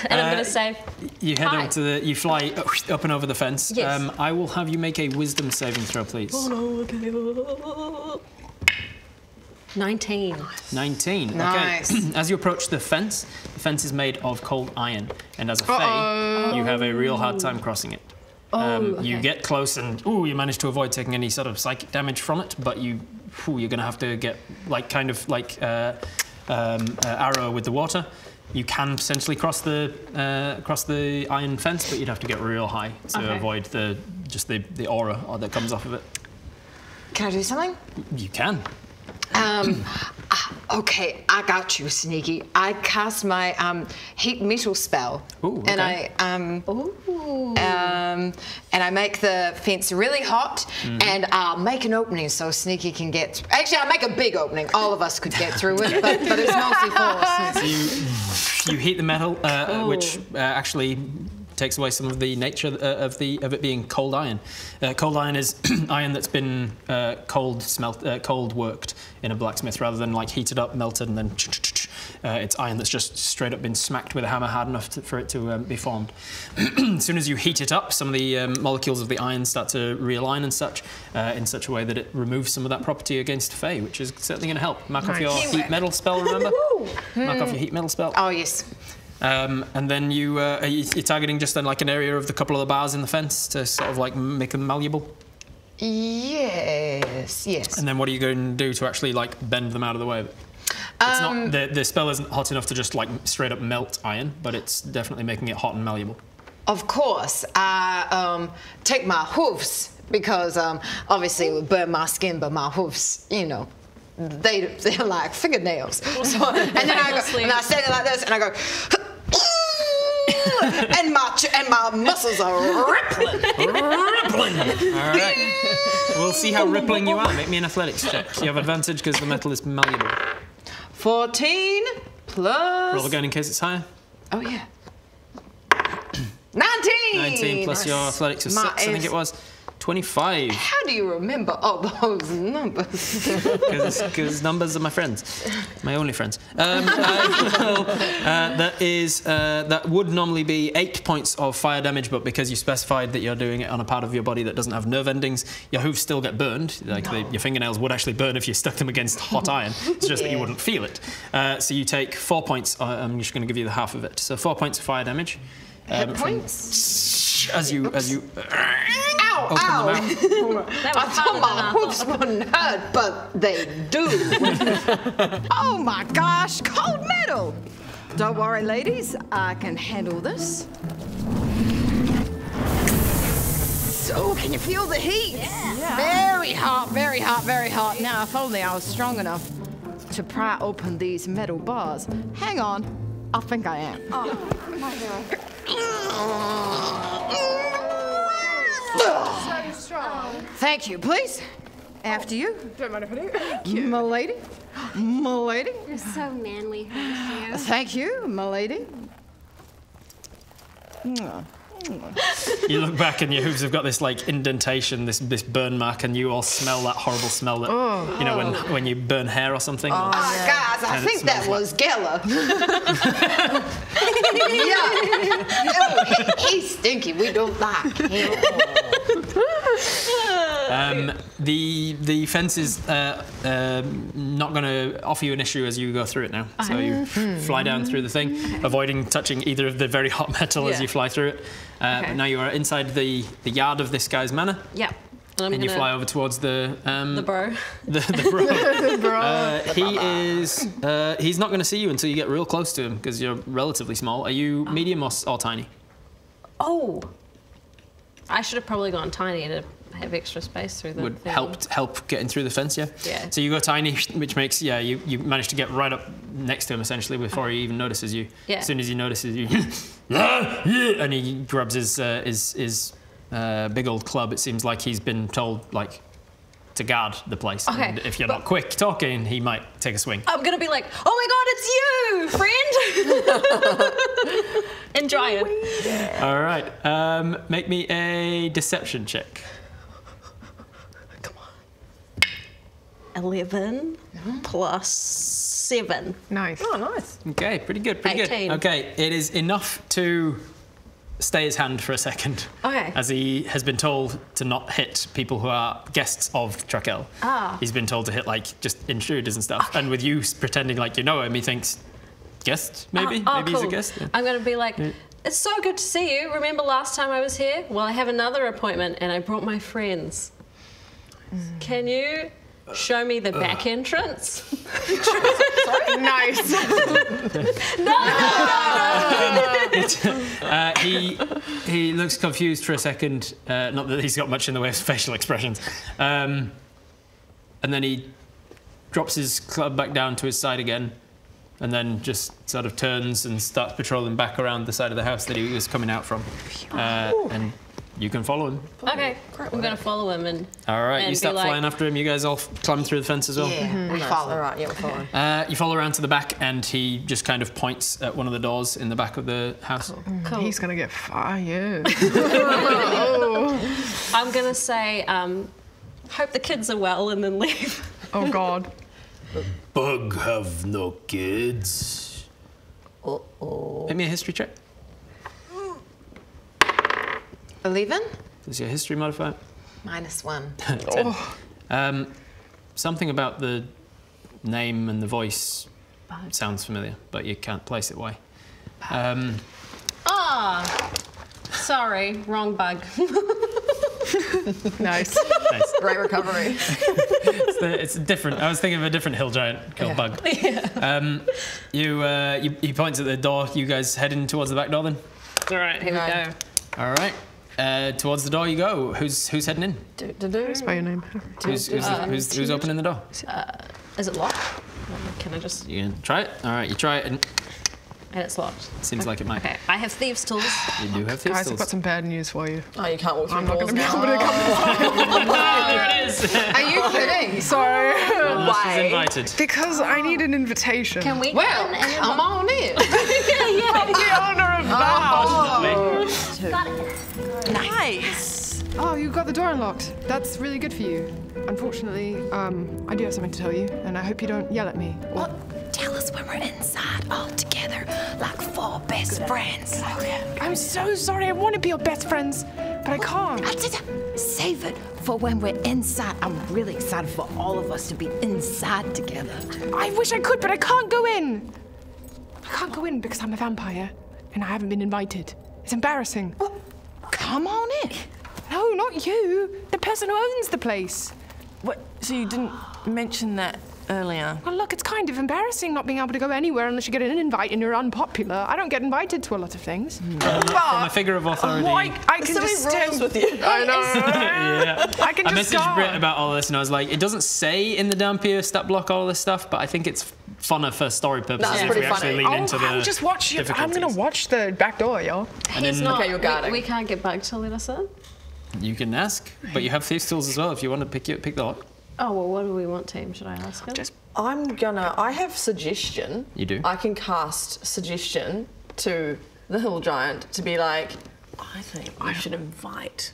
And I'm gonna say, you head over to you fly up and over the fence. Yes. I will have you make a wisdom saving throw, please. Oh no, okay. 19. 19. Nice. Okay. As you approach the fence is made of cold iron, and as a fae, you have a real hard time crossing it. Okay. You get close and you manage to avoid taking any sort of psychic damage from it, but you're going to have to get arrow with the water. You can potentially cross the iron fence, but you'd have to get real high to avoid the aura that comes off of it. Can I do something? You can. Okay, I got you, Sneaky. I cast my heat metal spell. Ooh, okay. And I make the fence really hot, and I'll make an opening so Sneaky can get. Actually, I'll make a big opening. All of us could get through it, but it's mostly for us. So you heat the metal, which actually takes away some of the nature of it being cold iron. Cold iron is iron that's been cold worked in a blacksmith rather than like heated up, melted, and then it's iron that's just straight up been smacked with a hammer hard enough for it to be formed. As soon as you heat it up, some of the molecules of the iron start to realign and such in such a way that it removes some of that property against Fae, which is certainly going to help. Mark off your heat metal spell, remember? Mark off your heat metal spell. Oh, yes. And then you're targeting just then like an area of the couple of the bars in the fence to sort of like make them malleable? Yes. And then what are you going to do to actually like bend them out of the way of it? It's not, the spell isn't hot enough to just like straight up melt iron, but it's definitely making it hot and malleable. Of course, I take my hoofs because obviously it would burn my skin, but my hoofs, they're like fingernails. So, and then I go, and I say it like this, and I go, and my muscles are rippling. Rippling! All right. We'll see how rippling you are. Make me an athletics check. You have advantage because the metal is malleable. 14 plus. Roll again in case it's higher. Oh, yeah. 19! 19 plus your athletics is 6, I think it was. 25. How do you remember all those numbers? Because numbers are my friends. My only friends. That would normally be 8 points of fire damage, but because you specified that you're doing it on a part of your body that doesn't have nerve endings, your hooves still get burned. Like your fingernails would actually burn if you stuck them against hot iron. It's just that you wouldn't feel it. So you take 4 points. I'm just going to give you the half of it. So 4 points of fire damage. Hit points? As you Ow, ow! I thought my hooves wouldn't hurt, but they do. Oh my gosh, cold metal! Don't worry, ladies, I can handle this. So, can you feel the heat? Yeah. Very hot, very hot, very hot. Now, if only I was strong enough to pry open these metal bars. Hang on, I think I am. Oh, my God. So strong. Thank you, please. After you. Don't mind if I do. Thank you. My lady. My lady. You're so manly, Horatio. Thank you, my lady. You look back and your hooves have got this like indentation, this burn mark, and you all smell that horrible smell that you know when you burn hair or something. Guys, I think that was Geller. Yeah. He's stinky. We don't like him. The fence is not going to offer you an issue as you go through it now. So you fly down through the thing, avoiding touching either of the very hot metal as you fly through it. But now you are inside the yard of this guy's manor. Yep. And you fly over towards the bro. The bro. He's not going to see you until you get real close to him because you're relatively small. Are you medium or tiny? Oh. I should have probably gone tiny to have extra space through the Would thing. help getting through the fence, yeah? Yeah. So you go tiny, which makes, you manage to get right up next to him, essentially, before he even notices you. Yeah. As soon as he notices you, and he grabs his big old club. It seems like he's been told, like, to guard the place. Okay, And if you're not quick talking, he might take a swing. I'm going to be like, oh my God, it's you, friend! And Dryad. All right. Make me a deception check. 11 plus 7. Nice. Oh, nice. Okay, pretty good, pretty 18. good. Okay, it is enough to stay his hand for a second. Okay. As he has been told to not hit people who are guests of Trakel. He's been told to hit, like, just intruders and stuff. Okay. And with you pretending like you know him, he thinks, guest, maybe? Maybe cool. he's a guest? Yeah. I'm going to be like, it's so good to see you. Remember last time I was here? Well, I have another appointment and I brought my friends. Can you show me the back entrance? Sorry? Nice. No. He looks confused for a second. Not that he's got much in the way of facial expressions. And then he drops his club back down to his side again, and then just sort of turns and starts patrolling back around the side of the house that he was coming out from. And you can follow him. Okay, I'm going to follow him and. All right, and you start be like, flying after him. You guys all climb through the fence as well. Yeah, we follow. All right, yeah, we're following. You follow around to the back, and he just kind of points at one of the doors in the back of the house. Cool. He's gonna get fired. I'm going to say, hope the kids are well, and then leave. Oh God. Bug have no kids. Make me a history check. 11? Is your history modifier? -1. Something about the name and the voice sounds familiar, but you can't place it. Why? Sorry, wrong bug. Nice. Great recovery. It's different. I was thinking of a different hill giant called Bug. Yeah. He points at the door. You guys heading towards the back door then? All right, here we go. All right. Towards the door you go. Who's heading in? Spell your name. Who's opening the door? Is it locked? Can I just? You can try it. All right, you try it, and And it's locked. Seems like it might. Okay, I have thieves' tools. You do have thieves' Guys, I've tools. got some bad news for you. Oh, you can't walk through I'm not walls going to be now. able to come. There it is. Are you kidding? Sorry. She's invited. Because I need an invitation. Can we Well, go in and come on in. From the owner of the house. Got it. Nice. Oh, you got the door unlocked. That's really good for you. Unfortunately, I do have something to tell you, and I hope you don't yell at me. Or... Tell us when we're inside all together, like 4 best friends. I'm so sorry. I want to be your best friends, but I can't. Save it for when we're inside. I'm really excited for all of us to be inside together. I wish I could, but I can't go in. I can't go in because I'm a vampire, and I haven't been invited. It's embarrassing. Well, come on in. No, not you. The person who owns the place. What? So you didn't mention that earlier? Well, look, it's kind of embarrassing not being able to go anywhere unless you get an invite and you're unpopular. I don't get invited to a lot of things. From a figure of authority. I can So just many rules with you. I know. Yeah. I can I just messaged go. Britt about all this and I was like, it doesn't say in the Dampier stat block all this stuff, but I think it's funner for story purposes That's if pretty we actually funny. lean into the I'll just watch you. I'm difficulties. gonna watch the back door, yo. And He's then not. Okay, you're guarding. We can't get Bug to let us in. you can ask, but you have thieves' tools as well if you want to pick the lock. Oh, well, what do we want, team? Should I ask him? I have suggestion. You do? I can cast suggestion to the hill giant to be like, I think I should invite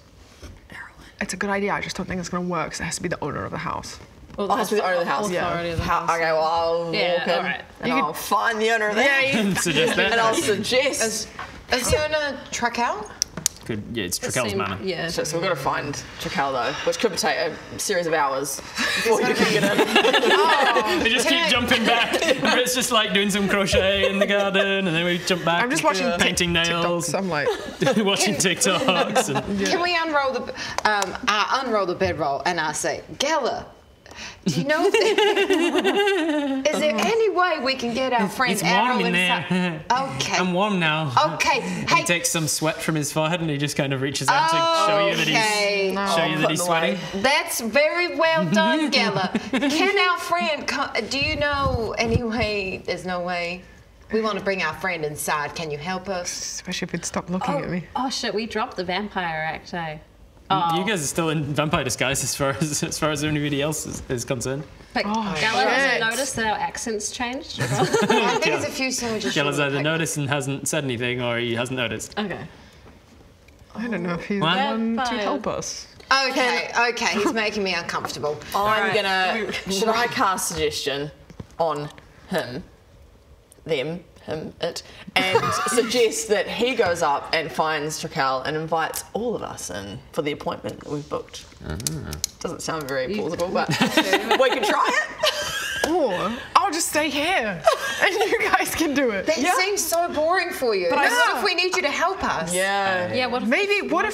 Errolyn. It's a good idea. I just don't think it's gonna work. 'Cause it has to be the owner of the house. Oh, it has to be the owner of the house. Authority of the house. Okay, well, I'll Yeah, walk in alright. and I'll find the owner of the house. Suggest that. And I'll suggest. Is the owner Trakel? Could, yeah, it's Trakel's manor. Yeah. So we've got to find Trakel though, which could take a series of hours before you can get in. We just keep jumping back. It's just like doing some crochet in the garden, and then we jump back. I'm just watching painting nails, TikToks. I'm like, watching TikToks. And, Can we unroll the? I unroll the bedroll and I say, Gala, do you know? Is there any way we can get our friend It's warm Errol in inside? there. Okay. I'm warm now. Okay. he Hey. takes some sweat from his forehead, and he just kind of reaches out to show you that Okay. he's sweating. That's very well done, Gala. Can our friend come? Do you know any way? There's no way. We want to bring our friend inside. Can you help us? especially if he'd stop looking at me. Oh, shit, we dropped the vampire act, eh? You guys are still in vampire disguise as far as anybody else is concerned. But Gala shit. hasn't noticed that our accents changed? I think there's a few sandwiches. Gella's short. either noticed and hasn't said anything, or he hasn't noticed. Okay. I don't know if he's the What? one to Vampire. help us. Okay, he's making me uncomfortable. I'm gonna. Should I cast suggestion on him, them, him, it, and suggest that he goes up and finds Trakel and invites all of us in for the appointment that we've booked? Doesn't sound very plausible, but we can try it. Or I'll just stay here, and you guys can do it. That seems so boring for you. But What if we need you to help us? Yeah. Yeah, what if Maybe what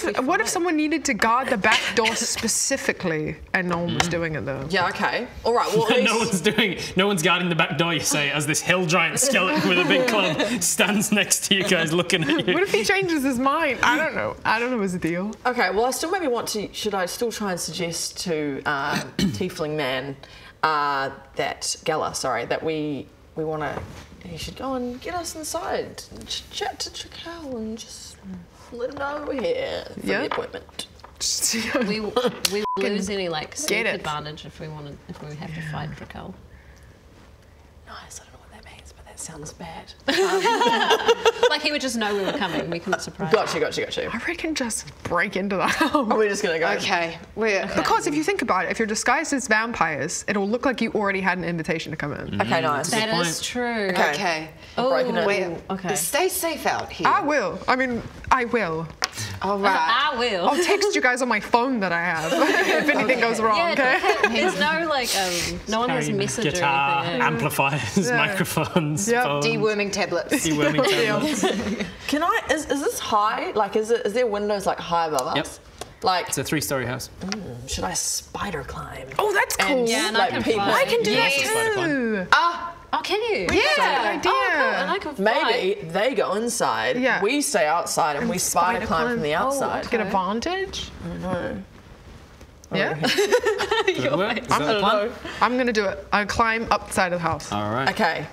if someone needed to guard the back door specifically, and no one was doing it though? Yeah. Okay. All right. Well, at least No one's guarding the back door, you say, as this hill giant skeleton with a big club stands next to you guys looking at you. What if he changes his mind? I don't know. I don't know his deal. Okay, well, I still maybe want to. Should I still try and suggest to Tiefling Man that Gala, sorry, that we want to. He should go and get us inside, chat to Trakel, and just let him know we're here for the appointment. we lose any like sneak it. advantage if we have to fight Trakel? Nice. I don't know what that means, but that sounds bad. Like he would just know we were coming. We couldn't surprise him. Got you. I reckon just break into the house. Are we just gonna go? Okay. Because if you think about it, if you're disguised as vampires, it'll look like you already had an invitation to come in. Okay, nice. That is true. Okay. Breaking it. Wait, Okay. Stay safe out here. I will. I mean, I will. All right. I will. I'll text you guys on my phone that I have if anything goes wrong. Yeah, Okay. there's no like no one has message Guitar, or anything. amplifiers, microphones, Yep. phones, Deworming tablets. deworming tablets. Can I? Is this high? Like, is there windows like high above us? Yep. Like, It's a 3-story house. should I spider climb? Oh, that's cool. And, Yeah, and I like, can people- fly. I can do Yes. that Spider climb. too. Oh, can you? Yeah. Good idea. Oh, cool. And I can fly. Maybe they go inside. Yeah. We stay outside and we spider climb from the outside. Get advantage. No. Yeah. Good work. Is that the plan? I'm gonna do it. I'll climb up the side of the house. All right. Okay.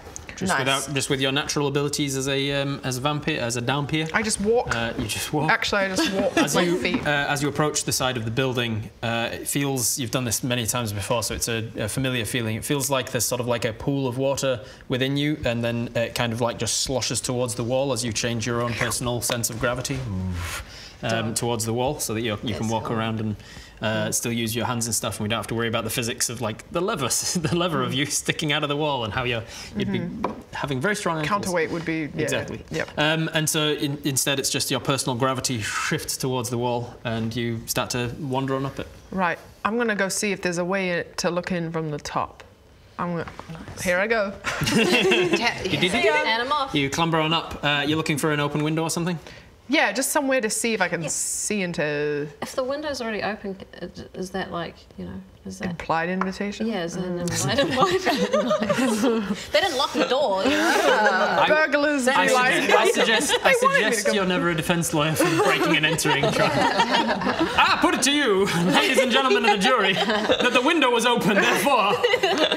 just with your natural abilities as a vampire, as a downpeer. I just walk. You just walk. Actually, I just walk with my feet. As you approach the side of the building, it feels, you've done this many times before, so it's a familiar feeling. It feels like there's sort of like a pool of water within you, and then it kind of like just sloshes towards the wall as you change your own personal sense of gravity towards the wall, so that you can walk around and still use your hands and stuff, and we don't have to worry about the physics of like the lever of you sticking out of the wall and how you'd be having very strong ankles. Counterweight would be exactly. Yep. And so instead, it's just your personal gravity shifts towards the wall, and you start to wander on up it. Right. I'm gonna go see if there's a way to look in from the top. Here I go. And I'm off. You clamber on up. You're looking for an open window or something? Yeah, just somewhere to see if I can see into... If the window's already open, is that like, you know, is that... Implied invitation? Yeah, is that an implied invitation? They didn't lock the door, you know? Burglars, I suggest you're never a defense lawyer for breaking and entering. Put it to you, ladies and gentlemen of the jury, that the window was open, therefore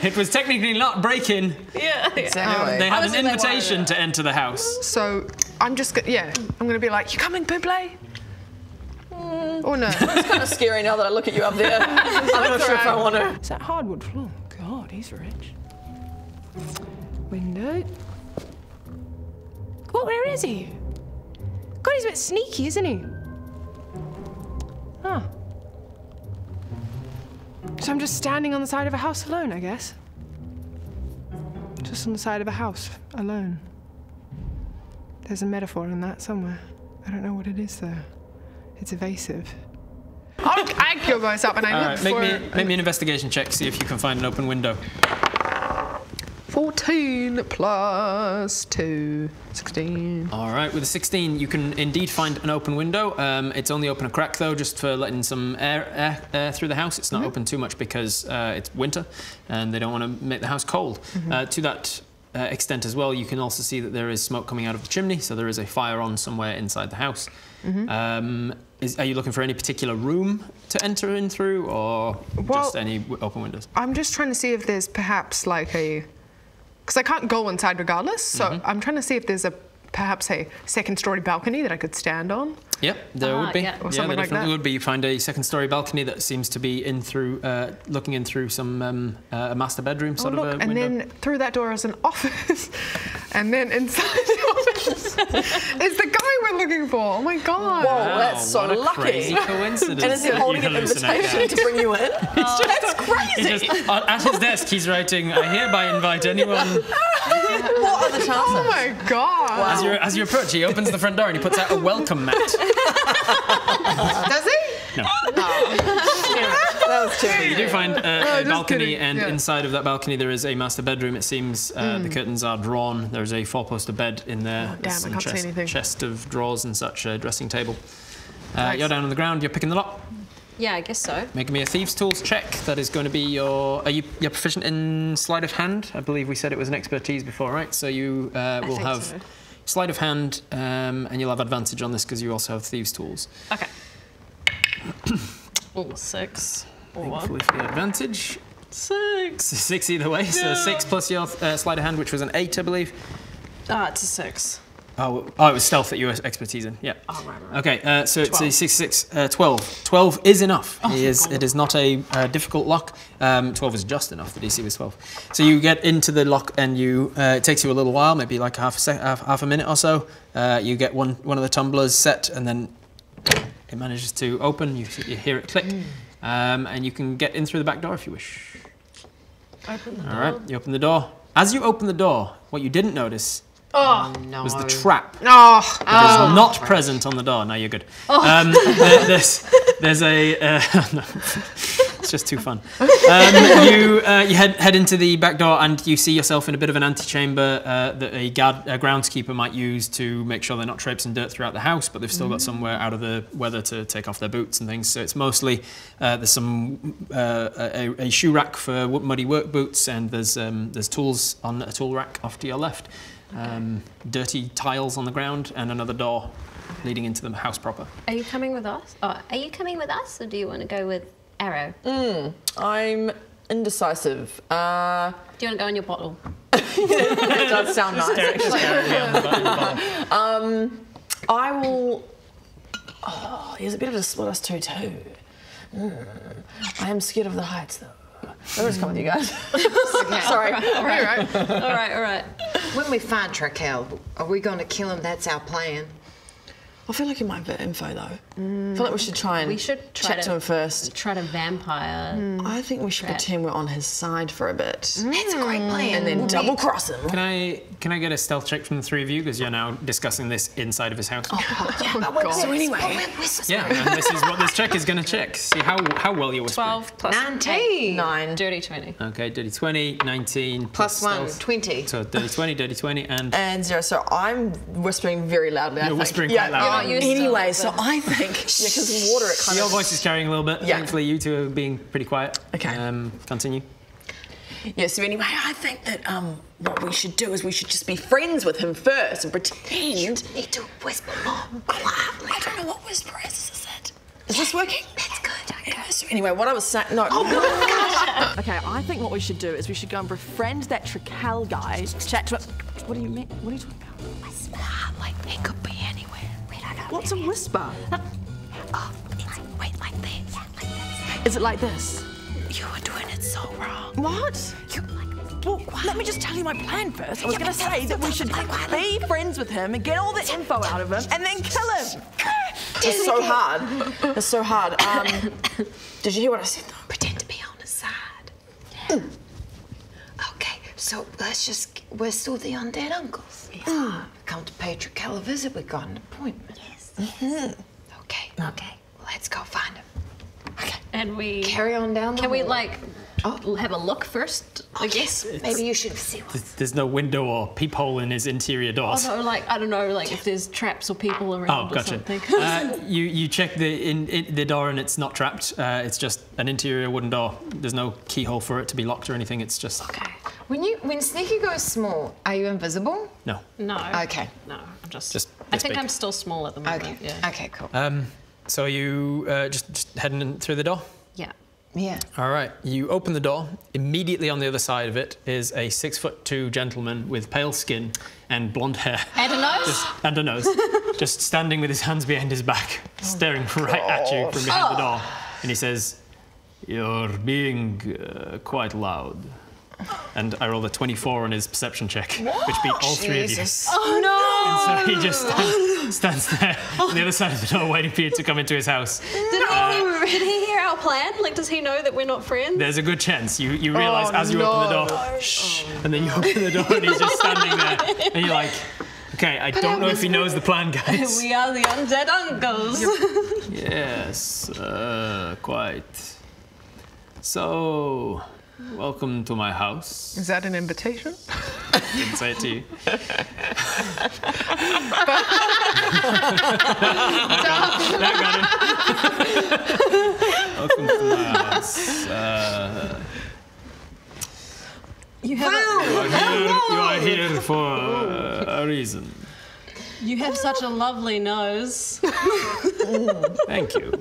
it was technically not break-in. Yeah. Exactly. They had an invitation to enter the house. So I'm just, I'm going to be like, you coming, Buble? Or no? It's kind of scary now that I look at you up there. I'm not sure if I want to. Is that hardwood floor? God, he's rich. Window. God, where is he? God, he's a bit sneaky, isn't he? Huh. So I'm just standing on the side of a house alone, I guess. Just on the side of a house, alone. There's a metaphor in that somewhere. I don't know what it is, though. It's evasive. I kill myself and I look for... Make me an investigation check, see if you can find an open window. 14 plus 2, 16. All right, with a 16, you can indeed find an open window. It's only open a crack, though, just for letting some air through the house. It's not open too much because it's winter and they don't want to make the house cold. To that extent as well, you can also see that there is smoke coming out of the chimney, so there is a fire on somewhere inside the house. Are you looking for any particular room to enter in through, or just any open windows? I'm just trying to see if there's perhaps like a... Because I can't go inside regardless, so I'm trying to see if there's perhaps a second-story balcony that I could stand on. Yep, there would be. Yeah. Or Yeah, something there like definitely that. would be. You find a second-story balcony that seems to be in through, looking in through some a master bedroom sort of a window. And then through that door is an office, and then inside the office is the guy we're looking for. Oh my god! Whoa, that's so what a lucky. Crazy coincidence. And is he that holding you an hallucinate invitation that. to bring you in? That's crazy. At his desk, he's writing, "I hereby invite anyone." What are the chances? Oh my god! Wow. As you approach, he opens the front door and he puts out a welcome mat. Does he? No. That was too You do find a balcony, kidding. and Yeah. inside of that balcony there is a master bedroom. It seems the curtains are drawn. There's a four-poster bed in there. Oh, damn, There's I can't see anything. chest of drawers and such, a dressing table. Nice. You're down on the ground. You're picking the lock. Yeah, I guess so. Make me a thieves' tools check. That is going to be your. You're proficient in sleight of hand? I believe we said it was an expertise before, right? So you will have so. sleight of hand, and you'll have advantage on this because you also have thieves' tools. Okay. 6. Thankfully for the advantage. 6 either way. So 6 plus your sleight of hand, which was an 8, I believe. It's a 6. Oh, it was stealth that you were expertise in. Yeah. Oh, right. Okay, so it's a 6, 12. 12 is enough. It is not a difficult lock. 12 is just enough. The DC was 12. So you get into the lock, and it takes you a little while, maybe like half a minute or so. You get one of the tumblers set, and then it manages to open. You hear it click, and you can get in through the back door if you wish. Open the door. All right, you open the door. As you open the door, what you didn't notice was the trap. Oh, It is not present on the door. No, you're good. There's a. No, it's just too fun. You head into the back door and you see yourself in a bit of an antechamber that a groundskeeper might use to make sure they're not traipsing dirt throughout the house, but they've still got somewhere out of the weather to take off their boots and things. So it's mostly there's some a shoe rack for muddy work boots, and there's tools on a tool rack off to your left. Dirty tiles on the ground, and another door leading into the house proper. Are you coming with us? Are you coming with us, or do you want to go with Arrow? I'm indecisive. Do you want to go in your bottle? It does sound nice. I will. Oh, he's a bit of a split us 2-2. I am scared of the heights, though. I'll just come with you guys. Okay. Sorry. All right. All right. When we find Trakel, are we going to kill him? That's our plan. I feel like he might have bit info, though. I feel like we should try and chat to him first. Try to vampire. I think we should pretend we're on his side for a bit. That's a great plan. And then double cross him. Can I get a stealth check from the three of you, because you're now discussing this inside of his house? So anyway, Yeah, and this is what this check is going to check. See how well you're whispering. 12 plus 19. 9. dirty 20. Okay, dirty 20, 19 Plus 1, stealth. 20. So dirty 20, and 0. So I'm whispering very loudly. I You're think. whispering quite loudly. Anyway, so I think because in water it kind your of. voice is carrying a little bit. Yeah. Thankfully, you two are being pretty quiet. Okay. Continue. Yeah. So anyway, I think that what we should do is we should just be friends with him first and pretend. You need to whisper more quietly. I don't know what whisper is it? Is this working? That's good. Yeah, so anyway, what I was saying. No. Okay, I think what we should do is we should go and befriend that Trakel guy. Chat to him. What do you mean? What are you talking about? Whisper. Like, it could be anywhere. We don't know. What's a whisper? Wait, like this. Is it like this? You were doing it so wrong. What? Well, let me just tell you my plan first. I was going to say that we should be friends with him and get all the info out of him and then kill him. It's so hard. It's so hard. Did you hear what I said, though? Pretend to be on his side. Okay, so we're still the undead uncles. Come to pay Trakel a visit. We got an appointment. Yes. Okay. Let's go find him. Okay. And we Carry on down the Can we hall. like have a look first? I guess. Maybe you should see what. There's no window or peephole in his interior doors. Although, like, I don't know, like if there's traps or people around Oh, gotcha. or something. You check the door and it's not trapped. It's just an interior wooden door. There's no keyhole for it to be locked or anything. It's just Okay. When Sneaky goes small, are you invisible? no. No. Okay. No, I'm just This I think big. I'm still small at the moment. Okay. Yeah. Okay. Cool. So are you just heading in through the door? Yeah. Yeah. All right. You open the door. Immediately on the other side of it is a 6'2" gentleman with pale skin and blonde hair. And a nose? And a nose. Just standing with his hands behind his back, staring right at you from behind the door. And he says, "You're being quite loud." And I rolled a 24 on his perception check, which beat all three of you. Oh no! And so he just stands there on the other side of the door waiting for you to come into his house. Did he hear our plan? Like, does he know that we're not friends? There's a good chance. You realise as you open the door, shh, and then you open the door and he's just standing there. And you're like, okay, I don't know if he knows the plan, guys. We are the undead uncles. Yes, quite. So, welcome to my house. Is that an invitation? Didn't say it to you. That got him. Welcome to my house. You have You are here for a reason. You have such a lovely nose. Thank you.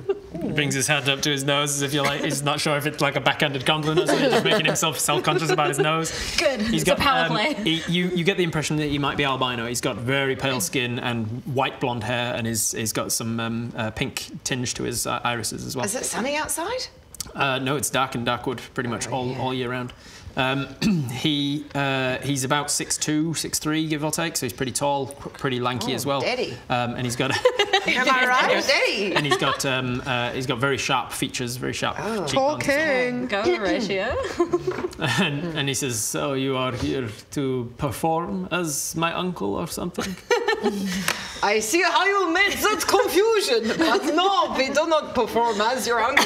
He brings his hand up to his nose as if he's not sure if it's like a backhanded compliment or something, just making himself self-conscious about his nose. Good. He's It's a power play. You get the impression that he might be albino. He's got very pale skin and white blonde hair, and he's got some pink tinge to his irises as well. Is it sunny outside? No, it's dark in Darkwood pretty much all year round. He's about 6'2", 6'3", give or take, so he's pretty tall, pretty lanky as well. Daddy. And he's got Am I right? Daddy. and he's got very sharp features, very sharp cheekbones. Talking. Go ratio. And he says, "So you are here to perform as my uncle or something?" I see how you made that confusion, but no, we do not perform as your uncle.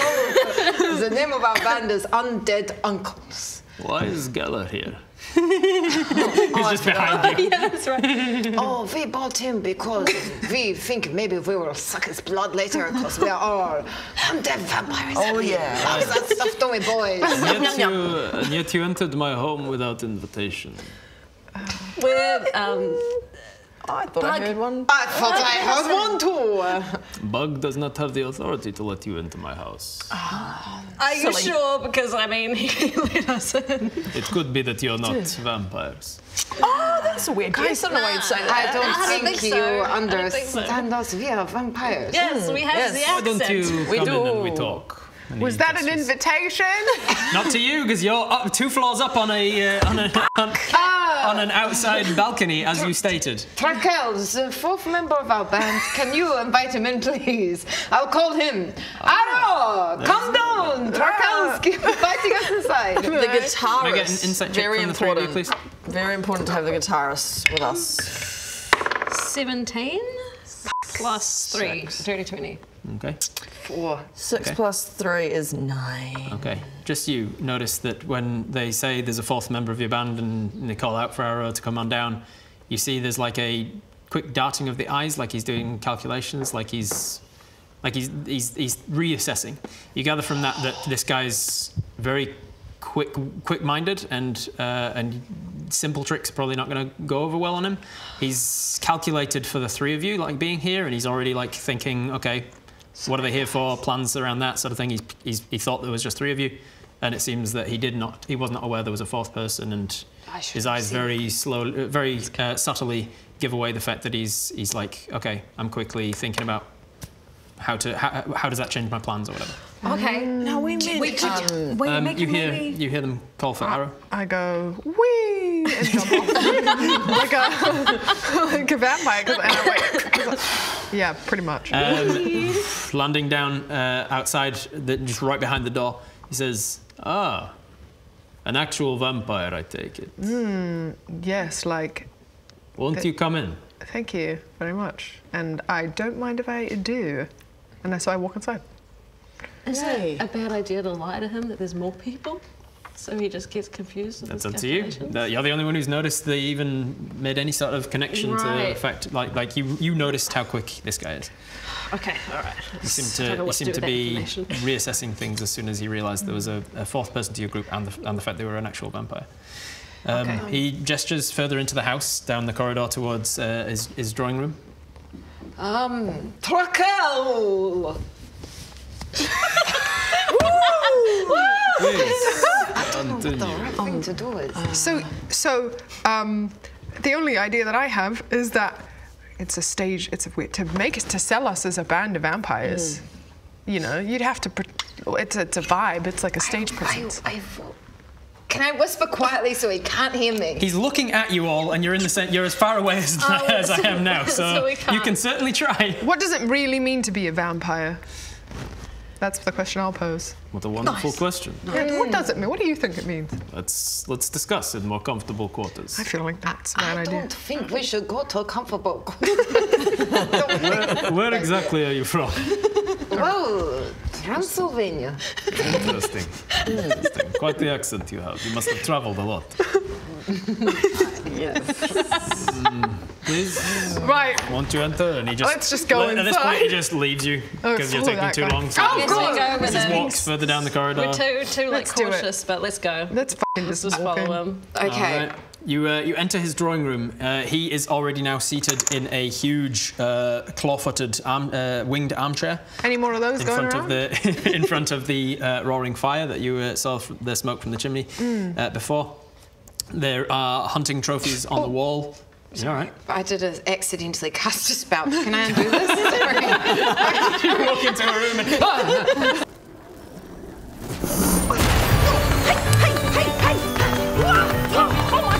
The name of our band is Undead Uncles. Why is Geller here? He's just behind you. Yeah, that's right. Oh, we bought him because we think maybe we will suck his blood later because we are all undead vampires. Oh, yeah. Love that stuff, don't we, boys? And yet you entered my home without invitation. We're I thought I heard one. I thought I heard one too. Bug does not have the authority to let you into my house. Are you sure? Because I mean, he let us in. It could be that you're not vampires. Oh, that's a weird guess. I don't know why you'd say that. I don't think you so. understand us. We are vampires. Yes, we have the Why don't accent. you come in and we talk? And Was he that an gestures. invitation? Not to you, because you're up 2 floors up on an outside balcony, as you stated. Trakel, the 4th member of our band. Can you invite him in, please? I'll call him. Arrow, come down. Trakel, keep inviting us inside. The Can I get an guitarist. insight check Very from the three of you, important. please? Very important to have the guitarist with us. 17 plus 3, dirty 20. Okay. 4. 6 plus 3 is 9. Okay. Just you notice that when they say there's a 4th member of your band and they call out for Arrow to come on down, you see there's like a quick darting of the eyes, like he's doing calculations, like he's reassessing. You gather from that this guy's very quick-minded and simple tricks are probably not going to go over well on him. He's calculated for the 3 of you, like being here, and he's already like thinking, okay, what are they here for? Plans around that sort of thing. He thought there was just 3 of you, and it seems that he was not aware there was a 4th person, and his eyes very subtly give away the fact that he's like, okay, I'm quickly thinking about how does that change my plans or whatever. Okay. No, we meant You hear them call for Arrow. I go, wee, and jump off. like a vampire. And I wait. Yeah, pretty much. Landing down outside, just right behind the door, he says, an actual vampire, I take it. Yes, like, Won't you come in? thank you very much. And I don't mind if I do. And so I walk inside. Is it a bad idea to lie to him that there's more people? So he just gets confused with That's his up to you. calculations? You're the only one who's noticed they even made any sort of connection to the Right. fact, like you noticed how quick this guy is. Okay, all right. You seem Don't know to, what to do to with that be information. reassessing things as soon as he realised there was a 4th person to your group and the fact they were an actual vampire. He gestures further into the house, down the corridor towards his drawing room. Trakel! Thing to do it. So, the only idea that I have is that it's a stage. It's a way to sell us as a band of vampires. You know, you'd have to. It's a vibe. It's like a stage presence. Can I whisper quietly so he can't hear me? He's looking at you all, and you're as far away as I am now, so we you can't. can certainly try. What does it really mean to be a vampire? That's the question I'll pose. What a wonderful question. Yeah, what does it mean? What do you think it means? Let's discuss in more comfortable quarters. I feel like that's a bad I idea. don't think we should go to a comfortable. Where exactly are you from? Well, Transylvania. Interesting. Interesting. Quite the accent you have. You must have travelled a lot. Yes. Please, Right. won't you enter? And he just Let's just go At this point, inside. he just leaves you because you're follow taking that too guy. long. So Oh, he Yes, God. we go with just him. walks further down the corridor. We're too like Let's do it. cautious, but let's go. Let's fucking Just just walk follow in. him. Okay. Alright. You enter his drawing room. He is already now seated in a huge claw-footed winged armchair Any more of those in going front around? of the in front of the roaring fire that you saw the smoke from the chimney before. There are hunting trophies on the wall. You all right? I did accidentally cast a spell. Can I undo this? You walk into a room and Oh my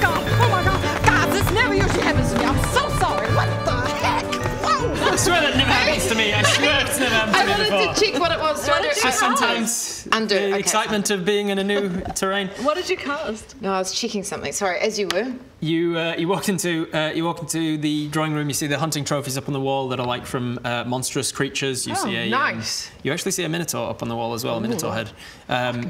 god! Guys, this never usually happens to me. I'm so sorry. What the heck? Whoa! I swear that never happens to me. I swear it's never happened to I me wanted before. to check what it was. So It's just sometimes Undo, the okay. excitement of being in a new terrain. What did you cast? No, I was checking something. Sorry, as you were. You walk into the drawing room. You see the hunting trophies up on the wall that are like from monstrous creatures. You see a nice. You actually see a minotaur up on the wall as well, a minotaur head.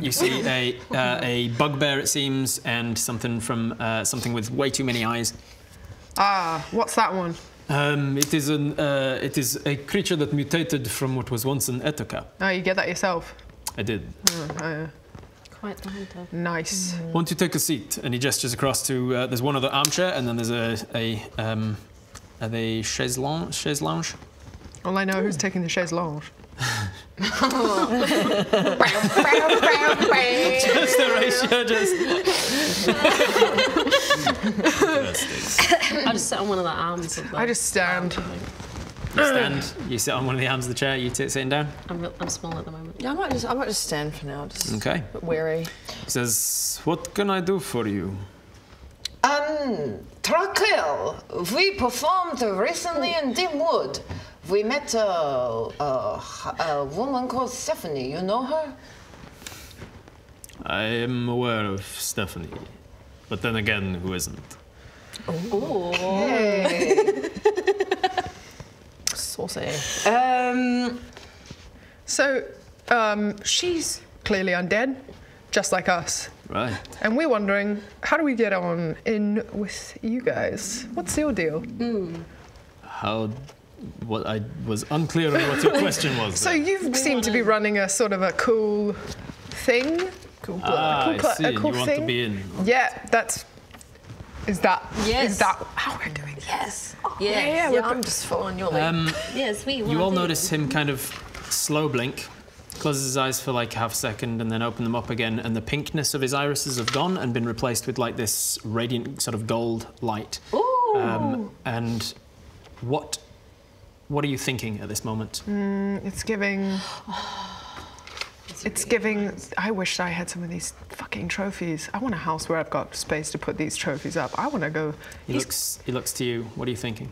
You see a bugbear, it seems, and something from something with way too many eyes. What's that one? It is a creature that mutated from what was once an Etaka. Oh, you get that yourself. I did. Quite the hunter. Nice. Won't you take a seat? And he gestures across to. There's one other armchair, and then there's the chaise lounge. All I know who's taking the chaise lounge. Just Horatio, I just sit on one of the arms of the... I just stand. You stand. You sit on one of the arms of the chair. You sitting down. I'm small at the moment. Yeah, I might just stand for now. Just Okay. a bit wary. He says, "What can I do for you?" Traquel, we performed recently in Dimwood. We met a woman called Stephanie. You know her? I am aware of Stephanie, but then again, who isn't? Hey. Saucy. So, she's clearly undead, just like us. Right. And we're wondering, how do we get on in with you guys? What's your deal? What I was unclear on what your question was. So you seem to be running a sort of a cool thing. I see. A cool You want thing. to be in. Yeah, that's. Is that? Yes. Is that how we're doing? Yes. Yeah, Yeah, I'm just following your lead. Yes, we You all notice him kind of slow blink, closes his eyes for like half a second, and then open them up again, and the pinkness of his irises have gone and been replaced with like this radiant sort of gold light. Ooh. And what are you thinking at this moment? It's giving. It's giving. I wish I had some of these fucking trophies. I want a house where I've got space to put these trophies up. I want to go. He looks to you. What are you thinking?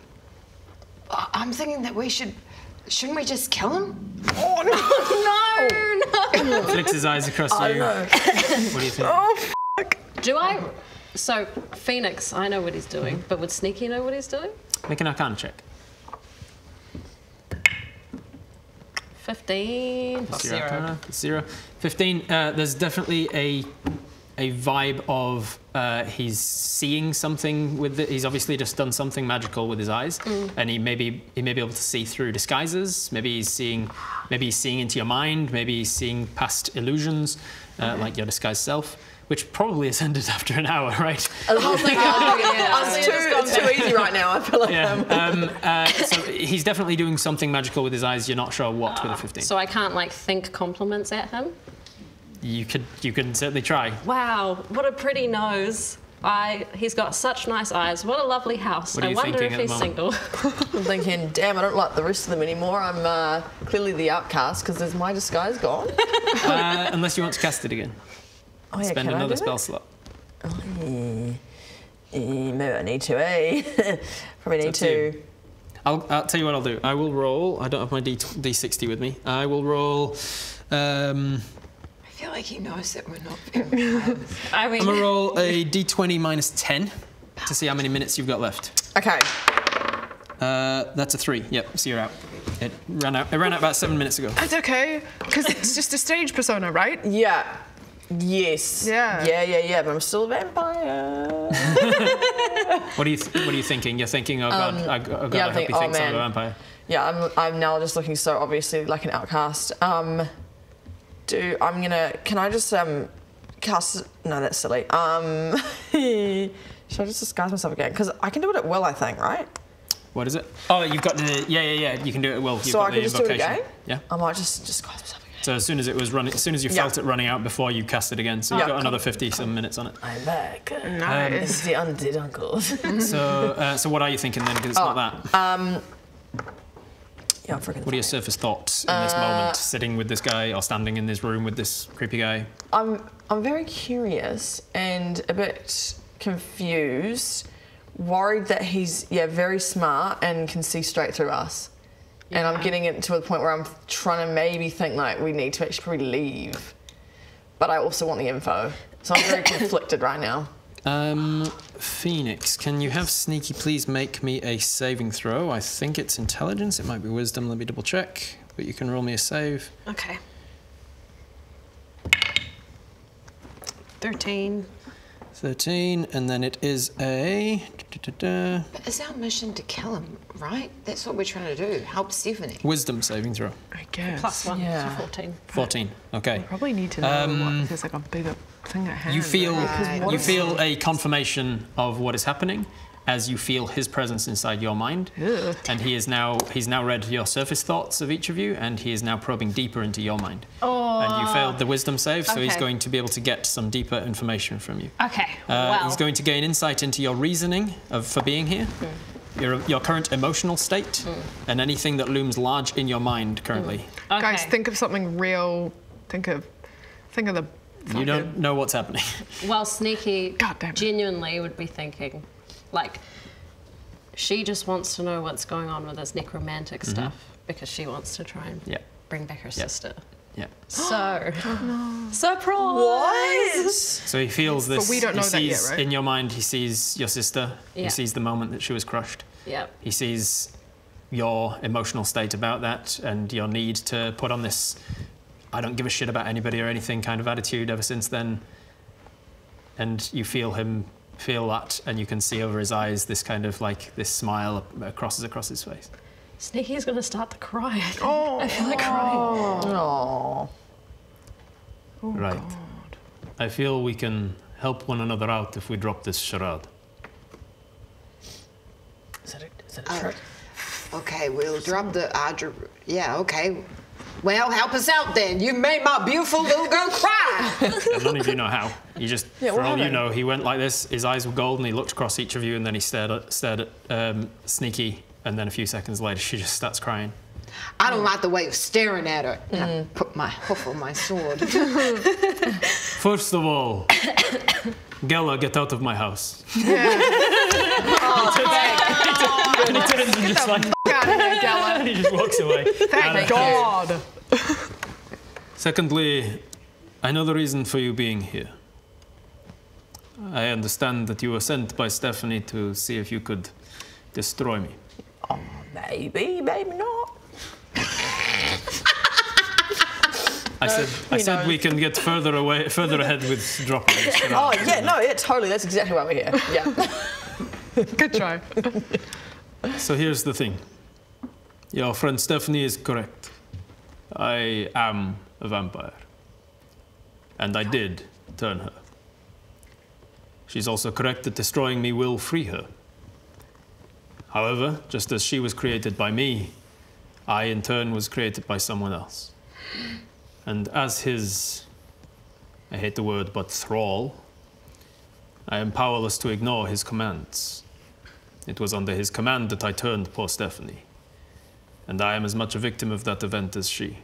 I'm thinking that shouldn't we just kill him? Oh no! Flicks his eyes across you. No. What do you think? Oh fuck! Do I? So Phoenix, I know what he's doing, but would Sneaky know what he's doing? Make an Arcana check. 15. Plus your Arcana. 0. 15. There's definitely a vibe of he's seeing something with it. He's obviously just done something magical with his eyes, and he may be able to see through disguises. Maybe he's seeing into your mind. Maybe he's seeing past illusions, like your disguised self. Which probably has ended after an hour, right? It's too easy right now. I feel like so he's definitely doing something magical with his eyes. You're not sure what with a 15. So I can't like think compliments at him? You can certainly try. Wow, what a pretty nose. He's got such nice eyes. What a lovely house. What are I you wonder if thinking at he's the single. I'm thinking, damn, I don't like the rest of them anymore. I'm clearly the outcast because there's my disguise gone. Unless you want to cast it again. Oh, yeah, Spend can I another do spell that? slot. Maybe I need to, eh? Probably need to. I'll tell you what I'll do. I will roll. I don't have my D60 with me. I will roll. I feel like he knows that we're not vampires. I mean, I'm gonna roll a D20 minus 10 to see how many minutes you've got left. Okay. That's a 3. Yep. So you're out. It ran out about 7 minutes ago. It's okay, because it's just a stage persona, right? Yeah. Yes. Yeah. Yeah. But I'm still a vampire. What are you thinking? You're thinking, oh god, I hope he thinks I'm a vampire. Yeah, I'm now just looking so obviously like an outcast. Can I just cast? No, that's silly. Should I just disguise myself again? Because I can do it at will, I think, right? What is it? Oh, you've got the yeah. You can do it well. You've So got I can the just do it invocation. again? Yeah. I might just disguise myself again. So as soon as it was running, as soon as you felt it running out before you cast it again, so you've got another 50-some minutes on it. I'm back. Nice. It's the undead uncles. So what are you thinking then? Because it's not that. Yeah, I'm freaking. What are your surface thoughts in this moment, sitting with this guy or standing in this room with this creepy guy? I'm very curious and a bit confused, worried that he's very smart and can see straight through us. Yeah. And I'm getting it to a point where I'm trying to maybe think like we need to actually probably leave, but I also want the info, so I'm very conflicted right now. Phoenix, can you have Sneaky please make me a saving throw? I think it's intelligence. It might be wisdom. Let me double check. But you can roll me a save. okay. 13. 13, and then it is a... But it's our mission to kill him, right? That's what we're trying to do. Help Stephanie. Wisdom saving throw. I guess. +1, Yeah. so 14. 14. Okay. Probably need to know what there's like a bigger thing at hand. You feel a confirmation of what is happening, as you feel his presence inside your mind. Ugh. And he's now read your surface thoughts of each of you, and he is now probing deeper into your mind. Oh. And you failed the wisdom save, so he's Okay. going to be able to get some deeper information from you. Okay. Wow. He's going to gain insight into your reasoning for being here, your current emotional state, and anything that looms large in your mind currently. Okay. Guys, think of something real. Think of the. You don't know what's happening. Well, Sneaky God damn it. genuinely would be thinking, like, she just wants to know what's going on with this necromantic stuff because she wants to try and Yeah. bring back her sister. Yeah. So, surprise! What? So he feels this. But we don't he know that yet, sees right? in your mind. He sees your sister. Yeah. He sees the moment that she was crushed. Yep. He sees your emotional state about that and your need to put on this I don't give a shit about anybody or anything kind of attitude ever since then. And you feel him feel that, and you can see over his eyes this kind of like this smile crosses across his face. Sneaky's gonna start to cry. I feel like crying. Oh. Right. I feel we can help one another out if we drop this charade. Is that a trick? Okay, we'll drop the. Yeah, okay. Well, help us out then. You made my beautiful little girl cry. And none of you know how. You just, Yeah, for what all you happened? know, he went like this. His eyes were gold, and he looked across each of you, and then he stared at Sneaky. And then a few seconds later, she just starts crying. I don't like the way you're staring at her. And I put my hoof on my sword. First of all, Gela, get out of my house. And he turns and just like, Out of here, Gela. and he just walks away. Thank God. Secondly, I know the reason for you being here. I understand that you were sent by Stephanie to see if you could destroy me. Oh, maybe, maybe not. I said we can get further ahead with dropping this. Oh, yeah, no, yeah, totally. That's exactly why we're here. Yeah. Good try. So here's the thing. Your friend Stephanie is correct. I am a vampire. And I did turn her. She's also correct that destroying me will free her. However, just as she was created by me, I in turn was created by someone else. And as his, I hate the word, but thrall, I am powerless to ignore his commands. It was under his command that I turned poor Stephanie. And I am as much a victim of that event as she.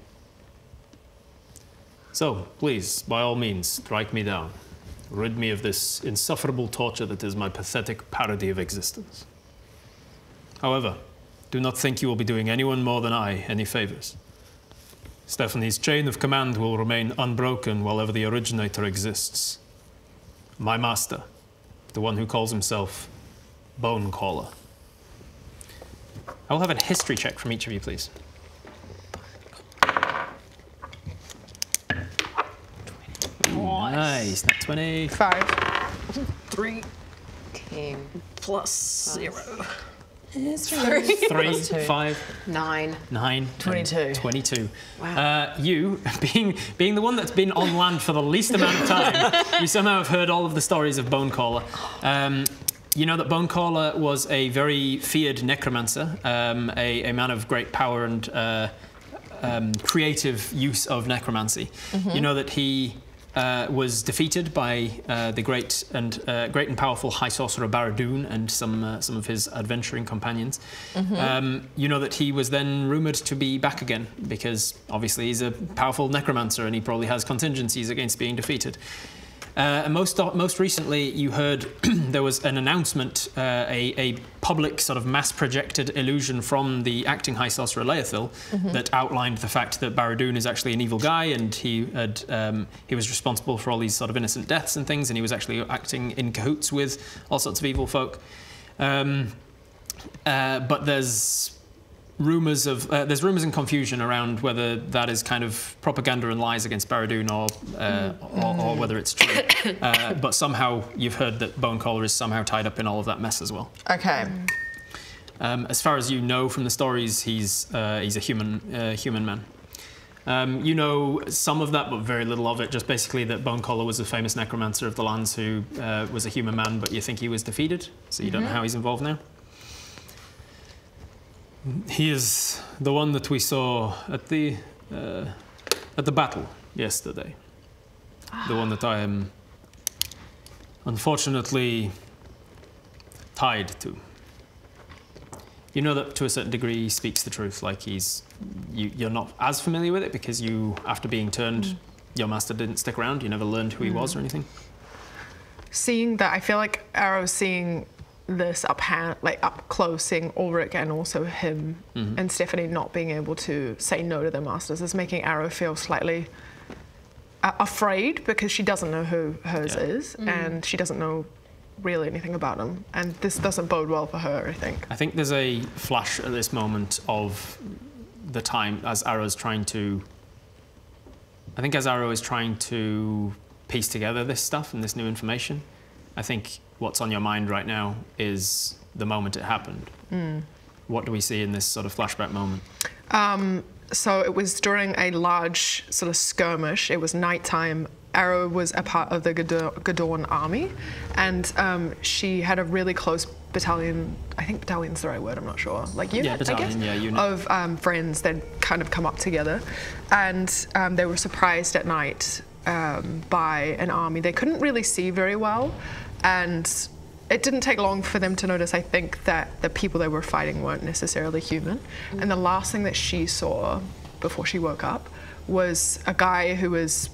So, please, by all means, strike me down. Rid me of this insufferable torture that is my pathetic parody of existence. However, do not think you will be doing anyone more than I any favors. Stephanie's chain of command will remain unbroken while ever the originator exists. My master, the one who calls himself Bonecaller. I will have a history check from each of you, please. Nice. Not 20. 5. 3 Team. plus 0. 3, 5, 9. 9, 22. 22. You, being the one that's been on land for the least amount of time, you somehow have heard all of the stories of Bonecaller. You know that Bonecaller was a very feared necromancer, a man of great power and creative use of necromancy. You know that he was defeated by the great and powerful High Sorcerer Barad-dûr and some of his adventuring companions. You know that he was then rumoured to be back again because obviously he's a powerful necromancer and he probably has contingencies against being defeated. And most recently, you heard there was an announcement, a public sort of mass-projected illusion from the acting High Sorcerer Leothil that outlined the fact that Barad-dûr is actually an evil guy and he was responsible for all these sort of innocent deaths and things, and he was actually acting in cahoots with all sorts of evil folk. But there's rumours and confusion around whether that is kind of propaganda and lies against Barad-dûr or whether it's true. But somehow you've heard that Bonecaller is somehow tied up in all of that mess as well. Okay. As far as you know from the stories, he's a human man. You know some of that, but very little of it. Just basically that Bonecollar was a famous necromancer of the lands who was a human man, but you think he was defeated, so you don't know how he's involved now. He is the one that we saw at the battle yesterday. The one that I am unfortunately tied to. You know that to a certain degree he speaks the truth, like you're not as familiar with it because you, after being turned, your master didn't stick around, you never learned who he was or anything. Seeing that, I feel like Arrow's seeing this up close, seeing Ulrich and also him and Stephanie not being able to say no to their masters is making Arrow feel slightly afraid because she doesn't know who hers is and she doesn't know really anything about him, and this doesn't bode well for her, I think. I think there's a flash at this moment of the time as Arrow is trying to piece together this stuff and this new information. I think what's on your mind right now is the moment it happened. What do we see in this sort of flashback moment? So it was during a large sort of skirmish. It was nighttime. Arrow was a part of the Gadorn army, and she had a really close battalion, I think battalion's the right word, I'm not sure, like unit, battalion, I guess, unit. of friends that kind of come up together. And they were surprised at night by an army. They couldn't really see very well, and it didn't take long for them to notice, I think, that the people they were fighting weren't necessarily human. And the last thing that she saw before she woke up was a guy who was,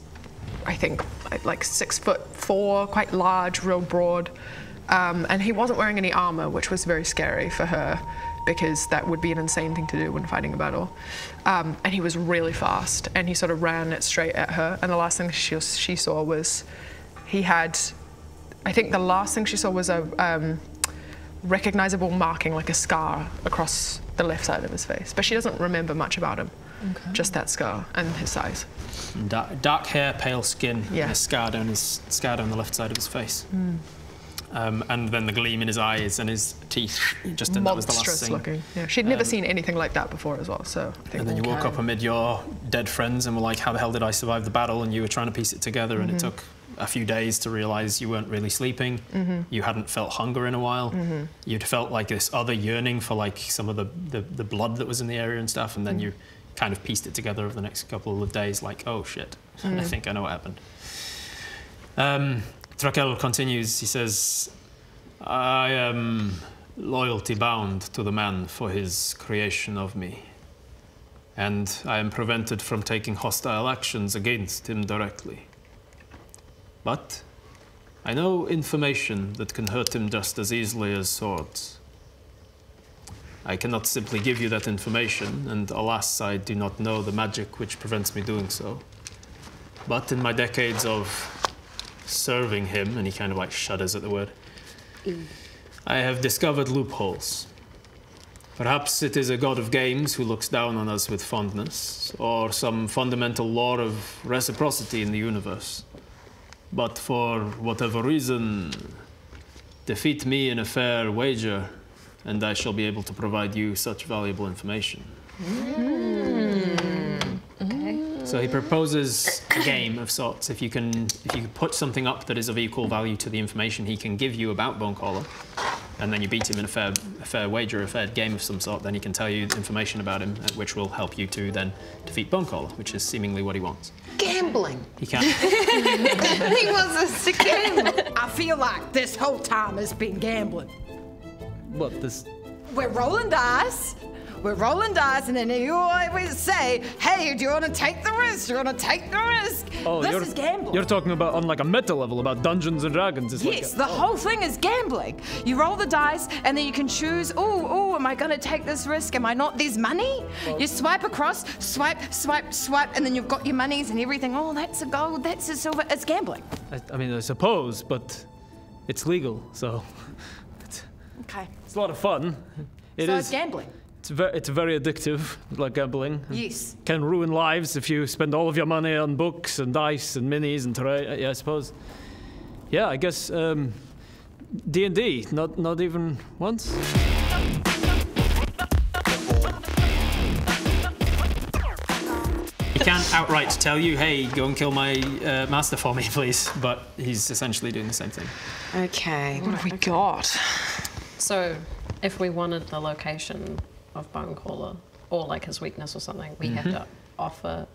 I think, like 6'4", quite large, real broad. And he wasn't wearing any armor, which was very scary for her because that would be an insane thing to do when fighting a battle. And he was really fast, and he sort of ran it straight at her. And the last thing she saw was he had, I think the last thing she saw was a recognizable marking, like a scar across the left side of his face. But she doesn't remember much about him, just that scar and his size. Dark hair, pale skin, and a scar down the left side of his face. And then the gleam in his eyes and his teeth. Just that was the last thing. Looking. Yeah, she'd never seen anything like that before as well. So. I think and then you woke up amid your dead friends and were like, "How the hell did I survive the battle?" And you were trying to piece it together, and it took a few days to realize you weren't really sleeping. You hadn't felt hunger in a while. You'd felt like this other yearning for like some of the blood that was in the area and stuff, and then you kind of pieced it together over the next couple of days, like, oh shit, I think I know what happened. Thrakel continues, he says, I am loyalty bound to the man for his creation of me, and I am prevented from taking hostile actions against him directly. But I know information that can hurt him just as easily as swords. I cannot simply give you that information, and alas, I do not know the magic which prevents me doing so. But in my decades of serving him, and he kind of like shudders at the word, I have discovered loopholes. Perhaps it is a god of games who looks down on us with fondness, or some fundamental law of reciprocity in the universe. But for whatever reason, defeat me in a fair wager, and I shall be able to provide you such valuable information. Okay. So he proposes a game of sorts. If you can put something up that is of equal value to the information he can give you about Bonecollar, and then you beat him in a fair wager, a fair game of some sort, then he can tell you information about him, which will help you to then defeat Bonecollar, which is seemingly what he wants. Gambling. He can't. He wants us to gamble. I feel like this whole time has been gambling. What, this? We're rolling dice. We're rolling dice, and then you always say, hey, do you want to take the risk? Do you want to take the risk? Oh, this is gambling. You're talking about on like a meta level, about Dungeons and Dragons. It's yes, like the whole thing is gambling. You roll the dice, and then you can choose, oh, am I going to take this risk? Am I not? There's money. You swipe across, swipe, and then you've got your monies and everything. Oh, that's a gold, that's a silver. It's gambling. I mean, I suppose, but it's legal, so Okay. it's a lot of fun. It's gambling. It's very addictive, like gambling. Yes. Can ruin lives if you spend all of your money on books and dice and minis and yeah, I suppose. Yeah, I guess D&D, not even once. outright tell you, hey, go and kill my master for me, please. But he's essentially doing the same thing. Okay. What have we got? So, if we wanted the location of Bonecaller, or like his weakness or something, we have to offer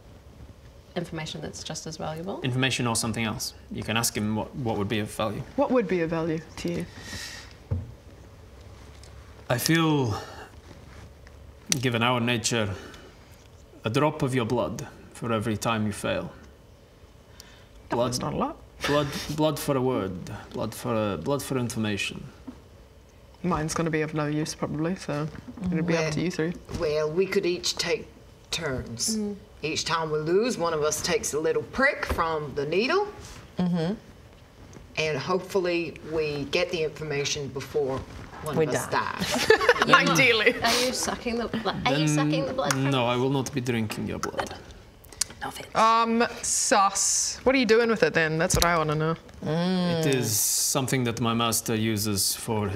information that's just as valuable. Information or something else. You can ask him what would be of value. What would be of value to you? I feel, given our nature, a drop of your blood for every time you fail. That's not a lot. Blood for a word. Blood for information. Mine's going to be of no use, probably, so it'll be up to you three. Well, we could each take turns. Each time we lose, one of us takes a little prick from the needle. And hopefully we get the information before one of us dies. Ideally. Are you sucking the blood? Are you sucking the blood? No, I will not be drinking your blood. No offense. Sus. What are you doing with it then? That's what I want to know. It is something that my master uses for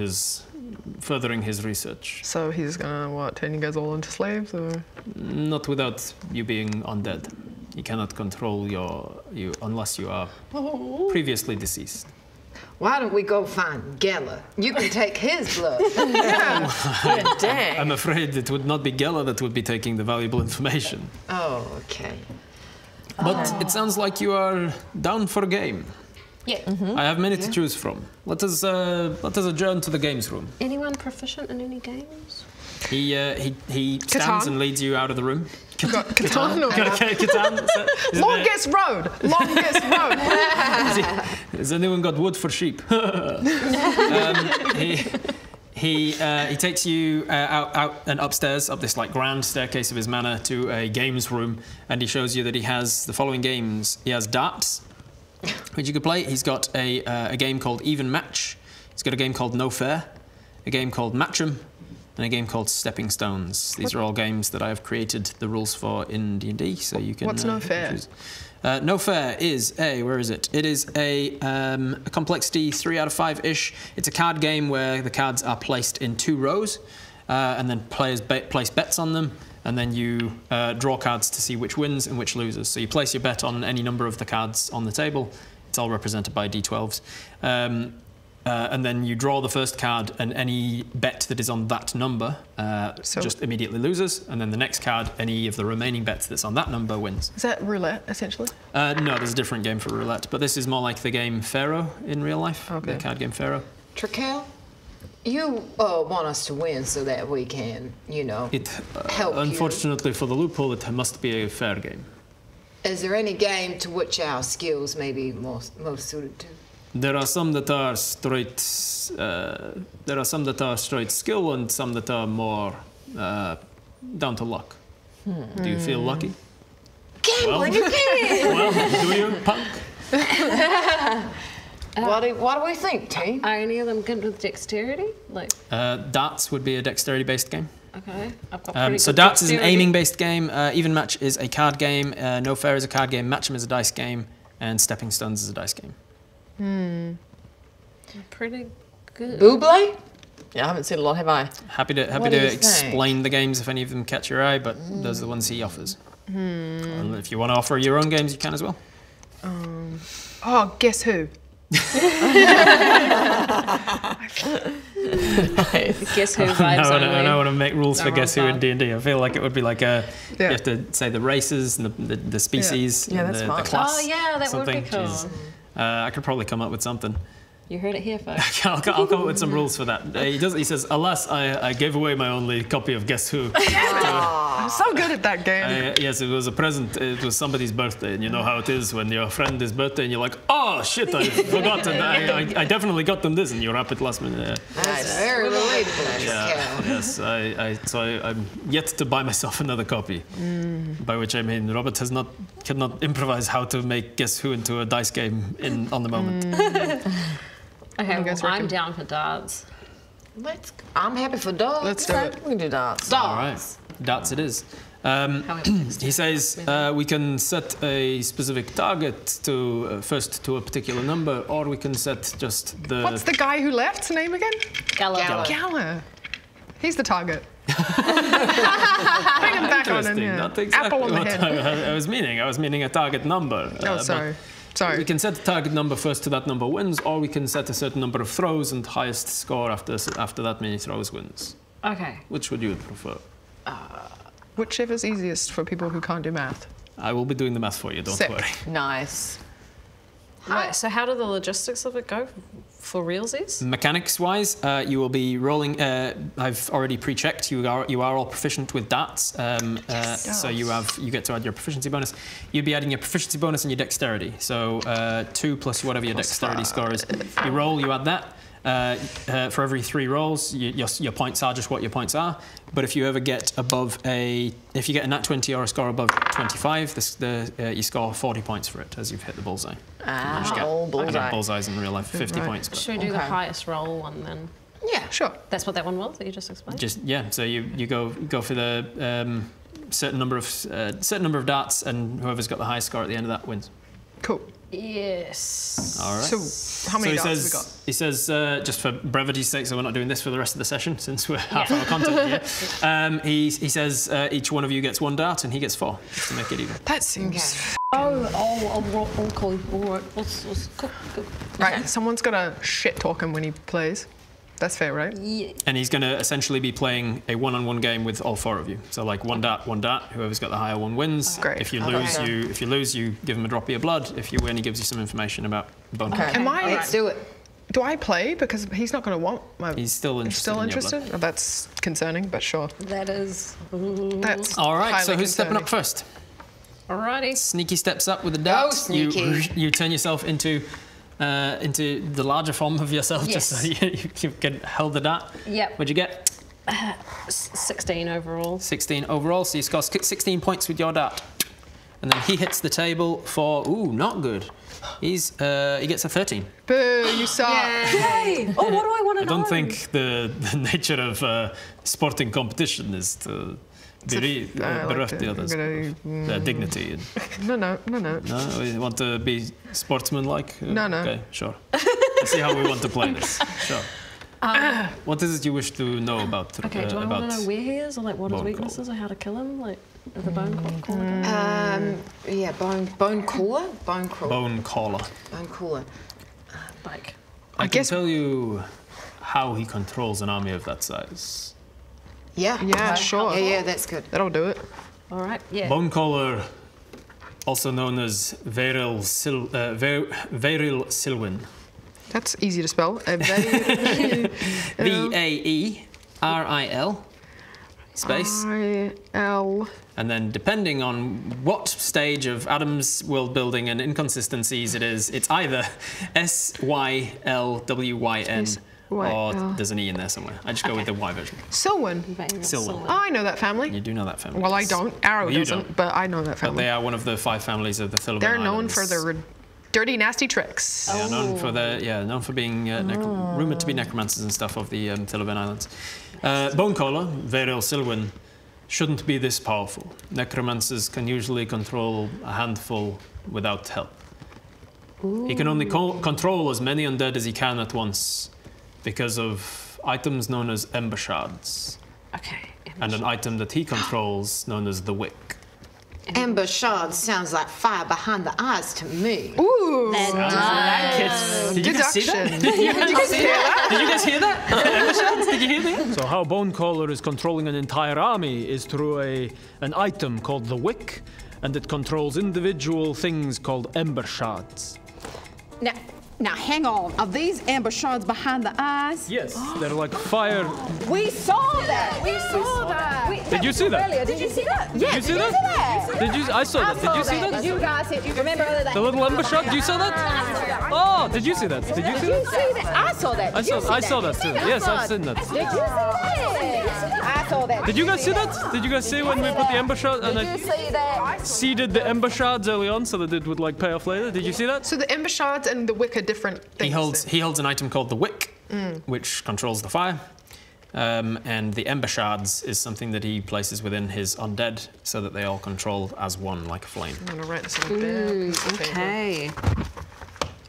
furthering his research. So he's gonna, what, turn you guys all into slaves, or? Not without you being undead. He cannot control you unless you are previously deceased. Why don't we go find Geller? You can take his blood. Dang. I'm afraid it would not be Geller that would be taking the valuable information. Oh, okay. But it sounds like you are down for a game. Yeah. I have many to choose from. Let us adjourn to the games room. Anyone proficient in any games? He stands Catan? and leads you out of the room. Catan? Catan? Longest road! Longest road! Has anyone got wood for sheep? He takes you out and upstairs, up this like grand staircase of his manor to a games room, and he shows you that he has the following games. He has darts, which you could play. He's got a game called Even Match. He's got a game called No Fair, a game called Match'em, and a game called Stepping Stones. These are all games that I have created the rules for in D&D, so you can. What's No Fair? Choose. No Fair is where is it? It is a complexity 3 out of 5-ish. It's a card game where the cards are placed in 2 rows, and then players place bets on them, and then you draw cards to see which wins and which loses. So you place your bet on any number of the cards on the table. It's all represented by D12s. And then you draw the first card, and any bet that is on that number just immediately loses. And then the next card, any of the remaining bets that's on that number wins. Is that roulette, essentially? No, there's a different game for roulette, but this is more like the game Pharaoh in real life. Okay. The card game Pharaoh. Trakel, you want us to win so that we can, help you. Unfortunately for the loophole, it must be a fair game. Is there any game to which our skills may be most suited to? There are some that are straight. There are some that are straight skill, and some that are more down to luck. Do you feel lucky? Gambling again! Well, do you, punk? What do we think, team? Are any of them good with dexterity? Like. Darts would be a dexterity-based game. Okay. I've got pretty So good darts is an dexterity. aiming-based game. Even Match is a card game. No Fair is a card game. Match'em is a dice game, and Stepping Stones is a dice game. Pretty good. Buble? Yeah, I haven't seen a lot, have I? Happy to What do you explain the games if any of them catch your eye, but those are the ones he offers. And if you want to offer your own games, you can as well. Oh, guess who? Guess who vibes I only. don't want to make rules for No, Guess Who wrong in D&D. I feel like it would be like you Yeah. have to say the races and the species Yeah, and that's the fun. class. Oh yeah, that something. would be cool. Jeez. I could probably come up with something. You heard it here first. I'll come up with some rules for that. He says, alas, I gave away my only copy of Guess Who. I'm so good at that game. Yes, it was a present. It was somebody's birthday, and you know how it is when your friend is birthday, and you're like, oh shit, I forgot, and I definitely got them this, and you wrap it last minute. That's very relatable, Yeah, yes. So I'm yet to buy myself another copy. By which I mean Robert cannot improvise how to make Guess Who into a dice game on the moment. Okay, guys well, I'm reckon? down for darts. I'm happy for dogs. Let's do it. We can do darts. All right, darts it is. He says we can set a specific target to first to a particular number, or we can set just the. What's the guy who left's name again? Gala. Gala. He's the target. Bring him back on in here. Not exactly Apple on the what head. I was meaning. I was meaning a target number. Oh, sorry. Sorry. We can set a target number first to that number wins, or we can set a certain number of throws and highest score after that many throws wins. Okay. Which would you prefer? Whichever's easiest for people who can't do math. I will be doing the math for you, don't Sick. worry. Nice. Wait, so how do the logistics of it go for realsies? Mechanics-wise, you will be rolling. I've already pre-checked. You are all proficient with darts, so you get to add your proficiency bonus. You'd be adding your proficiency bonus and your dexterity. So 2 plus whatever your dexterity score is. You roll, you add that. For every 3 rolls, your points are just what your points are. But if you ever get if you get a nat 20 or a score above 25, you score 40 points for it as you've hit the bullseye. Bullseye. I get bullseyes in real life, 50 points. But. Should we do the highest roll one then? Yeah, sure. That's what that one was that you just explained? So you go for the certain number of darts, and whoever's got the highest score at the end of that wins. Cool. Yes. All right. So how many darts have we got? He says, just for brevity's sake, so we're not doing this for the rest of the session since we're half hour content here. He says each one of you gets 1 dart and he gets 4, just to make it even. That seems... I'll call you. All right. Let's cook. Right, someone's got to shit talk him when he plays. That's fair, right? Yeah. And he's going to essentially be playing a one-on-one game with all 4 of you. So like 1 dart. Whoever's got the higher one wins. Great. If you lose, you give him a drop of your blood. If you win, he gives you some information about bone. Okay. Let's do it. Do I play? Because he's not going to want my... He's still interested. Still in your interested? blood. Oh, that's concerning, but sure. That is. That's all right. So highly who's stepping up concerning. first? Alrighty. Sneaky steps up with the dart. Sneaky. You turn yourself into the larger form of yourself, Yes. just so you can hold the dart. Yep. What'd you get? 16 overall. 16 overall. So you score 16 points with your dart, and then he hits the table for not good. He gets a 13. Boo, you suck. Yay! Oh, what do I want to know? I don't think the nature of sporting competition is to bereft the others of their dignity. No. No, we want to be sportsmanlike. No. Okay, sure. Let's see how we want to play this. Sure. What is it you wish to know about? Okay, do I want to know where he is, or like what his Bone weaknesses, or how to kill him, like the bone caller guy? Yeah, bone caller? Bone crawler. Bone caller. Bone caller. Like, I can tell you how he controls an army of that size. Yeah. Yeah, sure. Yeah, that's good. That'll do it. all right, yeah. Bone caller, also known as Vaeril Silwyn. That's easy to spell. Vaeril space. I-L. And then depending on what stage of Adam's world building and inconsistencies it is, it's either S-Y-L-W-Y-N or there's an E in there somewhere. I just go with the Y version. Silwyn. Silwyn. Oh, I know that family. You do know that family. Well, I don't. Arrow You doesn't, don't. but I know that But family. they are one of the 5 families of the Thillivan They're known Islands. for their dirty, nasty tricks. They are known for being rumored to be necromancers and stuff of the Thillivan Islands. Bonecaller, Vaeril Silwyn, shouldn't be this powerful. Necromancers can usually control a handful without help. He can only control as many undead as he can at once because of items known as ember shards. Okay. And an item that he controls known as the wick. Amber shard sounds like fire behind the eyes to me. Ooh. Did you guys see that? Deduction. Did you guys hear that? Did you guys hear that? Ember shards? Did you hear that? So how Bonecaller is controlling an entire army is through an item called the Wick, and it controls individual things called ember shards. Now, hang on. Are these amber shards behind the eyes? Yes, they're like fire. We saw that. We saw that. Did you see that? Earlier. Did you see that? Did you see that? I saw that. Did you see that? You guys, you remember earlier? The little ember shard? You saw that? Oh, did you see that? Did you see that? I saw that. I saw that too. Yes, I've seen that. Did you see that? I saw that. Did you guys see that? Did you guys see when we put the ember shard and Did you see that? seeded the ember shards early on so that it would like pay off later? Did you see that? So the ember shards and the wick are different things. He holds an item called the wick, which controls the fire. And the ember shards is something that he places within his undead so that they all control as one, like a flame. I'm gonna write this on there. Okay.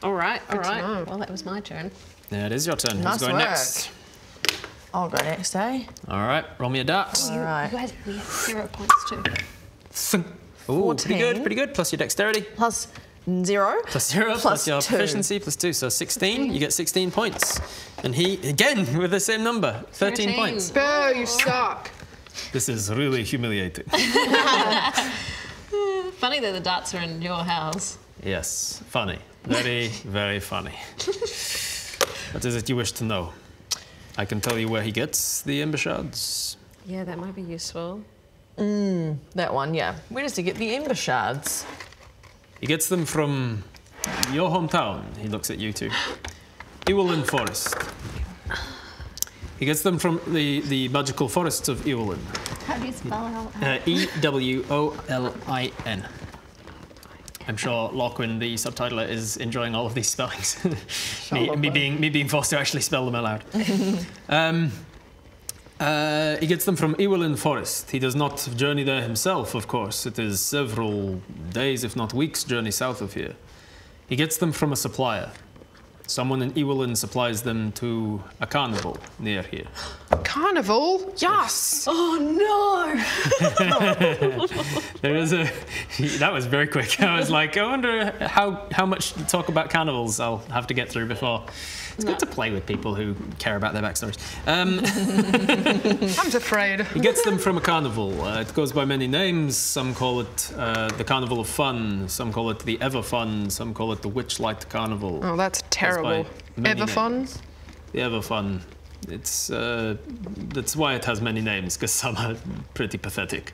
All right. know. Well, that was my turn. Yeah, it is your turn. Nice Who's going work. next? I'll go next, eh? All right, roll me a dart. All right. You had 0 points too. Ooh, pretty 14. good. Plus your dexterity. Plus 0. Plus 0, plus your 2. proficiency, plus 2. So 16, you get 16 points. And he, again, with the same number, 13 points. Boo, you suck. This is really humiliating. Funny that the darts are in your house. Yes, funny. Very, very funny. What is it you wish to know? I can tell you where he gets the ember shards. Yeah, that might be useful. That one, yeah. Where does he get the ember shards? He gets them from your hometown. He looks at you two. Iwolin Forest. He gets them from the magical forests of Iwolin. How do you spell it? Ewolin. I'm sure Lachlan, the subtitler, is enjoying all of these spellings. me being forced to actually spell them aloud. He gets them from Iwolin Forest. He does not journey there himself, of course. It is several days, if not weeks, journey south of here. He gets them from a supplier. Someone in Iwolin supplies them to a carnival near here. Carnival? Yes. Oh no! There is a... That was very quick. I was like, I wonder how much talk about carnivals I'll have to get through before. It's good to play with people who care about their backstories. I'm afraid. He gets them from a carnival. It goes by many names. Some call it the Carnival of Fun. Some call it the Ever Fun. Some call it the Witchlight Carnival. Oh, that's terrible. Ever Fun? The Ever Fun. It's that's why it has many names, because some are pretty pathetic.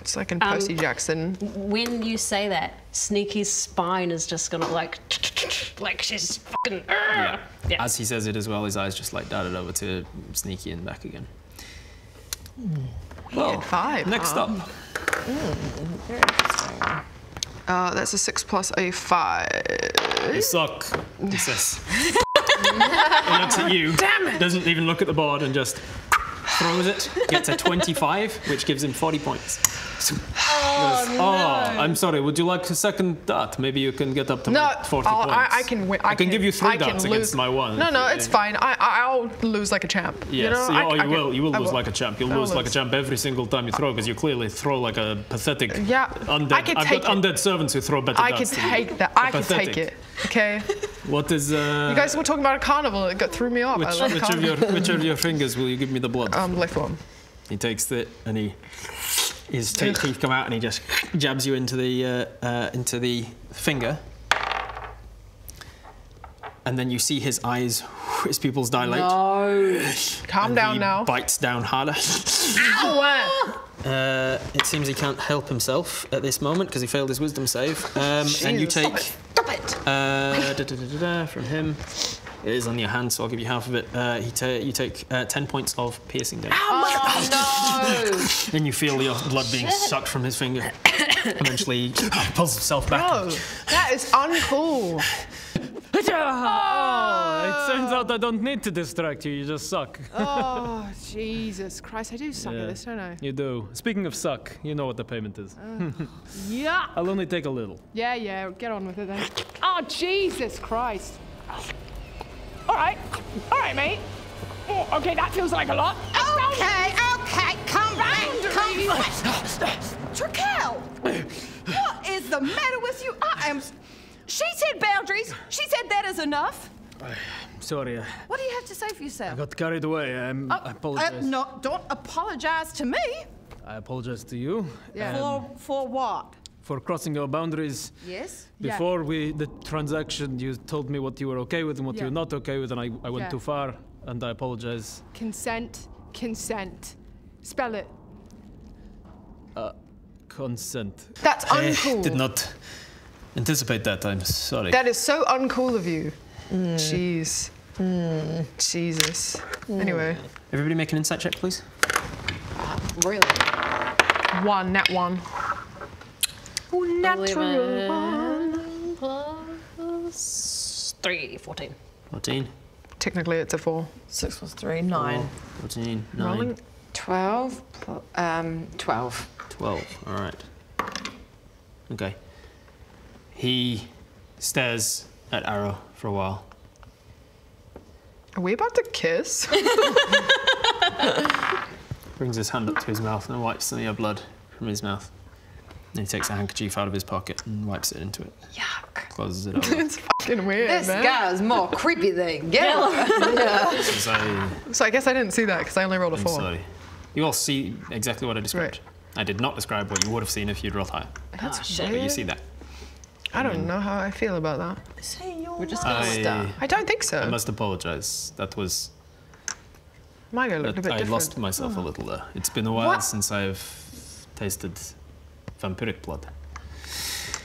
It's like in Percy Jackson. When you say that, Sneaky's spine is just gonna like she's fucking. Yeah. As he says it as well, his eyes just like darted over to Sneaky and back again. Well, 5. Next up. Very interesting. That's a 6 plus a 5. You suck, he says. He looks at you, doesn't even look at the board and just throws it, gets a 25, which gives him 40 points. I'm sorry, would you like a second dart? Maybe you can get up to 40 points. I can win. I can give you 3 darts against my 1. No, it's fine. I'll lose like a champ. Yes, you know? you will. You will lose like a champ. You'll lose like a champ every single time you throw, because you clearly throw like a pathetic undead. I can take I've got undead servants who throw better darts. I can take that. I can take it. Okay. What is? You guys were talking about a carnival. It threw me off. Which of your fingers will you give me the blood? Left one. He takes it and his teeth come out and he just jabs you into the finger. And then you see his eyes, his pupils dilate. No. Calm down now. Bites down harder. Ow! It seems he can't help himself at this moment because he failed his wisdom save. And you take... Stop it! From him. It is on your hand, so I'll give you half of it. You take 10 points of piercing damage. Oh no! Then you feel your blood being sucked from his finger. Eventually, he pulls himself back. Bro, that is uncool. Oh, it turns out I don't need to distract you, you just suck. Oh, Jesus Christ, I do suck at this, don't I? You do. Speaking of suck, you know what the payment is. Yeah. I'll only take a little. Yeah, get on with it then. Oh, Jesus Christ. All right, mate. Oh, okay, that feels like a lot. Okay, come back. Trakel, what is the matter with you? She said boundaries. She said that is enough. Sorry. What do you have to say for yourself? I got carried away. I apologize. No, don't apologize to me. I apologize to you. Yeah. For what? For crossing your boundaries. Yes. Before the transaction, you told me what you were okay with and what you were not okay with, and I went too far, and I apologize. Consent. Spell it. Consent. That's uncool. I did not anticipate that. I'm sorry. That is so uncool of you. Jeez. Jesus. Anyway. Everybody make an insight check, please. Really? 1, nat 1. Natural 1 plus 3, 14. 14. Technically, it's a 4. 6 plus 3, 9. 14, 9. Rolling. 12. 12. 12, all right. Okay. He stares at Arrow for a while. Are we about to kiss? Brings his hand up to his mouth and wipes some of your blood from his mouth. Then he takes a handkerchief out of his pocket and wipes it into it. Yuck. Closes it over. It's fucking weird, This man. guy's more creepy than Geller. Yeah. So I guess I didn't see that because I only rolled a 4. Sorry. You all see exactly what I described. I did not describe what you would have seen if you'd rolled higher. That's But you see that. I don't know how I feel about that. We're just gonna start. I don't think so. I must apologise. That was. My guy looked a bit I different. lost myself a little there. It's been a while since I've tasted vampiric blood.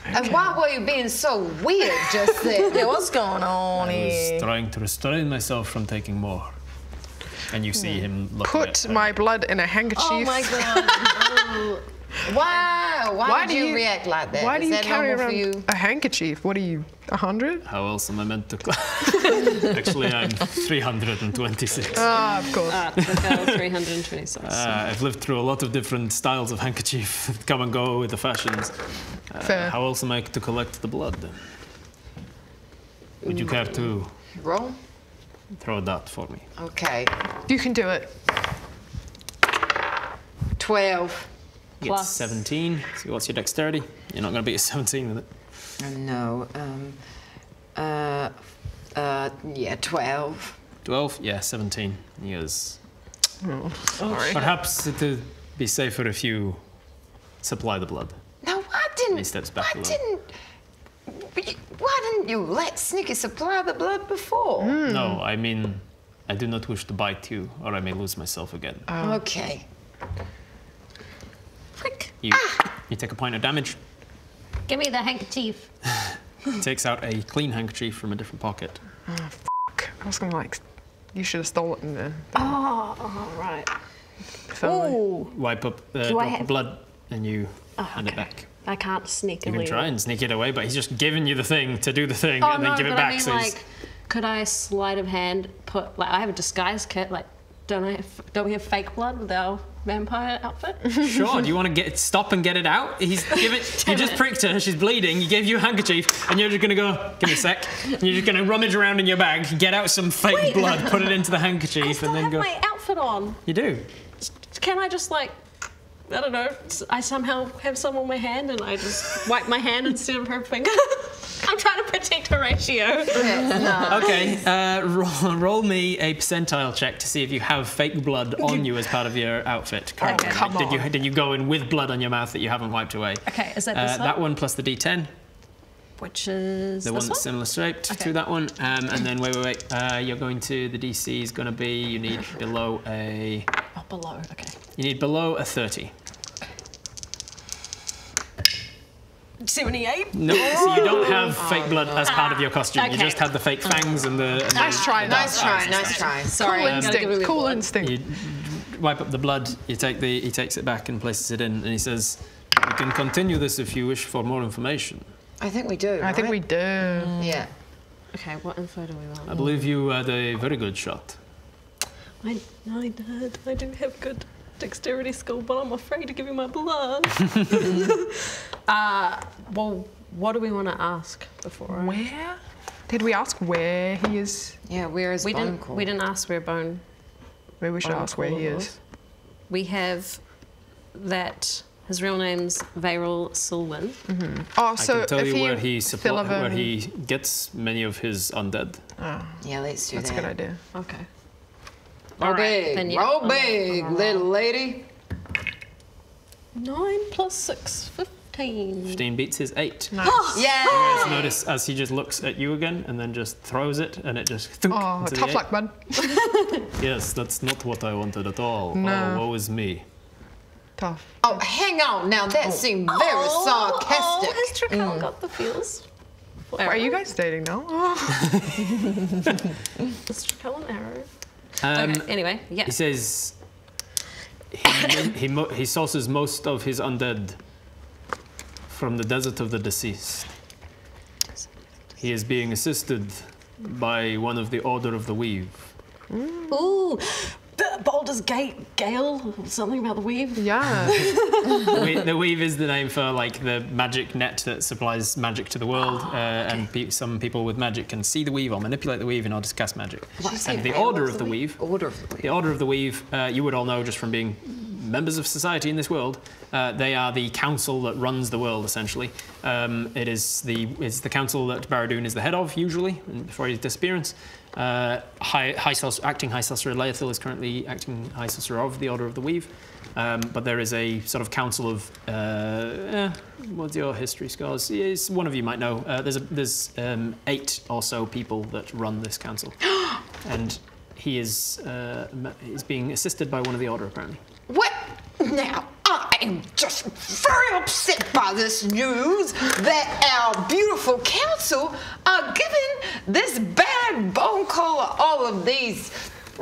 And why were you being so weird just then? Yeah, what's going on I here? was trying to restrain myself from taking more. And you see him looking Put my blood in a handkerchief. Oh my god. Why did you react like that? Why Is do you that carry normal around for you? a handkerchief? What are you, 100? How else am I meant to... Actually, I'm 326. Ah, of course. 326. I've lived through a lot of different styles of handkerchief. Come and go with the fashions. Fair. How else am I to collect the blood? Would you care to Roll? throw a dart for me? Okay. You can do it. 12. You get 17. So what's your dexterity? You're not going to beat a 17 with it. No. Yeah, 12. 12? Yeah, 17. He is. Oh, sorry. Perhaps it would be safer if you supply the blood. No, why didn't? He steps back a little. Why didn't you let Sneaky supply the blood before? No, I mean, I do not wish to bite you, or I may lose myself again. Okay. You take a point of damage. Give me the handkerchief. He takes out a clean handkerchief from a different pocket. Oh, fuck. I was gonna you should have stolen it. Oh, right. Wipe up the Do I have- blood and you hand it back. I can't sneakily. You can try and sneak it away, but he's just giving you the thing to do the thing Oh and then no, give it but back. I mean, So he's- like, could I sleight of hand put I have a disguise kit? Like, don't we have fake blood with our vampire outfit? Sure. Do you want to stop and get it out? You just pricked her. She's bleeding. He gave you a handkerchief, and you're just gonna go. Give me a sec. And you're just gonna rummage around in your bag, get out some fake blood, put it into the handkerchief, and then I go. have my outfit on. You do. Can I just I don't know. I somehow have some on my hand, and I just wipe my hand instead of her finger. I'm trying to protect Horatio. Okay, roll me a percentile check to see if you have fake blood on you as part of your outfit. Currently. Okay. Come Did you go in with blood on your mouth that you haven't wiped away? Okay, is that this one? That one plus the D10. Which is The this one that's similar shaped Okay. to that one. And then wait. You're going to the DC is going to be you need below a. Oh, below. Okay. You need below a 30. 78. No, so you don't have fake blood as part of your costume. You Okay. just had the fake fangs and the. And Nice try, Nice try. Sorry, Cool I'm gonna give instinct. him Cool blood. instinct. You wipe up the blood. He takes it back and places it in, and he says, "We can continue this if you wish for more information." I think we do. I think we do. Yeah. Okay, what info do we want? I believe you had a very good shot. I did. I do have good dexterity skill, but I'm afraid to give you my blood. Well, what do we want to ask before? Where? Did we ask where he is? Yeah, where is We Bone didn't. Call? We didn't ask where Bone. Maybe we should Bone ask where he Call is. was. We have that. His real name's Vayril Silwyn. Oh, I so can tell if you he where he Sullivan- where he gets many of his undead. Yeah, let's do That's a that. good idea. Okay. Roll then big, yeah. roll big, little lady. 9 plus 6, 15. 15 beats his 8. Nice. Yeah. You guys notice as he just looks at you again and then just throws it and it just thunk Oh, into the tough eight. luck, bud. Yes, that's not what I wanted at all. No. Oh, woe is me. Tough. Oh, hang on now. That seemed very sarcastic. Has Trakell got the feels? Are you guys dating now? It's Trakell and Arrow. Um, Okay, anyway, yeah. He says he sources most of his undead from the desert of the deceased. He is being assisted by one of the Order of the Weave. Ooh, that Baldur's Gate Gale? Something about the weave? Yeah. The weave is the name for like the magic net that supplies magic to the world, and some people with magic can see the weave or manipulate the weave in order to cast magic. And the Order of the Weave. Order of the Weave. The Order of the Weave, you would all know just from being members of society in this world. They are the council that runs the world, essentially. It's the council that Barad-dûn is the head of, usually, before his disappearance. Acting High Sorcerer Leothil is currently acting High Sorcerer of the Order of the Weave. But there is a sort of council of... what's your history scores? Yes, one of you might know. There's 8 or so people that run this council. And he is being assisted by one of the Order, apparently. What? Now, I am just very upset by this news that our beautiful council are giving this bad bone caller all of these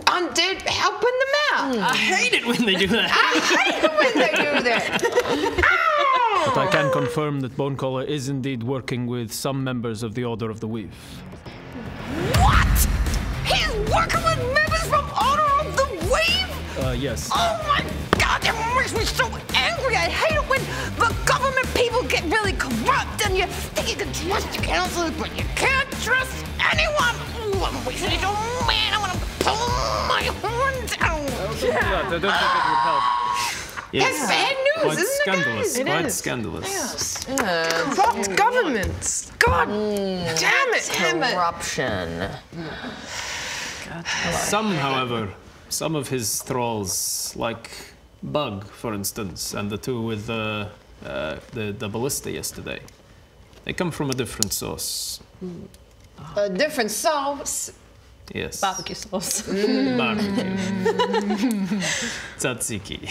undead, helping them out. I hate it when they do that. I hate it when they do that. But I can confirm that Bonecaller is indeed working with some members of the Order of the Weave. What? He's working with members from Order of the Weave? Yes. Oh my God, that makes me so angry. I hate it when the government people get really corrupt and you think you can trust your counselors, but you can't trust anyone. Ooh, I'm wasting so man. I want to pull my horns out. I don't think it would help. Yes. That's bad news, Quite isn't scandalous. it, guys? Quite is. scandalous. Corrupt governments. God damn it. Corruption. Some, however, some of his thralls, like Bug, for instance, and the two with the ballista yesterday, they come from a different source. A different sauce. Yes. Barbecue sauce. Barbecue. Tzatziki.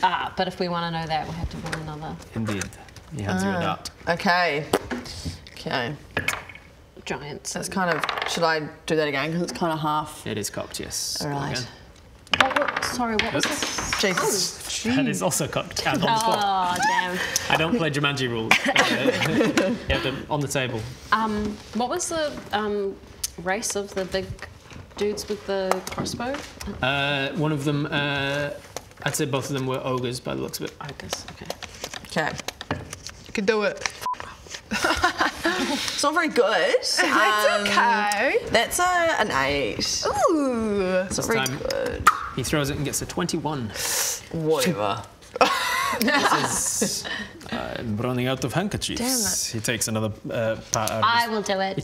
But if we want to know that, we have to win another Indeed. He hands you a dart. Okay. giant. So it's kind of, should I do that again? Because it's kind of half. It is cocked, yes. All right. Sorry, what was this? Jesus. That is also cocked and on the spot. Oh, damn. I don't play Jumanji rules. You have them on the table. What was the race of the big dudes with the crossbow? One of them, I'd say both of them were ogres by the looks of it. Ogres, okay. Okay. You can do it. It's not very good. It's okay. That's an 8. Ooh. It's not very time. good. He throws it and gets a 21. Whatever. This is, I'm running out of handkerchiefs. Damn it. He takes another part out of I his- will do it. He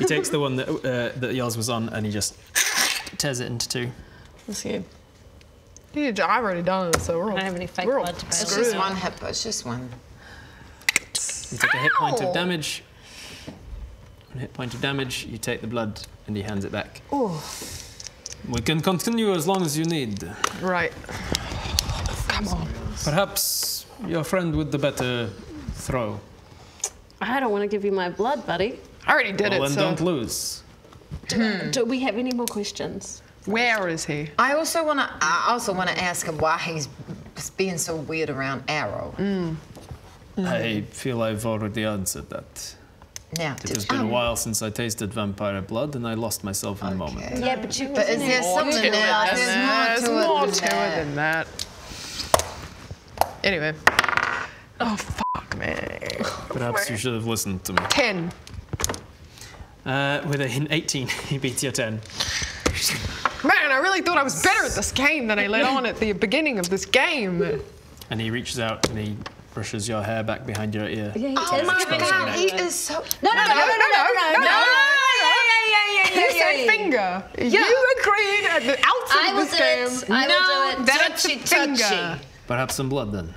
takes the one that yours was on and he just tears it into two. Let's see. Yeah, I've already done it, so we're all. I don't have any fake we're all blood to It's screwed. just one hit, but it's just one. You take a hit point Ow. of damage. 1 hit point of damage. You take the blood and he hands it back. Oh, We can continue as long as you need. right. Come on. Perhaps your friend with the better throw. I don't want to give you my blood, buddy. I already did Well, it, then so. don't lose. Do we have any more questions? Where is he? I also want to ask him why he's being so weird around Arrow. I feel I've already answered that. Now, It has been a while since I tasted vampire blood and I lost myself in a moment. Yeah, but you. But is there something else? There's more to it than that. Anyway. Oh, fuck me. Perhaps you should have listened to me. 10. With an 18, he beats your 10. Man, I really thought I was better at this game than I let on at the beginning of this game. And he reaches out and he brushes your hair back behind your ear. Yeah, Oh my God, he is so. No. You said finger. You agreed at the outset I of will this do game. it. I will do it. That it's a finger. touchy. Perhaps some blood then.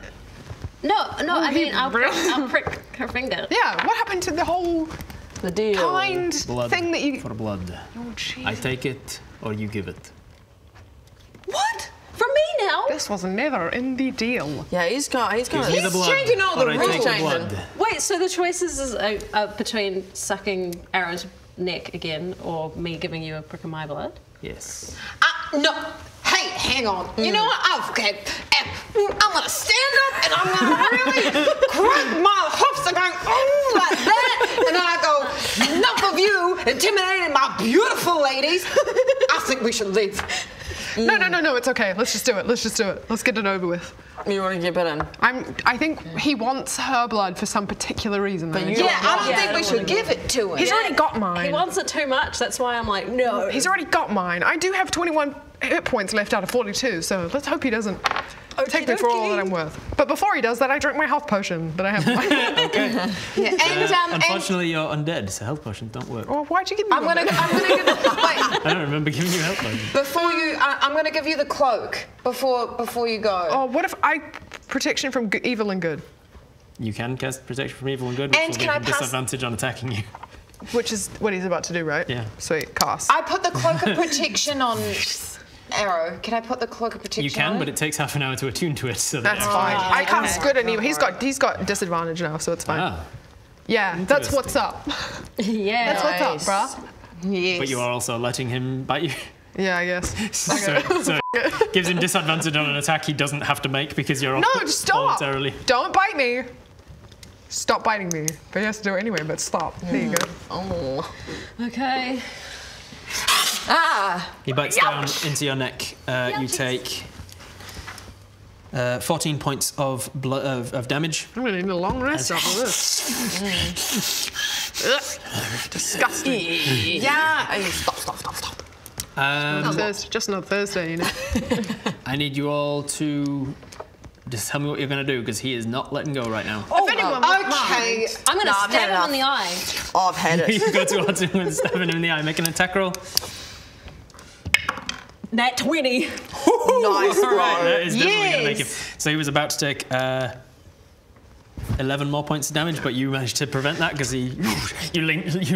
No, I mean, he I'll really- prick her finger. Yeah, what happened to the whole The deal. kind Blood thing that you... for blood. Oh, jeez. I take it or you give it. What? From me now? This was never in the deal. Yeah, he's got. Give me the He's blood changing all the or I take the rules. blood. Wait, so the choices is between sucking Aaron's neck again or me giving you a prick of my blood? Yes. No. Hey, hang on. You know what? Okay. I'm gonna stand up and I'm gonna really crack my hips and going like that, and then I go, enough of you intimidating my beautiful ladies. I think we should leave. No, it's okay. Let's just do it. Let's get it over with. You want to get bitten? I think he wants her blood for some particular reason. Though. I don't think we should give it to him. He's already got mine. He wants it too much. That's why I'm like, no. He's already got mine. I do have 21 hit points left out of 42, so let's hope he doesn't take me for all that I'm worth. But before he does that, I drink my health potion that I have. Okay. Yeah, Unfortunately, you're undead, so health potions don't work. Oh, why'd you give me I'm gonna give. Wait. I don't remember giving you health potions. Before you, I'm gonna give you the cloak before you go. Oh, what if I protection from evil and good? You can cast protection from evil and good, which And will can give I him pass- disadvantage on attacking you. Which is what he's about to do, right? Yeah. Sweet, cast. I put the cloak of protection on Arrow. Can I put the cloak of protection? You can, on but it takes half an hour to attune to it. So That's fine. I cast good and evil. He's got disadvantage now, so it's fine. Ah, Yeah, that's what's up. Yeah. That's what's up, bruh. Yes. but you are also letting him bite you. Yeah, I guess. So it gives him disadvantage on an attack he doesn't have to make because you're No, just stop. voluntarily. Don't bite me. Stop biting me. But he has to do it anyway, but stop. There you go. Oh. Okay. Ah. He bites down into your neck. You take 14 points of damage. I'm gonna need a long rest after this. Ugh. Disgusting. Yeah. Stop. Just not Thursday, you know. I need you all to just tell me what you're going to do because he is not letting go right now. If anyone would Okay. I'm gonna I've had stab him in the eye. Oh, I've had it. You go towards him and stab him in the eye. Make an attack roll. Nat 20. Nice, All right, that is definitely going to make him. Yes. So he was about to take 11 more points of damage, but you managed to prevent that because you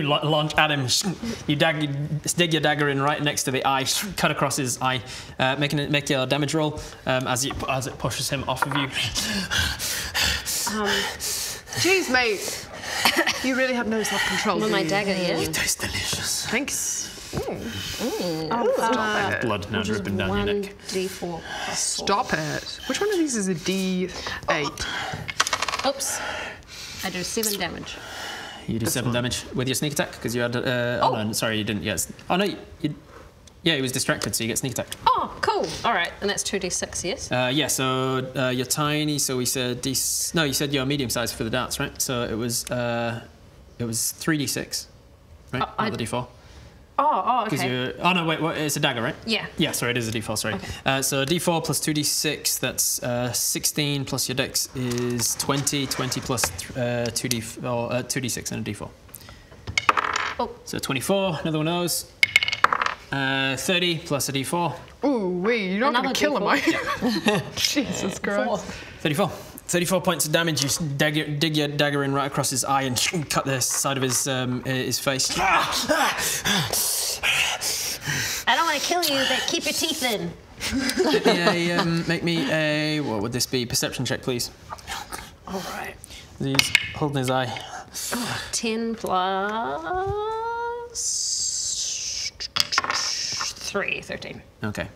launch at him. You dig your dagger in right next to the eye, cut across his eye, make your damage roll as it pushes him off of you. Jeez, mate. You really have no self-control. With my dagger, yeah. It tastes delicious. Thanks. Blood now dripping down your neck. 1d4. Stop it. Which one of these is a D8? Oops. I do 7 damage. You do 7 damage with your sneak attack because you had. No, sorry, you didn't. Yes. Oh no. Yeah, he was distracted, so you get sneak attack. Oh, cool. All right, and that's 2d6, yes? Yeah. So you're tiny. So we said No, you said you're medium sized for the darts, right? So it was 3d6, right? Not the d4. Oh, okay. Oh no, wait. It's a dagger, right? Yeah. Yeah. Sorry, it is a d4. Sorry. Okay. So d4 plus 2d6. That's 16 plus your dex is 20. 20 plus 2d6 and a d4. Oh. So 24. Another one of those. 30 plus a d4. Ooh, wait, you're not Another gonna kill him, are you? Yeah. Jesus Christ. 34. 34 points of damage. You dig your dagger in right across his eye and cut the side of his face. I don't want to kill you, but keep your teeth in. Make me a, what would this be? Perception check, please. All right. He's holding his eye. 10 plus 3, 13. Okay.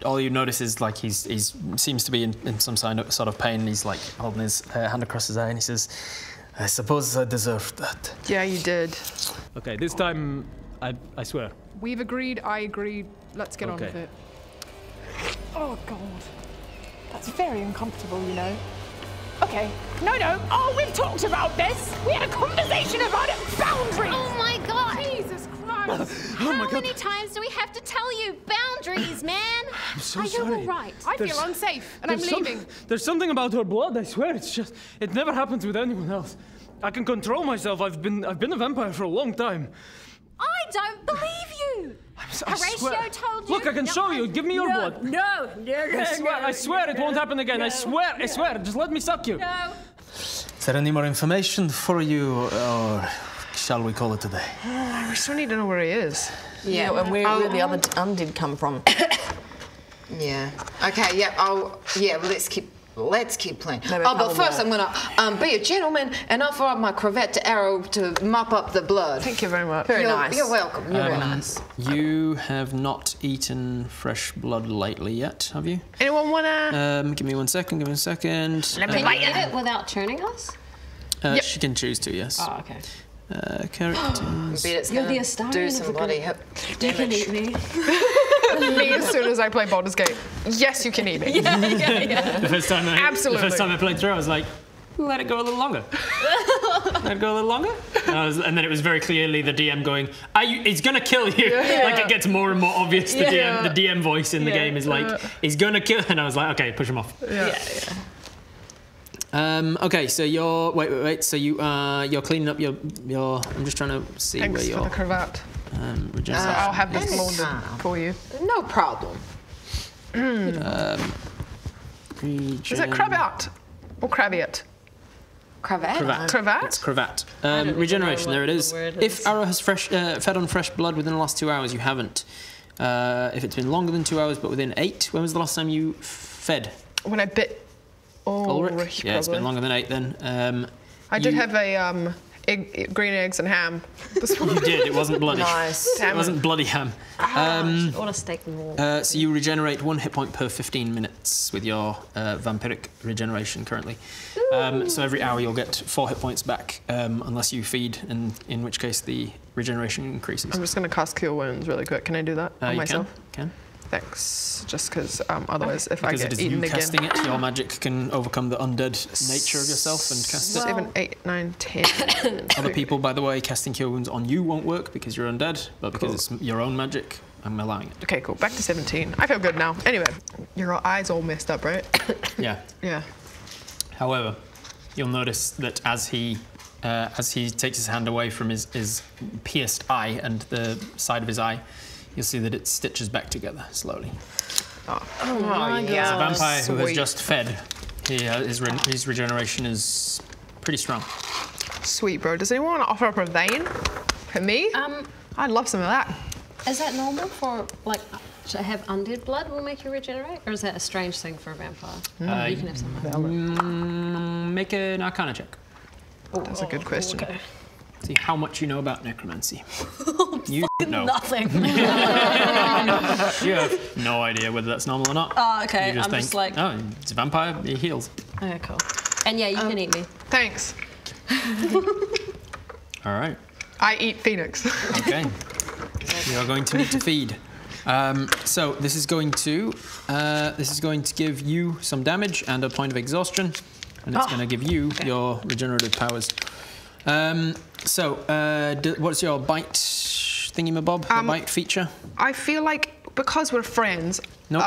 All you notice is like he seems to be in some sort of pain. He's like holding his hand across his eye and he says, "I suppose I deserved that." Yeah, you did. Okay, this time I swear. We've agreed, I agreed. Let's get on with it. Oh, God. That's very uncomfortable, you know. Okay. No. Oh, we've talked about this. We had a conversation about it. Boundaries. Oh my God! Jesus Christ. How many times do we have to tell you boundaries, man? I'm so Are you sorry. all right? I feel unsafe, and I'm leaving. There's something about her blood, I swear. It's just, it never happens with anyone else. I can control myself. I've been a vampire for a long time. I don't believe you. Horatio told you. Look, I can show you. Give me your blood. No. I swear it won't happen again. I swear. Just let me suck you. No. Is there any more information for you, or shall we call it a day? We still need to know where he is. Yeah, and where the other undid come from. Yeah. Okay. Yeah. Let's keep playing. Maybe But first I'm gonna be a gentleman and offer up my cravette to Arrow to mop up the blood. Thank you very much. Very nice. You're welcome. You're very nice. You have not eaten fresh blood lately yet, have you? Anyone wanna? Give me 1 second. Give me a second. Can you eat it without turning us? She can choose to, yes. Oh, okay. characters. I bet it's You're the gonna Astarion do of some the bloody group. hip You can damage. eat me. Me as soon as I play Baldur's Gate. Yes, you can eat me. The first time Absolutely. I played through, I was like, let it go a little longer. Let it go a little longer. And then it was very clearly the DM going, he's gonna kill you. Like it gets more and more obvious. The DM voice in the game is like, he's gonna kill. And I was like, okay, push him off. Okay, so you're wait. So you're cleaning up your. I'm just trying to see Thanks where for you're. the cravat. Regeneration. I'll have this molded for you. No problem. Is it cravat or cravat? Cravat? Cravat? It's cravat. Regeneration, there it is. If Arrow has fed on fresh blood within the last 2 hours, you haven't. If it's been longer than 2 hours, but within 8, when was the last time you fed? When I bit Ulrich? Yeah, it's been longer than 8 then. I did have a green eggs and ham. You did, it wasn't bloody. Nice. It wasn't bloody ham. Or a steak raw. So you regenerate 1 hit point per 15 minutes with your vampiric regeneration currently. So every hour you'll get 4 hit points back, unless you feed, and in which case the regeneration increases. I'm just going to cast Cure Wounds really quick. Can I do that on myself? Can. Thanks. Just because otherwise if Because I it get is eaten you again. casting it, your magic can overcome the undead nature of yourself and cast it. 7, 8, 9, 10. Other people, by the way, casting Cure Wounds on you won't work because you're undead, but because it's your own magic, I'm allowing it. Okay, cool. Back to 17. I feel good now. Anyway, your eyes all messed up, right? Yeah. Yeah. However, you'll notice that as he takes his hand away from his pierced eye and the side of his eye, you'll see that it stitches back together slowly. Oh my yeah. As a vampire who has Sweet. just fed, his regeneration is pretty strong. Sweet, bro. Does anyone want to offer up a vein for me? I'd love some of that. Is that normal for, like, to have undead blood will make you regenerate? Or is that a strange thing for a vampire? You can have some. Make an Arcana check. That's a good question. Okay. See how much you know about necromancy. You know. Nothing. You have no idea whether that's normal or not. Oh, okay. You just I'm think, just like, oh, it's a vampire, he heals. okay, cool. And yeah, you can eat me. Thanks. All right. I eat Phoenix. Okay. You are going to need to feed. So this is going to give you some damage and a point of exhaustion, and it's going to give you your regenerative powers. What's your bite thingamabob? Your bite feature? I feel like because we're friends, Nope.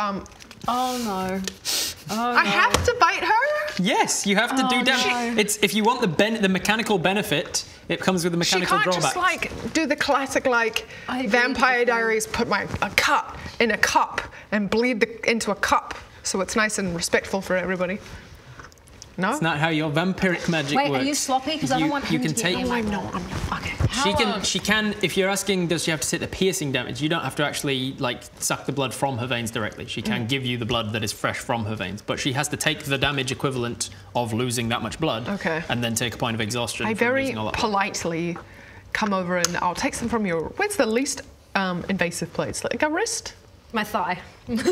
Oh no. I have to bite her? Yes, you have to do damage. no. It's if you want the mechanical benefit, it comes with a She mechanical can't drawback. just like do the classic like I agree Vampire with you. Diaries, put a cut in a cup and bleed into a cup so it's nice and respectful for everybody. No? It's not how your vampiric magic Wait, works. are you sloppy? Because I don't want you him can to take. get me. No, I'm not. Okay. She can. If you're asking, does she have to take the piercing damage? You don't have to actually like suck the blood from her veins directly. She can give you the blood that is fresh from her veins, but she has to take the damage equivalent of losing that much blood. Okay. And then take a point of exhaustion. I from very losing all that blood. politely come over and I'll take some from your. Where's the least invasive place? Like a wrist? My thigh. Damn. All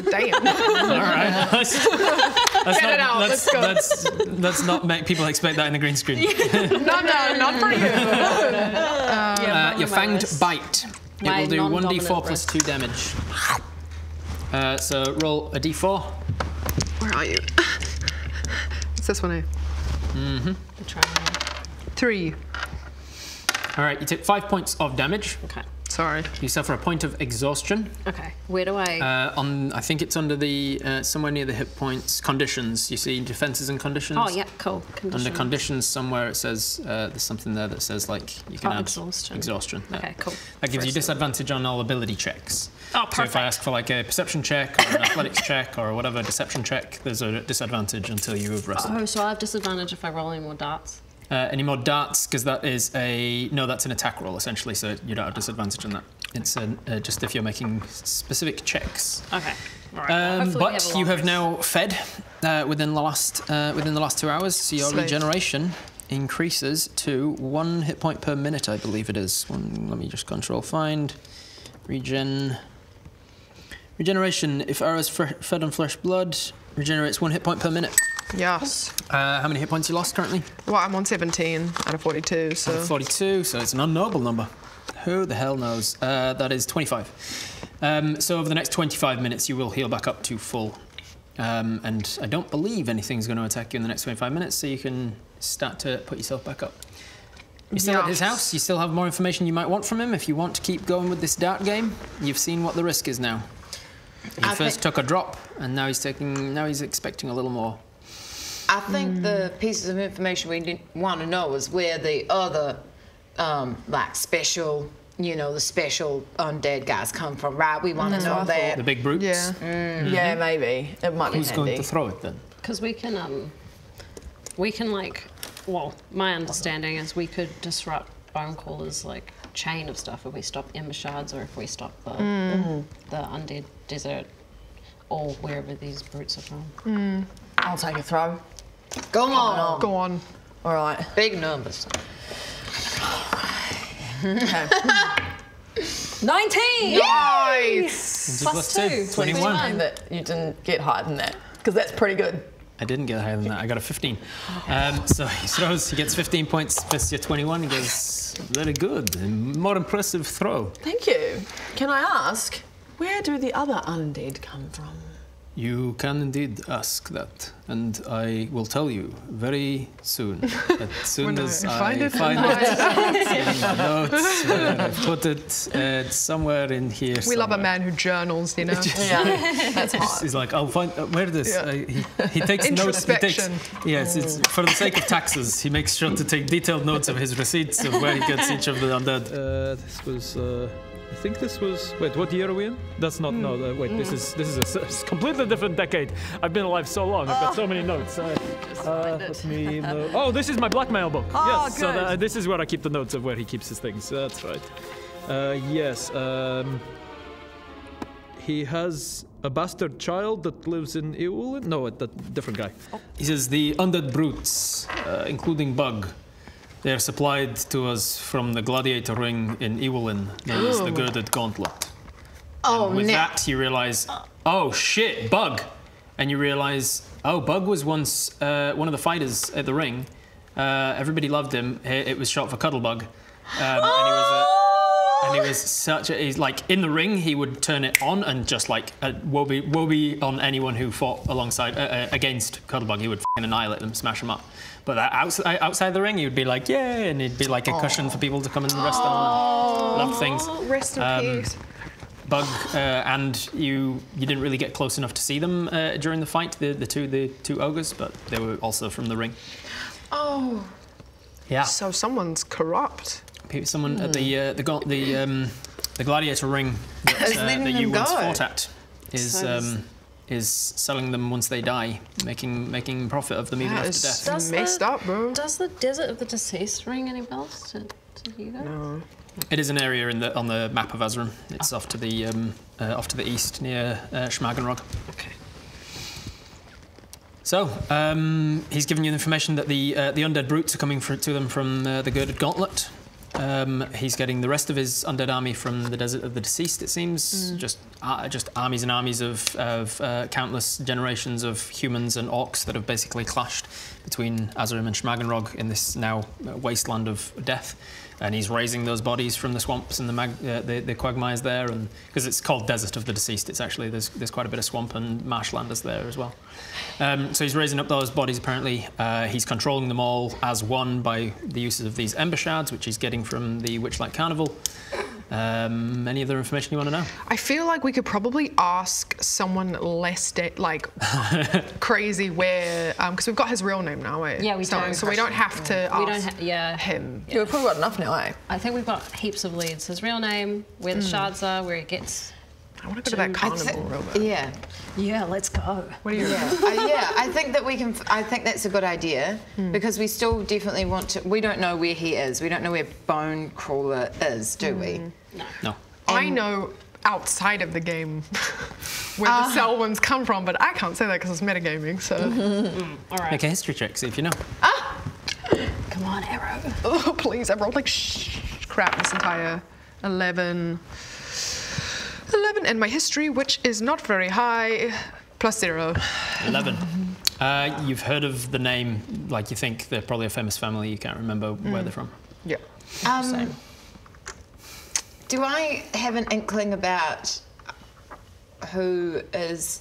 right. Let's Get it out, let's go. Let's not make people expect that in the green screen. No, not for you. Your fanged bite. It My will do non-dominant 1d4 plus 2 damage. So roll a d4. Where are you? It's this one here. I'm trying. 3. All right, you take 5 points of damage. Okay. Sorry. You suffer a point of exhaustion. Okay. Where do I? I think it's under the somewhere near the hit points conditions. You see defenses and conditions. Oh yeah, cool. Under conditions somewhere it says there's something there that says like you can add exhaustion. Exhaustion. Yeah. Okay, cool. That gives you disadvantage on all ability checks. Oh, So if I perfect. ask for like a perception check or an athletics check or whatever deception check, there's a disadvantage until you have rested. Oh, so I have disadvantage if I roll any more darts. Any more darts? Because that is that's an attack roll essentially, so you don't have disadvantage on that. It's just if you're making specific checks. Okay. All right. Well, hopefully we But a you long have rest. now fed within the last 2 hours, so your Sweet. regeneration increases to 1 hit point per minute, I believe it is. Let me just control find regeneration. If arrows fed on flesh blood, regenerates 1 hit point per minute. Yes. How many hit points you lost currently? Well, I'm on 17 out of 42, so... Out of 42, so it's an unknowable number. Who the hell knows? That is 25. So over the next 25 minutes, you will heal back up to full. And I don't believe anything's going to attack you in the next 25 minutes, so you can start to put yourself back up. You're still at his house. You still have more information you might want from him if you want to keep going with this dart game. You've seen what the risk is now. He first took a drop, and now he's expecting a little more. I think the pieces of information we want to know is where the other, like special, you know, the special undead guys come from, right? We want to know that. The big brutes? Yeah. Yeah, maybe. It might be Who's handy. going to throw it then? Because we can like, well, my understanding is we could disrupt Bonecrawler's like chain of stuff if we stop Ember Shards or if we stop the undead desert or wherever these brutes are from. I'll take a throw. Go on. Go on. All right. Big numbers. 19! Nice! Plus 2. 21. That you didn't get higher than that, because that's pretty good. I didn't get higher than that. I got a 15. So he throws. He gets 15 points plus your 21. He goes, very good. More impressive throw. Thank you. Can I ask, where do the other undead come from? You can indeed ask that, and I will tell you very soon. As soon as I find it in my notes, I put it somewhere in here. We love a man who journals, you know. Yeah, that's hot. He's like, I'll find where this. Yeah. He takes notes. He takes, Introspection. yes, it's for the sake of taxes. He makes sure to take detailed notes of his receipts of where he gets each of the undead. This was. I think this was. Wait, what year are we in? That's not. No. Wait, this is a completely different decade. I've been alive so long. I've got so many notes. Let me know. Oh, this is my blackmail book. Oh, yes. good. So this is where I keep the notes of where he keeps his things. That's right. Yes. He has a bastard child that lives in Iwulin. No, that different guy. He says the undead brutes, including Bug, they are supplied to us from the gladiator ring in Iwulin, known as the Girded Gauntlet. Oh, and with that, you realise, oh shit, Bug! And you realise, oh, Bug was once one of the fighters at the ring. Everybody loved him. It was short for Cuddlebug. And he was such a, he's like, in the ring, he would turn it on and just like, woe be on anyone who fought alongside, against Cuddlebug. He would fucking annihilate them, smash them up. But outside the ring, he would be like, yay, and he'd be like a cushion for people to come and rest on. Love things. Rest in peace. Bug, and you didn't really get close enough to see them during the fight, the two ogres, but they were also from the ring. Oh. Yeah. So someone's corrupt. Someone at the gladiator ring that you once fought at is selling them once they die, making profit of them even after death. That's messed up, bro. Does the Desert of the Deceased ring any bells to you guys? No. It is an area on the map of Azram. It's off to the east near Schmagenrog. Okay. So he's given you the information that the undead brutes are coming to them from the Girded Gauntlet. He's getting the rest of his undead army from the Desert of the Deceased, it seems. Just armies and armies of countless generations of humans and orcs that have basically clashed between Azram and Schmagenrog in this now wasteland of death. And he's raising those bodies from the swamps and the quagmires there, and because it's called Desert of the Deceased, it's actually there's quite a bit of swamp and marshlanders there as well. So he's raising up those bodies. Apparently, he's controlling them all as one by the use of these ember shards, which he's getting from the Witchlight Carnival. Any other information you want to know? I feel like we could probably ask someone less crazy where, because we've got his real name now, eh? Yeah, we do. So we don't have to ask him. Yeah, we've probably got enough now, eh? I think we've got heaps of leads. His real name, where the shards are, where he gets. I want to go to that carnival real bad. Yeah. Yeah, let's go. What do you I think that we can. I think that's a good idea because we still definitely want to. We don't know where he is. We don't know where Bonecrawler is, do we? No. I know outside of the game where the Selwyns come from, but I can't say that because it's metagaming. So. All right. Make a history check, see if you know. Come on, Arrow. Oh, please! I rolled like crap this entire 11 in my history, which is not very high. +0. 11. You've heard of the name, like you think they're probably a famous family. You can't remember where they're from. Yeah. Do I have an inkling about who is...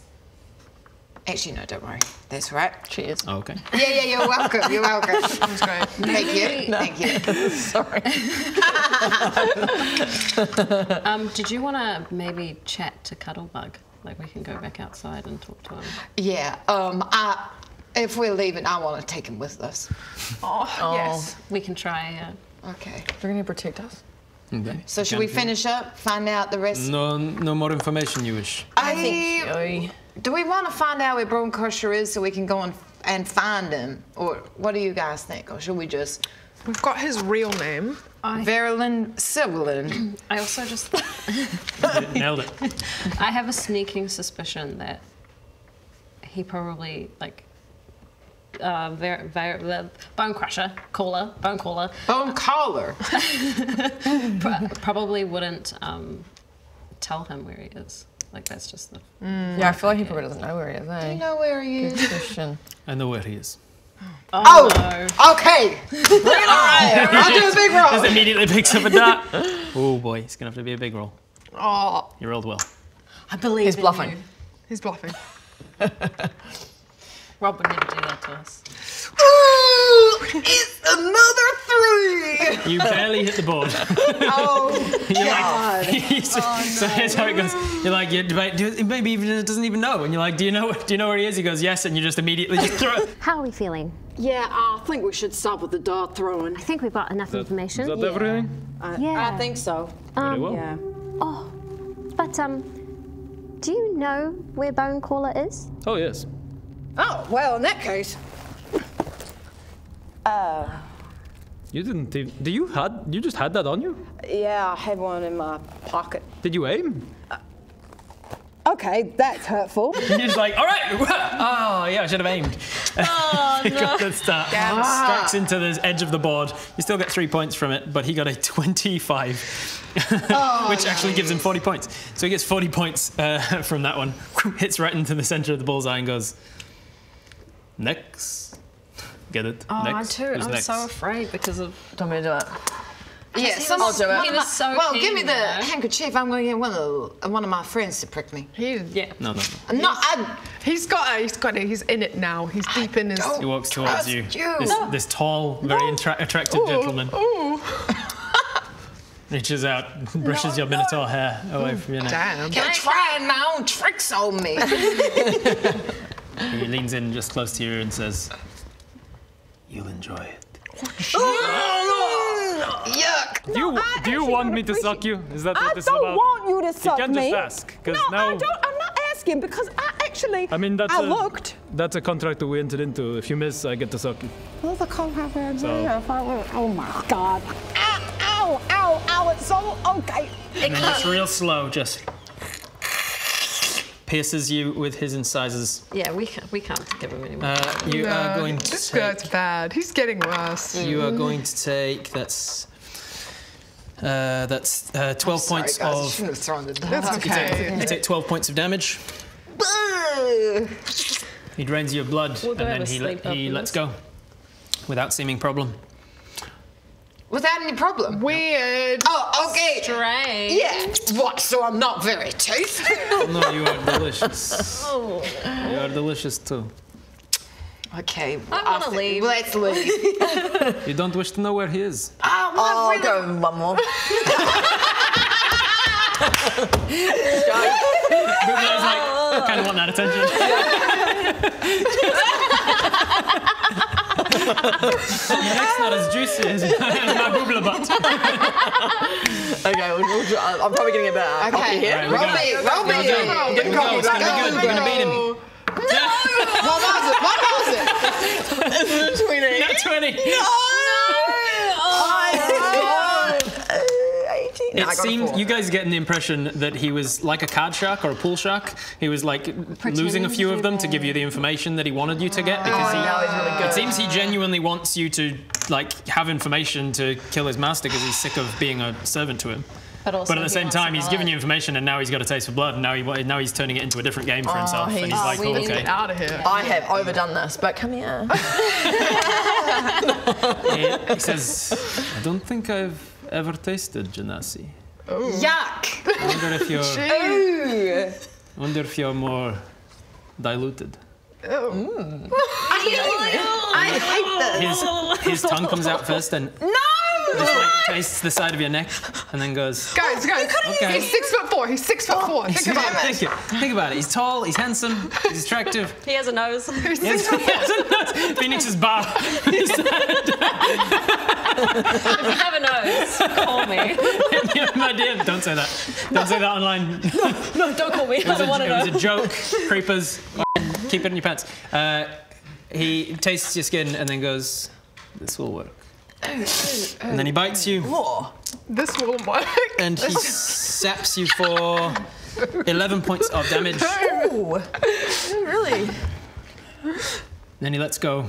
Actually, no, don't worry. That's right. Cheers. Oh, okay. Yeah, you're welcome. You're welcome. That's great. Thank you. Thank you. Sorry. Did you want to maybe chat to Cuddlebug? Like we can go back outside and talk to him. Yeah. If we're leaving, I want to take him with us. Yes. We can try. Okay. They're going to protect us. Okay. So should we finish up? Find out the rest? No more information, you wish. I think... Do we want to find out where Bone Crusher is so we can go and find him? Or what do you guys think? Or should we just... We've got his real name. Verilyn Silverland. I also just... Nailed it. I have a sneaking suspicion that he probably, like... Bone Crusher, Bone Caller. Bone Caller? Probably wouldn't tell him where he is. Like, that's just the... Yeah, I feel like he probably doesn't know where he is, eh? Do you know where he is? Good question. I know where he is. Oh! No. Okay! Bring it on! I'll do a big roll! Just immediately picks up a dart. Oh boy, it's going to have to be a big roll. Oh. You rolled well. I believe He's in bluffing. you. He's bluffing. Rob would never do that to us. It's another 3! You barely hit the board. Oh, You're God. like, so here's how it goes. You're like, maybe even doesn't even know. And you're like, do you know where he is? He goes, yes. And you just immediately just throw it. How are we feeling? Yeah, I think we should stop with the dart throwing. I think we've got enough information. Is that everything? Yeah. I think so. Very well. Yeah. Oh, but do you know where Bone Caller is? Oh, yes. Oh, well, in that case. You didn't even... You just had that on you? Yeah, I had one in my pocket. Did you aim? Okay, that's hurtful. You're just like, all right. Oh, yeah, I should have aimed. Oh, He got the start. Strikes into the edge of the board. You still get 3 points from it, but he got a 25, which actually gives him 40 points. So he gets 40 points from that one. Hits right into the center of the bullseye and goes, next. Get it? Oh, next. I too. Who's I'm next? so afraid because of... Don't me do it. Yeah, I'll do it. He was so well, keen, give me the you know. handkerchief. I'm going to get one of my friends to prick me. Yeah. No. No, He's got it. He's in it now. He's deep in his... He walks towards you. you. This tall, very attractive gentleman. Ooh. Reaches out, brushes your minotaur hair away from your neck. Damn. You're trying my own tricks on me. He leans in just close to you and says, "You'll enjoy it." Yuck. Do you want me to suck you? Is that what this is I about? don't want you to suck You can me. just ask. No, now, I don't. I'm not asking because I mean, looked. That's a contract that we entered into. If you miss, I get to suck you. Well, the contract. So- Oh my God. Ow, it's so okay. And then just real slow, just pierces you with his incisors. Yeah, we can't give him any more. You are going to This take. guy's bad. He's getting worse. You are going to take. That's 12 points Sorry, guys, I of. shouldn't have thrown the dart. That's okay. You take 12 points of damage. He drains your blood We'll and go then have a he sleep lets afterwards. go without seeming problem. Without any problem. Weird. Oh, okay. Strange. Yeah. What? So I'm not very tasty? No, you are delicious. You are delicious too. Okay. I want to leave. Let's leave. You don't wish to know where he is. I'll go one more. Boobla's like, I kind of want that attention. Your neck's not as juicy as my boobla butt. Okay, I'm probably getting it better. Okay. Here. Right, we Roll got me. it. Roll me. Here we go. Here we go. It's gonna be good. We're gonna beat him. What was it? 20. Not 20. No, I got a 4. You guys getting the impression that he was like a card shark or a pool shark. He was like losing a few of them to give you the information that he wanted you to get because he's really good. It seems he genuinely wants you to like have information to kill his master because he's sick of being a servant to him. But at the same time, he's giving you information, and now he's got a taste for blood, and now he's turning it into a different game for himself. And he's like, we need to okay. get out of here. I have overdone this, but come here. He says, I don't think I've ever tasted Genasi. Yuck! I wonder if you're more diluted. I hate this. His tongue comes out first and just like tastes the side of your neck and then goes. Guys, okay. he's 6'4". He's 6'4". Think about it. Think about it. He's tall, he's handsome, he's attractive. He has a nose. He's He has a nose. Phoenix's bar. If you have a nose, call me. My dear, don't say that. Don't say that online. No, don't call me. I don't want to know. It was a joke. Creepers. Keep it in your pants. He tastes your skin and then goes, this will work. And then he bites you. This will work. And he saps you for 11 points of damage. Ooh, really? Then he lets go.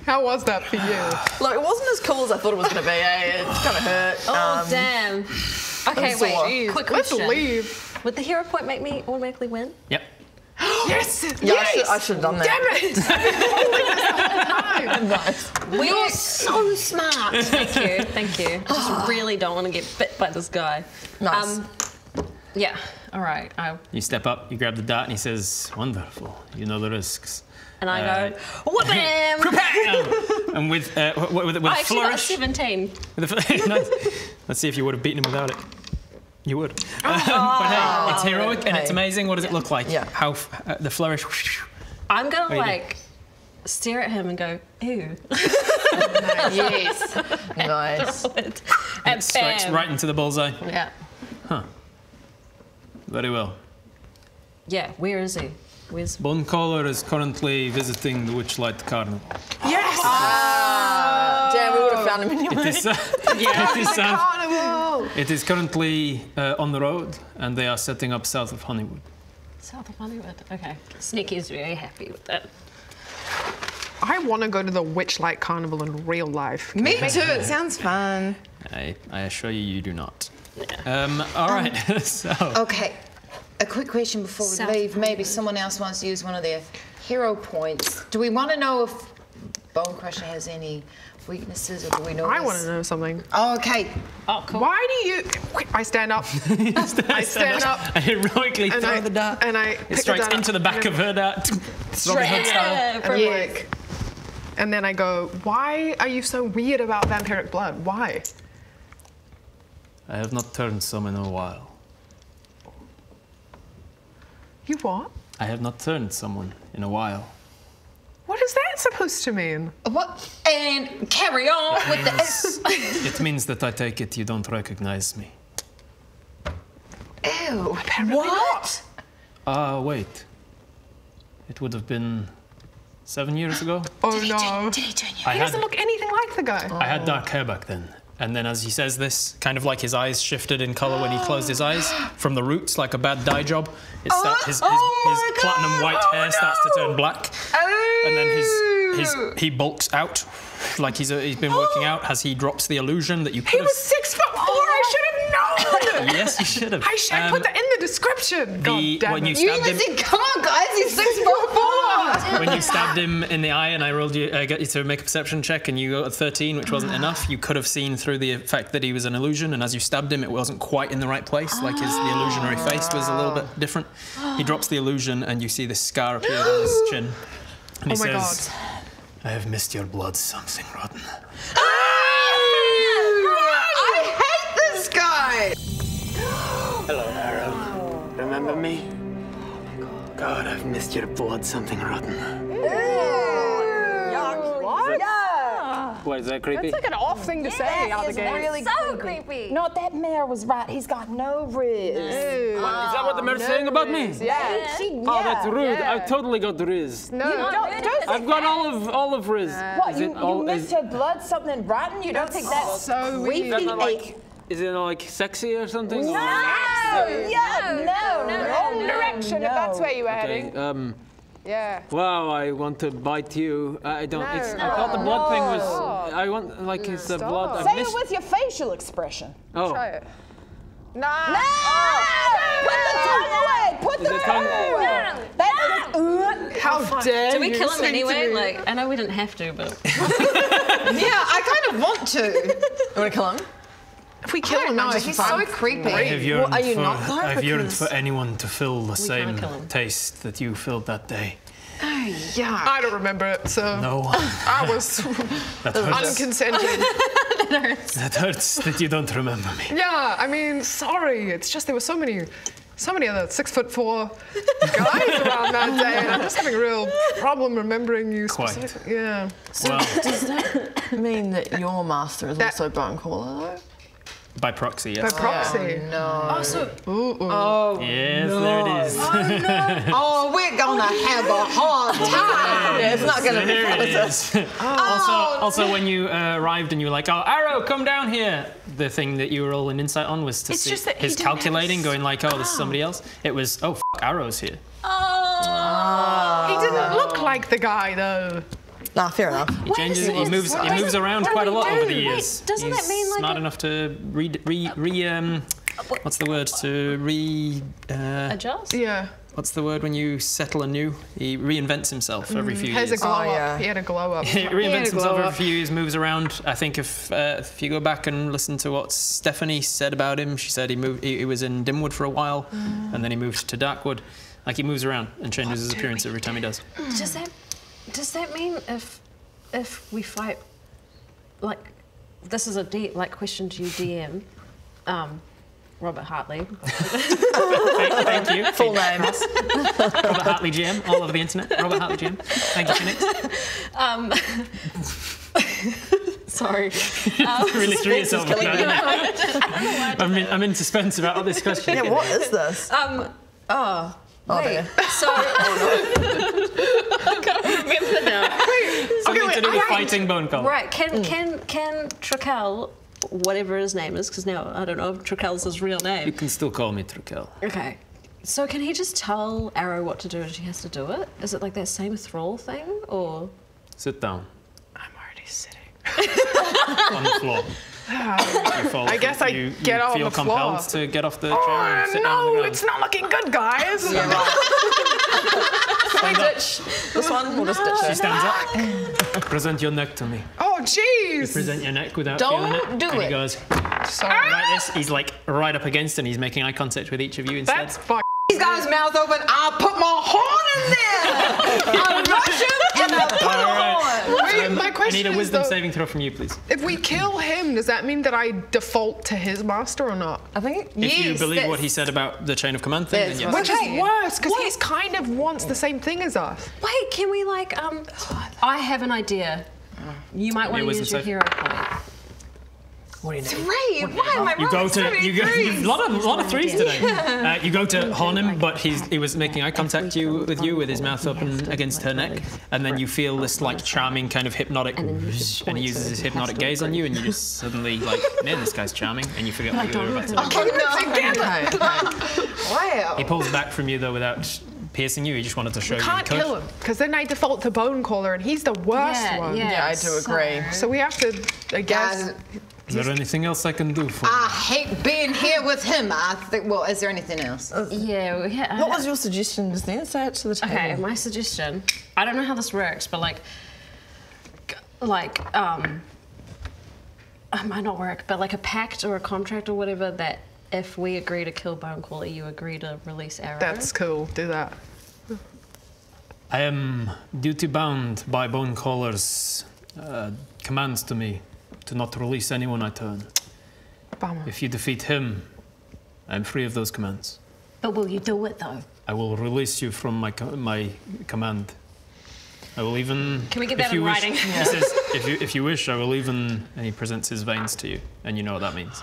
How was that for you? Look, it wasn't as cool as I thought it was going to be. It kind of hurt. Oh, damn. Okay, I'm wait. sore. Quick Let's question. leave. Would the hero point make me automatically win? Yep. Yes! Yeah, yes! I should have done that. Damn it! Nice. We are so smart. Thank you. I just really don't want to get bit by this guy. Nice. Yeah. All right. You step up, you grab the dart, and he says, wonderful. You know the risks. And I go, whoop-bam! And with I a actually got a flourish. 17. Nice. Let's see if you would have beaten him without it. You would. But hey, it's heroic and it's amazing. What does it look like? Yeah. How the flourish. I'm going to What do you like stare at him and go, ew. Yes. Nice. And strikes bam. right into the bullseye. Yeah. Huh. Very well. Yeah, where is he? Where's... Bonecaller is currently visiting the Witchlight Carnival. Yes! Damn, we would have found him anyway. It is currently on the road, and they are setting up south of Honeywood. South of Hollywood. Okay. Sneaky is very happy with that. I want to go to the Witchlight Carnival in real life. Me too. It sounds fun. I assure you, you do not. All right. So. Okay. A quick question before we leave. Maybe someone else wants to use one of their hero points. Do we want to know if Bone Crusher has any weaknesses, or do we know? I want to know something. Oh, okay. Oh, cool. Why do you... I stand up. I stand up. I heroically throw the dart. And I It pick strikes the dart into the back of her dart. Robin Hood style. And I'm like... And then I go, why are you so weird about vampiric blood? Why? I have not turned some in a while. You what? I have not turned someone in a while. What is that supposed to mean? What? And carry on with the... It means that I take it you don't recognize me. Ew. What? Wait. It would have been 7 years ago. Oh no. Did he turn you? He doesn't look anything like the guy. I had dark hair back then. And then as he says this, kind of like his eyes shifted in colour when he closed his eyes, from the roots, like a bad dye job, his platinum white hair starts to turn black. And then he bulks out, like he's been working out, as he drops the illusion that you could He have... was 6'4". I should have known. Yes, you should have. I put that in the description. God damn when it. you stabbed him... Listen, come on, guys. He's 6'4". When you stabbed him in the eye and I rolled you, get you to make a perception check and you got a 13, which wasn't enough, you could have seen through the fact that he was an illusion, and as you stabbed him, it wasn't quite in the right place, like the illusionary face was a little bit different. He drops the illusion and you see this scar appear on his chin. And he says, I have missed your blood, something rotten. I hate this guy. Hello, Arrow. Remember me? God, I've missed your blood, something rotten. What? What, is that creepy? That's like an off thing to say out of the gate. Really so creepy. No, that mare was right. He's got no riz. Is that what the mayor's saying about me? Yeah. Oh, that's rude. I've totally got riz. No, I've got all of riz. What, you missed her blood, something rotten? You don't think that's so creepy? That's not like... Is it like sexy or something? No, wrong direction if that's where you were heading. Yeah. Wow, I want to bite you. I don't. No. I thought the blood thing was. I want like it's the blood. Say it with your facial expression. Oh. Try it. No! Put the tongue away! Put the tongue away! How dare Do we you kill him speak to anyway? me? Like, I know we didn't have to, but. Yeah, I kind of want to. You want to kill him? If we kill him, No, I'm just he's fine. so creepy. I've yearned, are you for, not, though? I've yearned Because- for anyone to feel the same kill him. taste that you filled that day. Yeah. I don't remember it, so No. I was That hurts. unconsented. That hurts that you don't remember me. Yeah, I mean, sorry. It's just there were so many other 6'4" guys around that day, and I'm just having a real problem remembering you Quite. specifically. Yeah. So does that mean that your master is also Bonecaller, though? By proxy, By yes. proxy. No. Oh, so. Yes, there it is. Oh, we're gonna have a hard time. Yeah, it's not going to be There fun, it is it? is. Also, when you arrived and you were like, "Oh, Arrow, come down here," the thing that you were all in insight on was to It's see just that he his didn't have calculating, going like, "Oh, this is somebody else." It was, "Oh, Arrow's here." He didn't look like the guy though. Nah, fair enough. He changes. He moves around what quite do a we lot do? over the Wait, years. doesn't that He's mean, like, smart enough to what's the word? Adjust? Yeah. What's the word when you settle anew? He reinvents himself every few Has a years. glow up. yeah. He had a glow up. He reinvents a himself glow every up. few years, moves around. I think if you go back and listen to what Stephanie said about him, she said he was in Dimwood for a while, and then he moved to Darkwood. Like he moves around and changes his appearance every time he does. Does that mean if we fight, like, this is a deep question to you, DM, Robert Hartley. Thank you. Full name. Robert Hartley GM, all over the internet. Robert Hartley GM. Thank you, Phoenix. Sorry. Really threw yourself with that. I'm in suspense about all this question. Yeah, what is this? Wait, so I can't remember now. Something to do with fighting Bonecaller. Right, can Trakel, whatever his name is, because now I don't know if Trakel's his real You name. can still call me Trakel. Okay. So can he just tell Arrow what to do and she has to do it? Is it like that same thrall thing, or? Sit down I'm already sitting. on the floor. I guess I get on feel the floor. compelled to get off the chair and Oh sit down on the no, ground. it's not looking good, guys. This one, we'll just ditch She it. stands up. Present your neck to me. Oh jeez. Present your neck without Don't feeling it. do and he it. goes Sorry. like this. He's like right up against and he's making eye contact with each of you instead. That's fuck. He's got his mouth open. I'll put my horn in there. I'll rush him and I'll put a horn. Wait, my I question need a is wisdom though, saving throw from you, please. if we kill him, does that mean that I default to his master or not? I think If you Yes, believe what that's- he said about the chain of command thing, then That's yes. what- Which is worse, because he's kind of wants the same thing as us. Wait, can we I have an idea. You might want to wisdom use your save. hero point. Why am I You go rolling to so many you go threes? a lot of threes today. You go to horn him, but he was making eye contact with you with his mouth open against her neck, and then you feel this like charming kind of hypnotic, and he uses his hypnotic gaze on you, and you just suddenly like, man, this guy's charming, and you forget what you were about to do. Wow. He pulls back from you though without piercing you. He just wanted to show you. Can't he could. kill him, because then I default to Bonecaller, and he's the worst one. Yeah, I do agree. So we have to, I guess. Guys, Is there anything else I can do for you? I hate being here with him. I think. Well, is there anything else? Yeah. What was your suggestion just then? Say it to the table. Okay, my suggestion. I don't know how this works, but it might not work, but like a pact or a contract or whatever that if we agree to kill Bonecaller, you agree to release Arrow. That's cool. Do that. I am duty bound by Bonecaller's commands to me to not release anyone I turn. Bummer. If you defeat him, I'm free of those commands. But will you do it though? I will release you from my command. I will even. Can we get if that you in wish- writing? He says, if you wish, I will even. And he presents his veins to you, and you know what that means.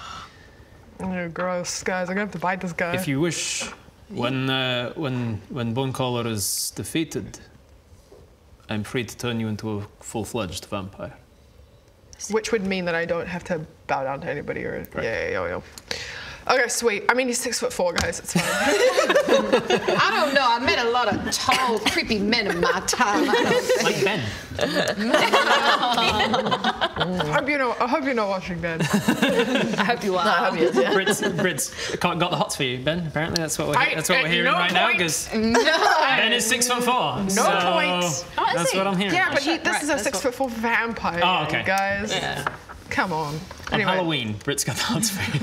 Oh, gross, guys. I'm gonna have to bite this guy. If you wish, when Bonecaller is defeated, I'm free to turn you into a full-fledged vampire. Which would mean that I don't have to bow down to anybody or yeah. Okay, sweet. I mean, he's 6'4", guys. It's fine. I don't know. I met a lot of tall, creepy men in my time. Like Ben. I hope you're not watching Ben. I hope you are. No, I hope he is, yeah. Brits got the hots for you, Ben. Apparently, that's what we're hearing right now. Because Ben is 6'4". No point. That's what I'm hearing. Yeah, but this is a 6'4" vampire. Oh, okay. Guys. Yeah. Come on. On Halloween, Brit's got the hots for you.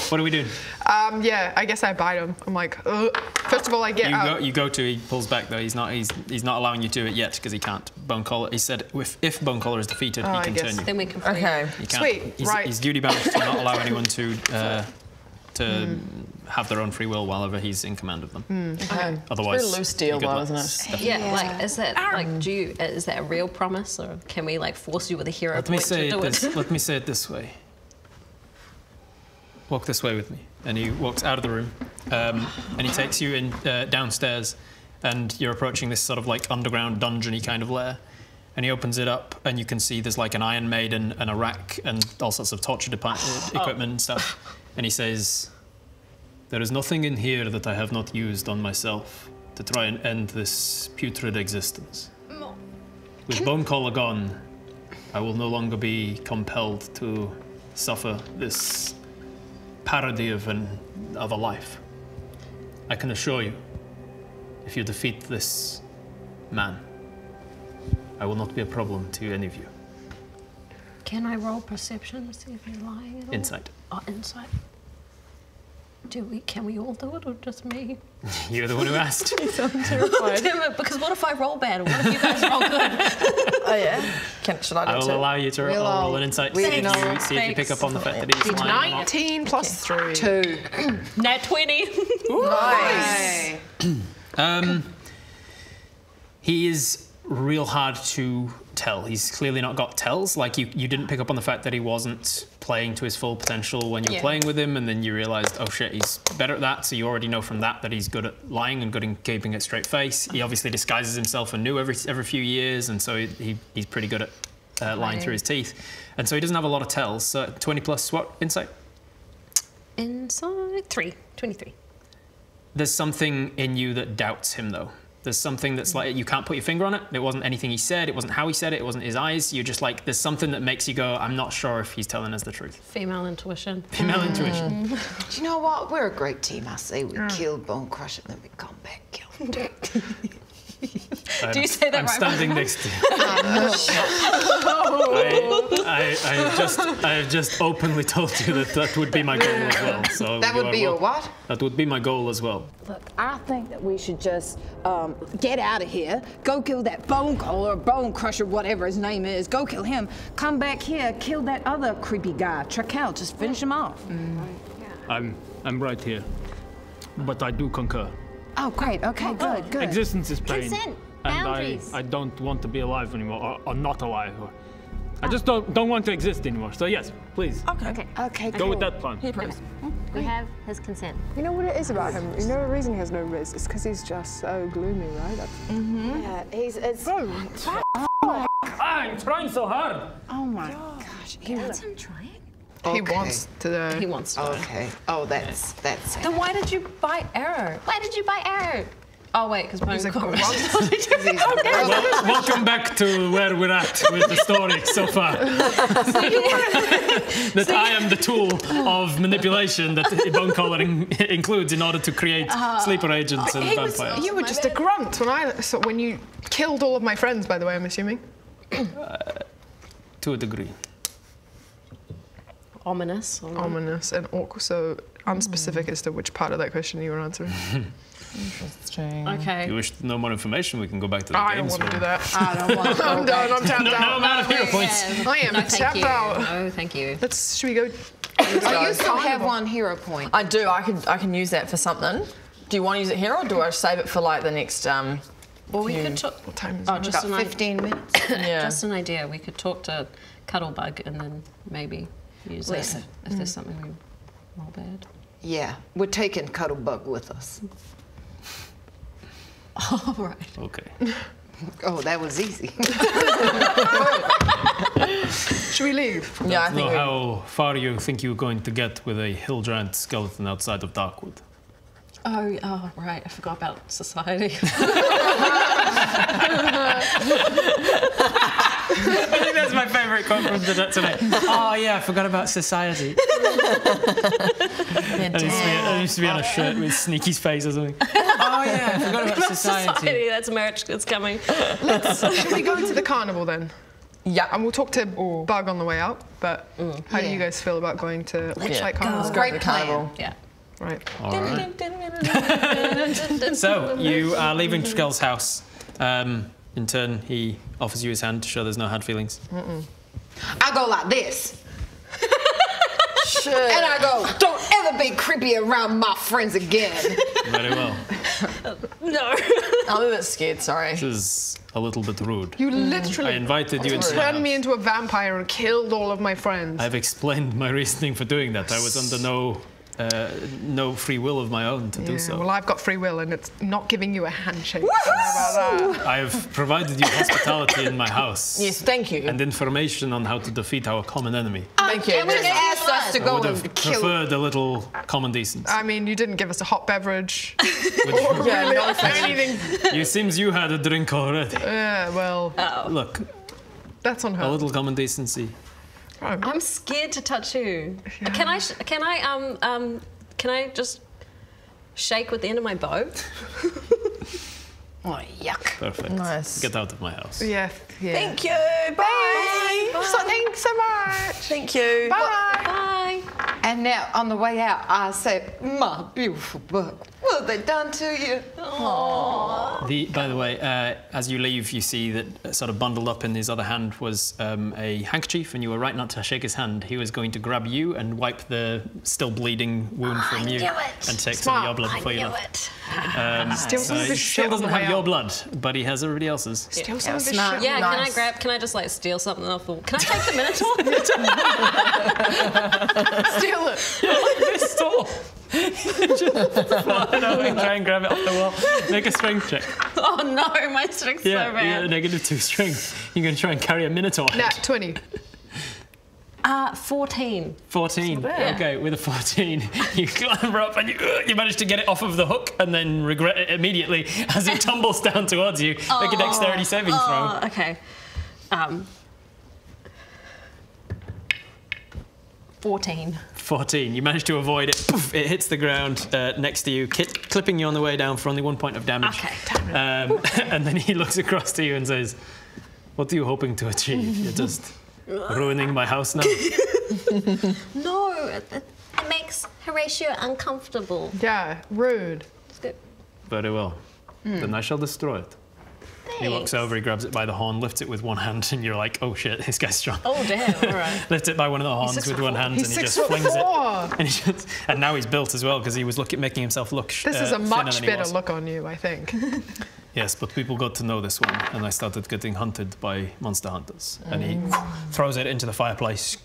What are we doing? Yeah, I guess I bite him. I'm like, ugh. First of all, I get You go to. He pulls back though. He's not allowing you to do it yet because he can't. Bonecollar. He said if Bonecollar is defeated, he can turn you. Then we can. Okay. Sweet. Right. He's duty bound to not allow anyone to have their own free will while he's in command of them. Okay. Otherwise, it's a loose deal, though, isn't it? Yeah. Like, is that is that a real promise, or can we like force you with a hero Let me say it this way. Walk this way with me. And he walks out of the room, and he takes you in downstairs, and you're approaching this sort of like underground dungeon-y kind of lair. And he opens it up, and you can see there's like an Iron Maiden and a rack and all sorts of torture equipment and stuff. And he says, "There is nothing in here that I have not used on myself to try and end this putrid existence. With Bonecollar gone, I will no longer be compelled to suffer this parody of a life. I can assure you, if you defeat this man, I will not be a problem to any of you." Can I roll perception to see if you're lying at all? Insight. Oh, insight. Can we all do it, or just me? You're the one who asked. You sound terrified. Damn it, because what if I roll bad, or what if you guys roll good? Oh yeah. Should I do it? I will allow you to roll an insight to see if you pick up on the fact that he's lying. 19 plus 3. 2. Nat 20. Nice. He is real hard to tell. He's clearly not got tells. Like you didn't pick up on the fact that he wasn't playing to his full potential when you were playing with him, and then you realised, oh shit, he's better at that. So you already know from that he's good at lying and good in keeping a straight face. He obviously disguises himself anew every few years, and so he's pretty good at lying through his teeth. And so he doesn't have a lot of tells. So 20 plus what insight? Insight 23. There's something in you that doubts him, though. There's something that's like, you can't put your finger on it. It wasn't anything he said. It wasn't how he said it. It wasn't his eyes. You're just like, there's something that makes you go, I'm not sure if he's telling us the truth. Female intuition. Female intuition. Do you know what? We're a great team. I say we kill Bonecrusher, then we come back, kill him. Do you say that I'm right? standing next to you. I have just openly told you that would be my goal as well. So that would be your what? That would be my goal as well. Look, I think that we should just get out of here, go kill that Bonecollar or Bonecrusher, whatever his name is, go kill him, come back here, kill that other creepy guy, Trakel, just finish him off. I'm right here, but I do concur. Oh, great, okay, good. Existence is pain. Consent. And Boundaries. I don't want to be alive anymore, or not alive. I just don't want to exist anymore. So yes, please. Okay, Go with that plan. We have his consent. You know what it is about him? You know the reason he has no riz? It's because he's just so gloomy, right? Yeah, it's... I'm trying so hard. Oh my gosh. That's him trying. He wants to. He wants to. Okay. Oh, that's it. Then why did you buy Arrow? Why did you buy Arrow? Oh wait, because Bonecollar. Welcome back to where we're at with the story so far. That I am the tool of manipulation that Bonecollar includes in order to create sleeper agents and vampires. You were just a grunt when you killed all of my friends, by the way, I'm assuming. To a degree. Ominous. Ominous and awkward, so unspecific as to which part of that question you were answering. Interesting. Okay. If you wish to know more information, we can go back to the I games. don't want to do that. I don't want to. I'm done, I'm tapped No out. amount of hero points. I am tapped out. No, thank you. Should we go? Oh, you still have 1 hero point. I do. I can use that for something. Do you want to use it here, or do I save it for like the next? Well, we could talk. What time is Oh, it? just About an 15 minutes. Yeah. Just an idea. We could talk to Cuddlebug and then maybe use Listen. it if there's something we roll bad. Yeah, we're taking Cuddlebug with us. All right. Okay. Oh, that was easy. Should we leave? Yeah, I Know think how far you think you're going to get with a hill giant skeleton outside of Darkwood? Oh, right. I forgot about society. I think that's my favourite quote from tonight. Oh yeah, I forgot about society. It used to be on a shirt with Sneaky's face or something. Oh yeah, I forgot about society. That's merch that's coming. Should we go to the carnival then? Yeah. And we'll talk to Bug on the way out, but how do you guys feel about going to Witchlight Carnival? Great carnival. Yeah. Right. All right. So you are leaving Skull's house. In turn, he offers you his hand to show there's no hard feelings. I go like this. And I go, don't ever be creepy around my friends again. Very well. No. I'm a bit scared, sorry. This is a little bit rude. You literally I invited you into my turned me house. into a vampire and killed all of my friends. I've explained my reasoning for doing that. I was under no free will of my own to do so. Well, I've got free will, and it's not giving you a handshake. How about that? I have provided you hospitality in my house. Yes, thank you. And information on how to defeat our common enemy. Thank you. And when they asked us to I go would have and kill preferred a little common decency. I mean, you didn't give us a hot beverage. Yeah, Really, no anything. You seems you had a drink already. Yeah, well, Look, that's on her. a little common decency. I'm scared to touch you. Can I just shake with the end of my bow? Oh, yuck. Perfect. Nice. Get out of my house. Yeah. Thank you. Bye. So, thanks so much. Thank you. Bye. Bye. And now, on the way out, I say, my beautiful Bug, what have they done to you? By the way, as you leave, you see that sort of bundled up in his other hand was a handkerchief, and you were right not to shake his hand. He was going to grab you and wipe the still bleeding wound from you and take some of your blood before you left. Steal some of his Still shit on doesn't the way have your out. blood, but he has everybody else's. Steal some of his smart. shit. Yeah, Nice. can I just like steal something off the wall? Can I take the Minotaur? Steal it. This tall. Just fly over and try and grab it off the wall. Make a strength check. Oh no, my strength's so Yeah, you got a bad. -2 strength. You're going to try and carry a Minotaur head. Nat 20. 14. 14. Okay, with a 14, you clamber up and you manage to get it off of the hook and then regret it immediately as it tumbles down towards you. Make a dexterity saving throw. Okay. 14. 14. You manage to avoid it. Poof, it hits the ground next to you, clipping you on the way down for only 1 point of damage. Okay. And then he looks across to you and says, "What are you hoping to achieve? You're just ruining my house now." No, it makes Horatio uncomfortable. Yeah, rude. It's good. Very well. Then I shall destroy it. He walks over, he grabs it by the horn, lifts it with one hand, and you're like, "Oh shit, this guy's strong." Oh damn! All right. Lifts it by one of the horns with one hand, He's and he just 6'4". flings it. And now he's built as well because he was making himself look. This is a thinner much than he better was. look on you, I think. Yes, but people got to know this one, and I started getting hunted by monster hunters. And he throws it into the fireplace,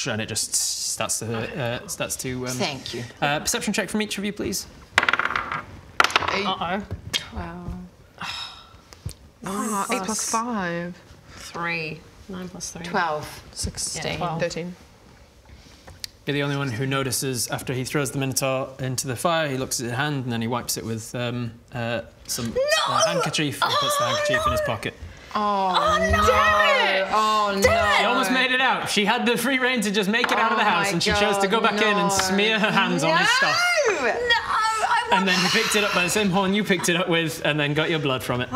and it just starts to. Thank you. Perception check from each of you, please. 8. 12. 8 plus 5. 3. 9 plus 3. 12. 16. 12. 13. You're the only one who notices after he throws the Minotaur into the fire, he looks at his hand and then he wipes it with some handkerchief and puts the handkerchief in his pocket. Oh, no. Oh, no. She almost made it out. She had the free rein to just make it out of the house my and she chose to go back in and smear her hands on his stuff. And then he picked it up by the same horn you picked it up with and then got your blood from it.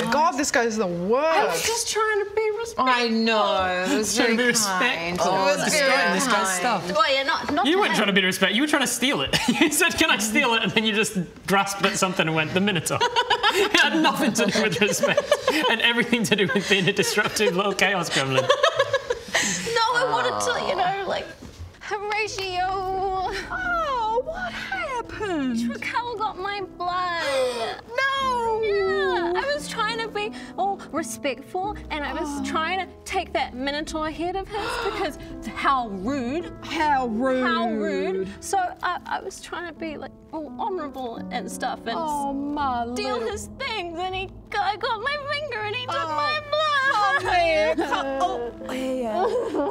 God, this guy's the worst. I was just trying to be respectful. I know. It was Trying to very be kind. respectful. It was Destroying very this guy's kind. stuff. Well, yeah, not You weren't trying to be respect. You were trying to steal it. You said, "Can I steal it?" And then you just grasped at something and went, "The Minotaur." It had nothing to do with respect and everything to do with being a disruptive little chaos gremlin. No, I wanted to, Horatio. Oh, what happened? Raquel got my blood. No. Yeah, I was trying to to be all respectful, and I was trying to take that Minotaur head of his because how rude. How rude. How rude. So I was trying to be like all honourable and stuff and steal his things, and I got my finger and he took my blood.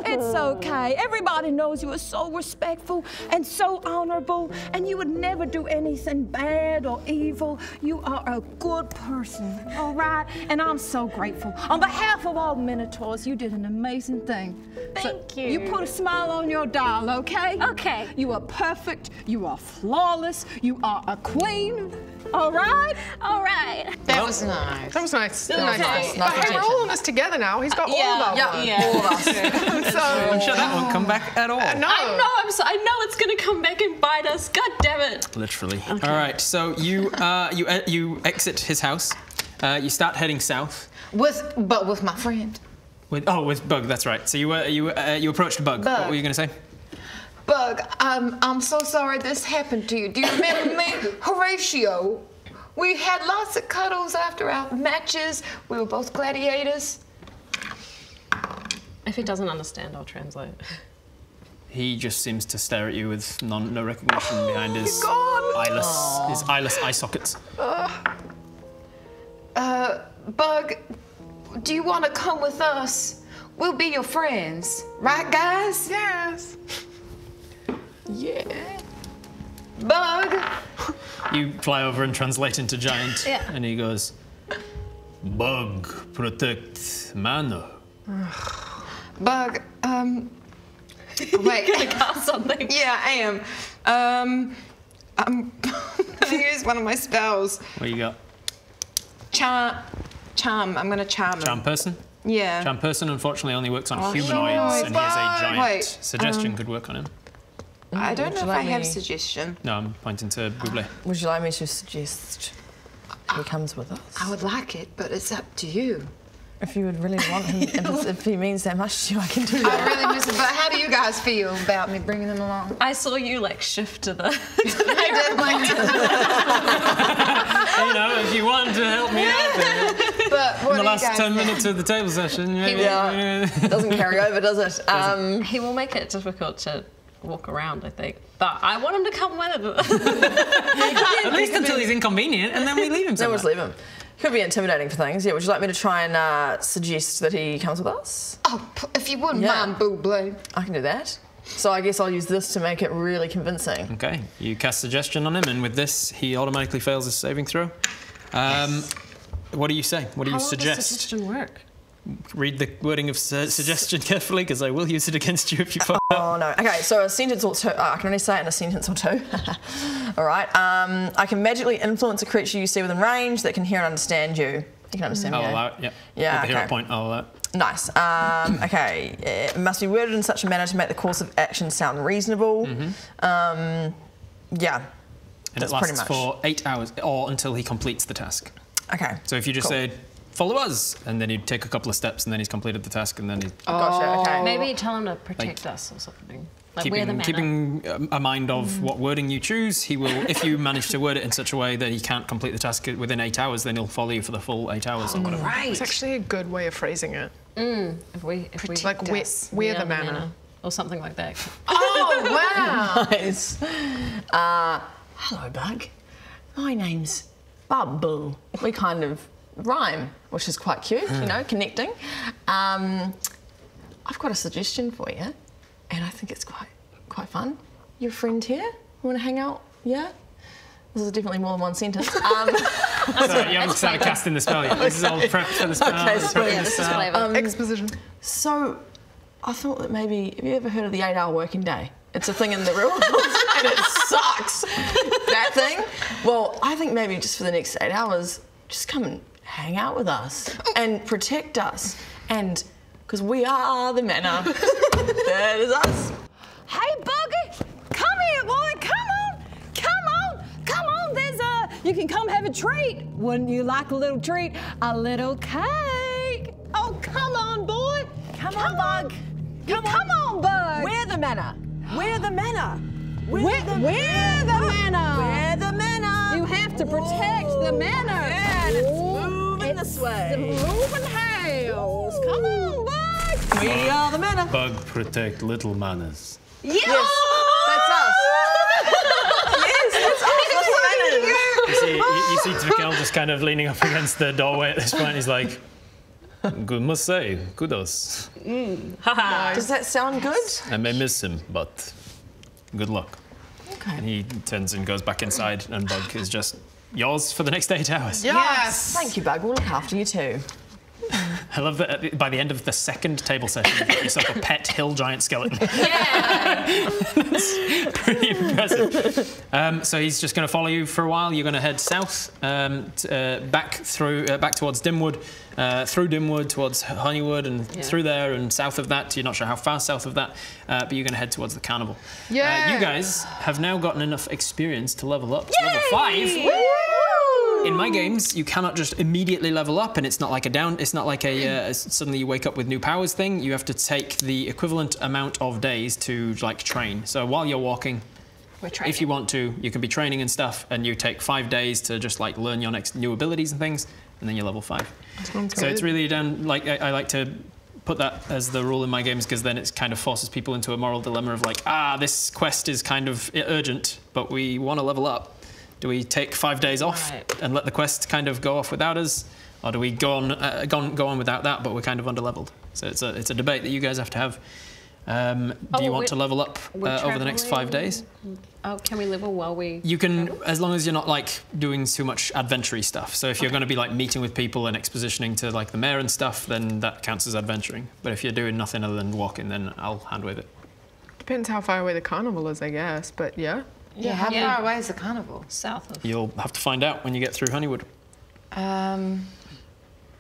It's okay. Everybody knows you are so respectful and so honorable, and you would never do anything bad or evil. You are a good person, all right? And I'm so grateful. On behalf of all Minotaurs, you did an amazing thing. Thank you. You put a smile on your doll, okay? Okay. You are perfect. You are flawless. You are a queen. All right? All right. That was nice. That was nice. Nice. But hey, we're all in this together now. He's got all of our blood. All of us. So, I'm sure that won't come back at all. no. I know it's gonna come back and bite us. God damn it. Literally. Okay. All right. So you exit his house. You start heading south. With my friend. With Bug. That's right. So you approached Bug. What were you gonna say? Bug, I'm so sorry this happened to you. Do you remember me, Horatio? We had lots of cuddles after our matches. We were both gladiators. If he doesn't understand, I'll translate. He just seems to stare at you with no recognition behind his eyeless eye sockets. Bug, do you want to come with us? We'll be your friends, right, guys? Yes. Yeah. Bug. You fly over and translate into giant, and he goes, Bug, protect Mana. Bug, wait. Gonna cast something. Yeah, I am. I'm gonna use one of my spells. What you got? Charm. I'm gonna charm him. Charm person? Yeah. Charm person unfortunately only works on humanoids, and he is a giant. Wait, Suggestion could work on him. I don't know if I have suggestion. No, I'm pointing to Buble. Would you like me to suggest he comes with us? I would like it, but it's up to you. If you would really want him, if he means that much to you, I can do that. I really miss it, but how do you guys feel about me bringing them along? I saw you like shift to the. I did like You know, if you want to help me out there. But what in the last 10 think? minutes of the table session, doesn't carry over, does it? He will make it difficult to walk around, I think. But I want him to come with it. At least until he's inconvenient, and then we leave him. Then we'll just leave him. Could be intimidating for things. Yeah, would you like me to try and suggest that he comes with us? Oh, if you wouldn't mind, Buble. I can do that. So I guess I'll use this to make it really convincing. Okay, you cast suggestion on him, and with this, he automatically fails his saving throw. What do you say? What do you suggest? How does suggestion work? Read the wording of suggestion carefully, because I will use it against you if you fuck up. Oh no. Okay, so a sentence or two. I can only say it in a sentence or two. All right. I can magically influence a creature you see within range that can hear and understand you. You can understand me. I'll allow it. Yep. Yeah. With the hero point, I'll allow it. Nice. Okay. It must be worded in such a manner to make the course of action sound reasonable. Yeah. And that's it lasts pretty much for 8 hours, or until he completes the task. Okay. So if you just cool. say, follow us, and then he'd take a couple of steps, and then he's completed the task, and then he... Gotcha, okay. Maybe tell him to protect us or something. Like keeping a mind of what wording you choose, he will, if you manage to word it in such a way that he can't complete the task within 8 hours, then he'll follow you for the full 8 hours or whatever. Right. It's actually a good way of phrasing it. If we like we're the manor. Or something like that. Oh, wow. Nice. Hello, Bug. My name's Bubble. We kind of rhyme, which is quite cute, you know, connecting. I've got a suggestion for you, and I think it's quite fun. Your friend here, want to hang out? Yeah? This is definitely more than one sentence. Sorry, you haven't started casting the spell yet. This is all prep for the spell. Okay, sweet. This is flavour. Exposition. So, I thought that maybe, have you ever heard of the 8-hour working day? It's a thing in the real world, and it sucks. That thing. Well, I think maybe just for the next 8 hours, just come and hang out with us and protect us, and because we are the manor. That is us. Hey, Buggy, come here, boy. Come on. There's you can come have a treat. Wouldn't you like a little treat? A little cake. Oh, come on, boy. Come on, Bug. Come on, Bug. We're the manor. We're the manor. We're the manor. We're the manor. You have to protect the manor. Yeah, and it's moving Moving this way. Moving house. Come on, Bug. We are the manor. Bug protect little manners. Yes, that's us. Yes, that's us. You see Tvikel just kind of leaning up against the doorway at this point. He's like, good must say, kudos. Does that sound good? I may miss him, but good luck. Okay. And he turns and goes back inside, and Bug is just yours for the next 8 hours. Yes. Thank you, Bug. We'll look after you too. I love that by the end of the second table session, you've got yourself a pet hill giant skeleton. That's pretty impressive. So he's just going to follow you for a while. You're going to head south, back towards Dimwood, through Dimwood towards Honeywood, and through there and south of that. You're not sure how far south of that, but you're going to head towards the carnival. Yeah. You guys have now gotten enough experience to level up to level 5. Woo! In my games, you cannot just immediately level up, and it's not like a suddenly you wake up with new powers thing. You have to take the equivalent amount of days to like train. So while you're walking, if you want to, you can be training and stuff, and you take 5 days to just like learn your next new abilities and things, and then you're level 5. So it's really down. Like I like to put that as the rule in my games, because then it kind of forces people into a moral dilemma of like, this quest is kind of urgent, but we want to level up. Do we take 5 days off and let the quest kind of go off without us, or do we go on without that, but we're kind of underleveled? So it's a debate that you guys have to have. Do you want to level up over the next 5 days? Oh, can we level while we? You can, as long as you're not like doing too much adventure-y stuff. So if you're going to be like meeting with people and expositioning to like the mayor and stuff, then that counts as adventuring. But if you're doing nothing other than walking, then I'll hand wave it. Depends how far away the carnival is, I guess. But yeah. Yeah, how far away is the carnival? South of. You'll have to find out when you get through Honeywood. Oh,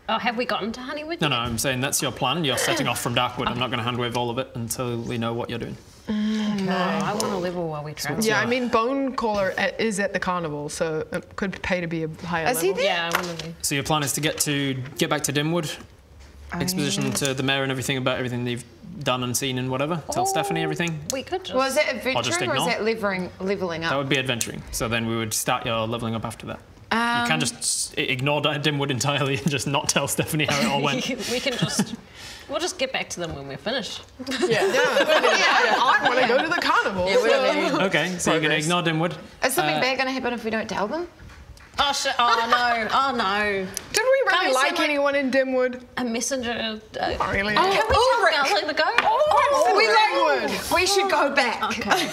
have we gotten to Honeywood? No, I'm saying that's your plan. You're setting off from Darkwood. I'm not going to hand wave all of it until we know what you're doing. No, I want to level while we travel. Yeah, I mean, Bonecaller is at the carnival, so it could pay to be a higher level. Is he there? Yeah, I want to be. So your plan is to get back to Dimwood, exposition to the mayor and everything about everything they've done and seen and whatever. Tell Stephanie everything. We could just... Was it adventuring or is it leveling up? That would be adventuring. So then we would start your leveling up after that. You can't just ignore Dimwood entirely and just not tell Stephanie how it all went. We can just... We'll just get back to them when we're finished. I want to go to the carnival. Okay, so you're going to ignore Dimwood. Is something bad going to happen if we don't tell them? Oh, shit. Oh, no. Oh, no. Did we really like anyone in Dimwood? A messenger. Really? Can we tell Garling to go? We should go back. Okay.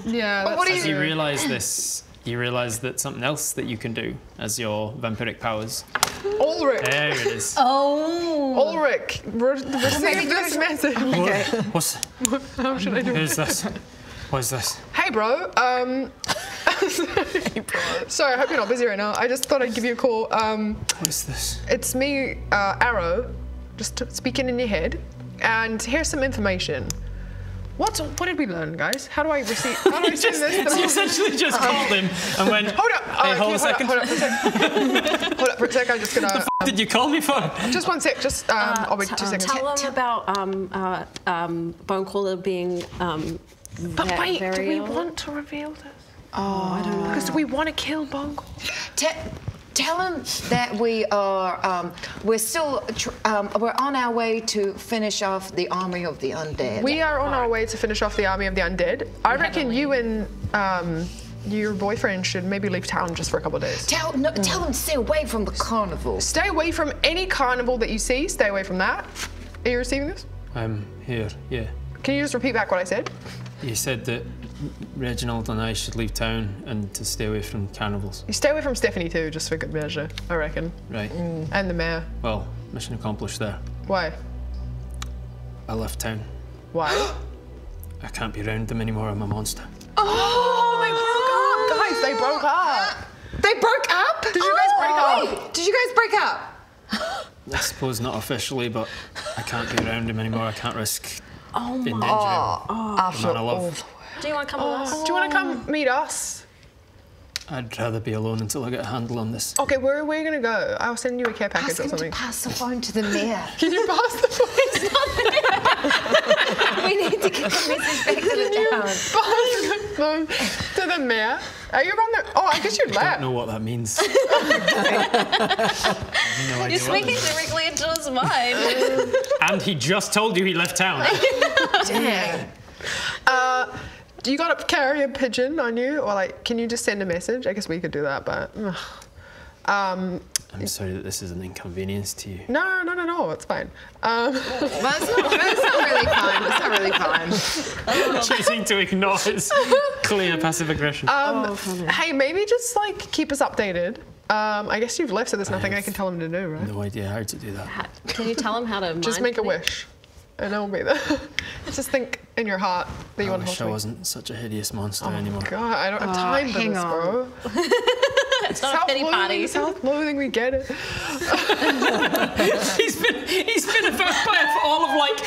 Yeah. But what do As you realise this, you realise that something else that you can do as your vampiric powers. Ulrich. There it is. Oh. Ulrich, receive this message. Okay. How should I do Who's this? What is this? Hey, bro. Sorry, I hope you're not busy right now. I just thought I'd give you a call. What is this? It's me, Arrow, just speaking in your head. And here's some information. What did we learn, guys? How do I receive this? So you essentially just called him and went, hold up. Hey, hold a second. Hold up for a sec. Hold up for a sec. I'm just going to... What did you call me for? Just 1 sec. Just, I'll wait 2 seconds. Tell them about Bonecaller being But wait, do we ill. want to reveal this? Oh, I don't know. Because we want to kill Bonecaller. Tell them that we are, we're still, we're on our way to finish off the army of the undead. We are on our way to finish off the army of the undead. I reckon you and your boyfriend should maybe leave town just for a couple of days. Tell them to stay away from the carnival. Stay away from any carnival that you see. Stay away from that. Are you receiving this? I'm here, yeah. Can you just repeat back what I said? You said that Reginald and I should leave town and to stay away from carnivals. You stay away from Stephanie too, just for good measure, I reckon. Right. And the mayor. Well, mission accomplished there. Why? I left town. Why? I can't be around them anymore, I'm a monster. Oh, they broke up! Guys, they broke up! They broke up? Did you guys break up? Did you guys break up? I suppose not officially, but I can't be around him anymore. I can't risk endangering him. After The man I love. Do you want to come with us? Do you want to come meet us? I'd rather be alone until I get a handle on this. Okay, where are we gonna go? I'll send you a care package Ask or him something. to pass the phone to the mayor. Can you pass the phone? We need to get the message back to the town. Pass the phone to the mayor. Are you around there? Oh, I guess you I left. don't know what that means. No idea You're what speaking that directly into his mind. means. And he just told you he left town. Dang. Do you got to carry a pigeon on you, or like, can you just send a message? I guess we could do that, but. I'm sorry that this is an inconvenience to you. No, it's fine. Well, it's not really fine. It's not really fine. Choosing to ignore his clear passive aggression. Hey, maybe just like keep us updated. I guess you've left, so there's nothing I can tell him to do, right? No idea how to do that. Can you tell him how to Just make a wish, and I'll be there. Just think in your heart that you I want to wish hold I me. wasn't such a hideous monster anymore. God, I don't have time for hang this, on. bro. It's not a pity party. Self-loathing, we get it. He's been a vampire for all of like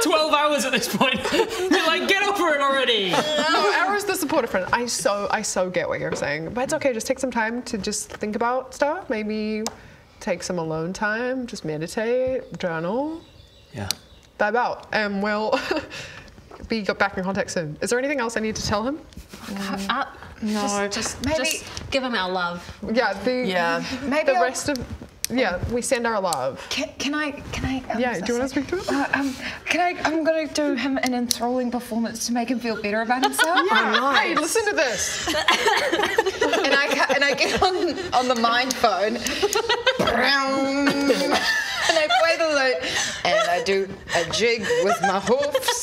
12 hours at this point. You're like, get over it already. No, Arrow's the supportive friend. I so get what you're saying, but it's okay. Just take some time to just think about stuff. Maybe take some alone time. Just meditate, journal, Yeah. vibe out, and we'll be back in contact soon. Is there anything else I need to tell him? No, just give him our love. Yeah, Maybe the rest of. Yeah, we send our love. Can I? Yeah, do you want to speak to him? I'm gonna do him an enthralling performance to make him feel better about himself. Yeah, hey, listen to this. and I get on the mind phone. And I play the lute, and I do a jig with my hoofs.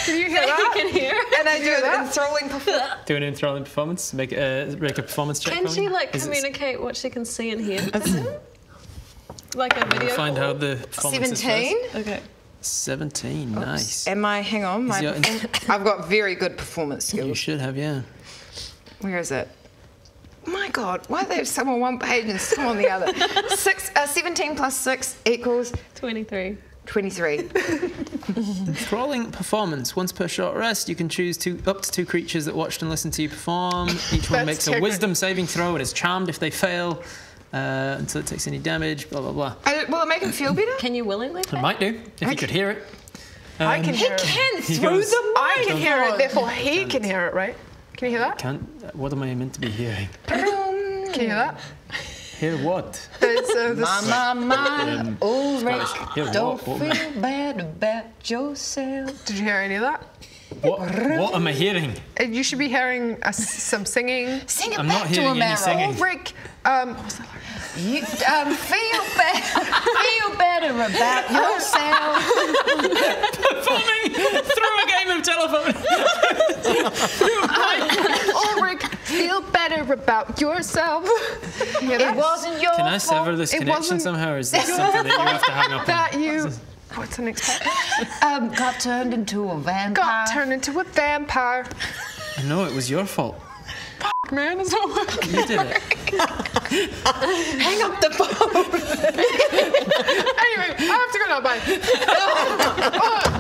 Can you hear that? You can hear. And I do an enthralling performance. Do an enthralling performance. Make a performance check. Can for she me. like Is it- communicate what she can see and hear? Like a video. We'll find call? how the performance is 17. first. Okay. 17. Nice. Am I? Hang on. Is your- I've got very good performance You skills. should have, yeah. Where is it? My God, why are there some on one page and some on the other? 17 plus 6 equals 23. 23. Enthralling performance. Once per short rest, you can choose up to 2 creatures that watched and listened to you perform. Each one makes a wisdom saving throw and is charmed if they fail until it takes any damage, blah, blah, blah. Will it make him feel better? Can you willingly It might do, if you could hear it. I can hear it. He Through goes, the I can hear it, therefore he can hear it, right? Can you hear that? What am I meant to be hearing? Can you hear that? Hear what? It's, My, Ulrich, Hear don't what? feel bad about yourself. Did you hear any of that? What am I hearing? You should be hearing some singing. Sing it I'm back not to hearing him, any Arrow. singing. Rick, You feel better about yourself. Performing through a game of telephone. Ulrich, feel better about yourself. It wasn't your Can I sever fault. this It connection wasn't somehow, or is this something that you have to hang up on? That you. What's the next part? Got turned into a vampire. Got turned into a vampire. No, it was your fault. Man, it's not working. You did it. Hang up the phone. Anyway, I have to go now. Bye.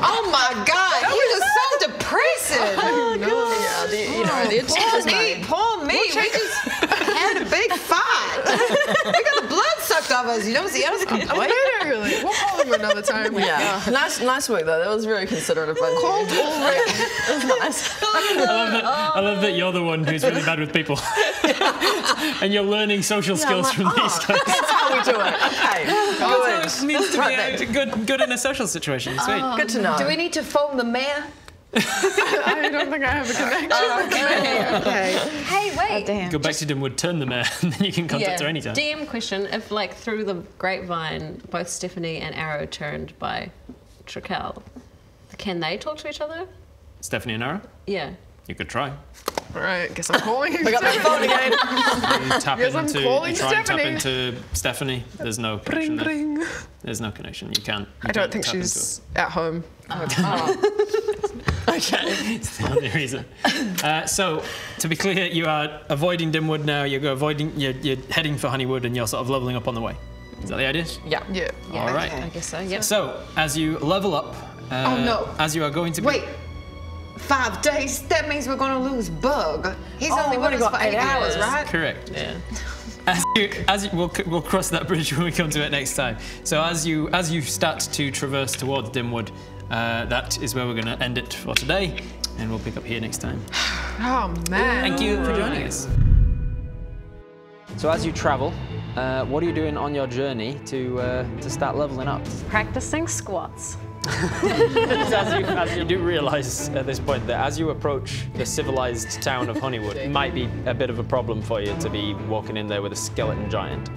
Oh my God, you were so depressing. Oh, God. Poor me. We just had a big fight. We got the blood sucked off us. You don't see us complain. Literally. We'll call him another time. Yeah. Nice work though. That was very considerate of both. Called Ulrich. It was nice. I love that you're the one who's really bad with people. And you're learning social skills from these guys. That's how we do it. Okay. That's how Good. it means to be good in a social situation. Sweet. Good to know. Do we need to phone the mayor? I don't think I have a connection. Okay. Hey, wait. Damn. Go back to Dimwood, turn the mayor, and then you can contact her anytime. DM question: if like through the grapevine, both Stephanie and Arrow turned by Trakel, can they talk to each other? Stephanie and Ara? Yeah. You could try. All right, guess I'm calling. We got my phone again. You tap Yes, I'm into, calling you try and tap Stephanie. into Stephanie. There's no connection Ring, there. ring. There's no connection. You can't. I don't think she's at home. Okay. It's the only reason. So, to be clear, you are avoiding Dimwood now. You're heading for Honeywood, and you're sort of leveling up on the way. Is that the idea? Yeah. Yeah. All right. I guess so. Yep. So, as you level up, Oh, no. as you are going to be. Wait. 5 days? That means we're gonna lose Bug. He's only with us for 8 hours, right? Correct. Yeah. We'll cross that bridge when we come to it next time. So as you start to traverse towards Dimwood, that is where we're going to end it for today, and we'll pick up here next time. Oh man. Thank you for joining us. So as you travel, what are you doing on your journey to start leveling up? Practicing squats. as you do realise at this point that as you approach the civilised town of Honeywood, it might be a bit of a problem for you to be walking in there with a skeleton giant.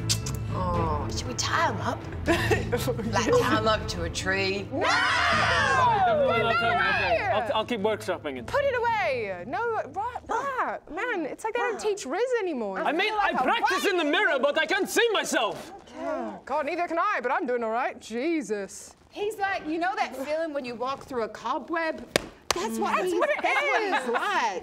Oh, should we tie him up? Like tie him up to a tree? No! I'll keep workshopping it. Put it away. No, right. Man, it's like they don't teach Riz anymore. I mean, I practice in the mirror, but I can't see myself. Oh, God, neither can I, but I'm doing all right. Jesus. He's like, you know that feeling when you walk through a cobweb? That's what it is like.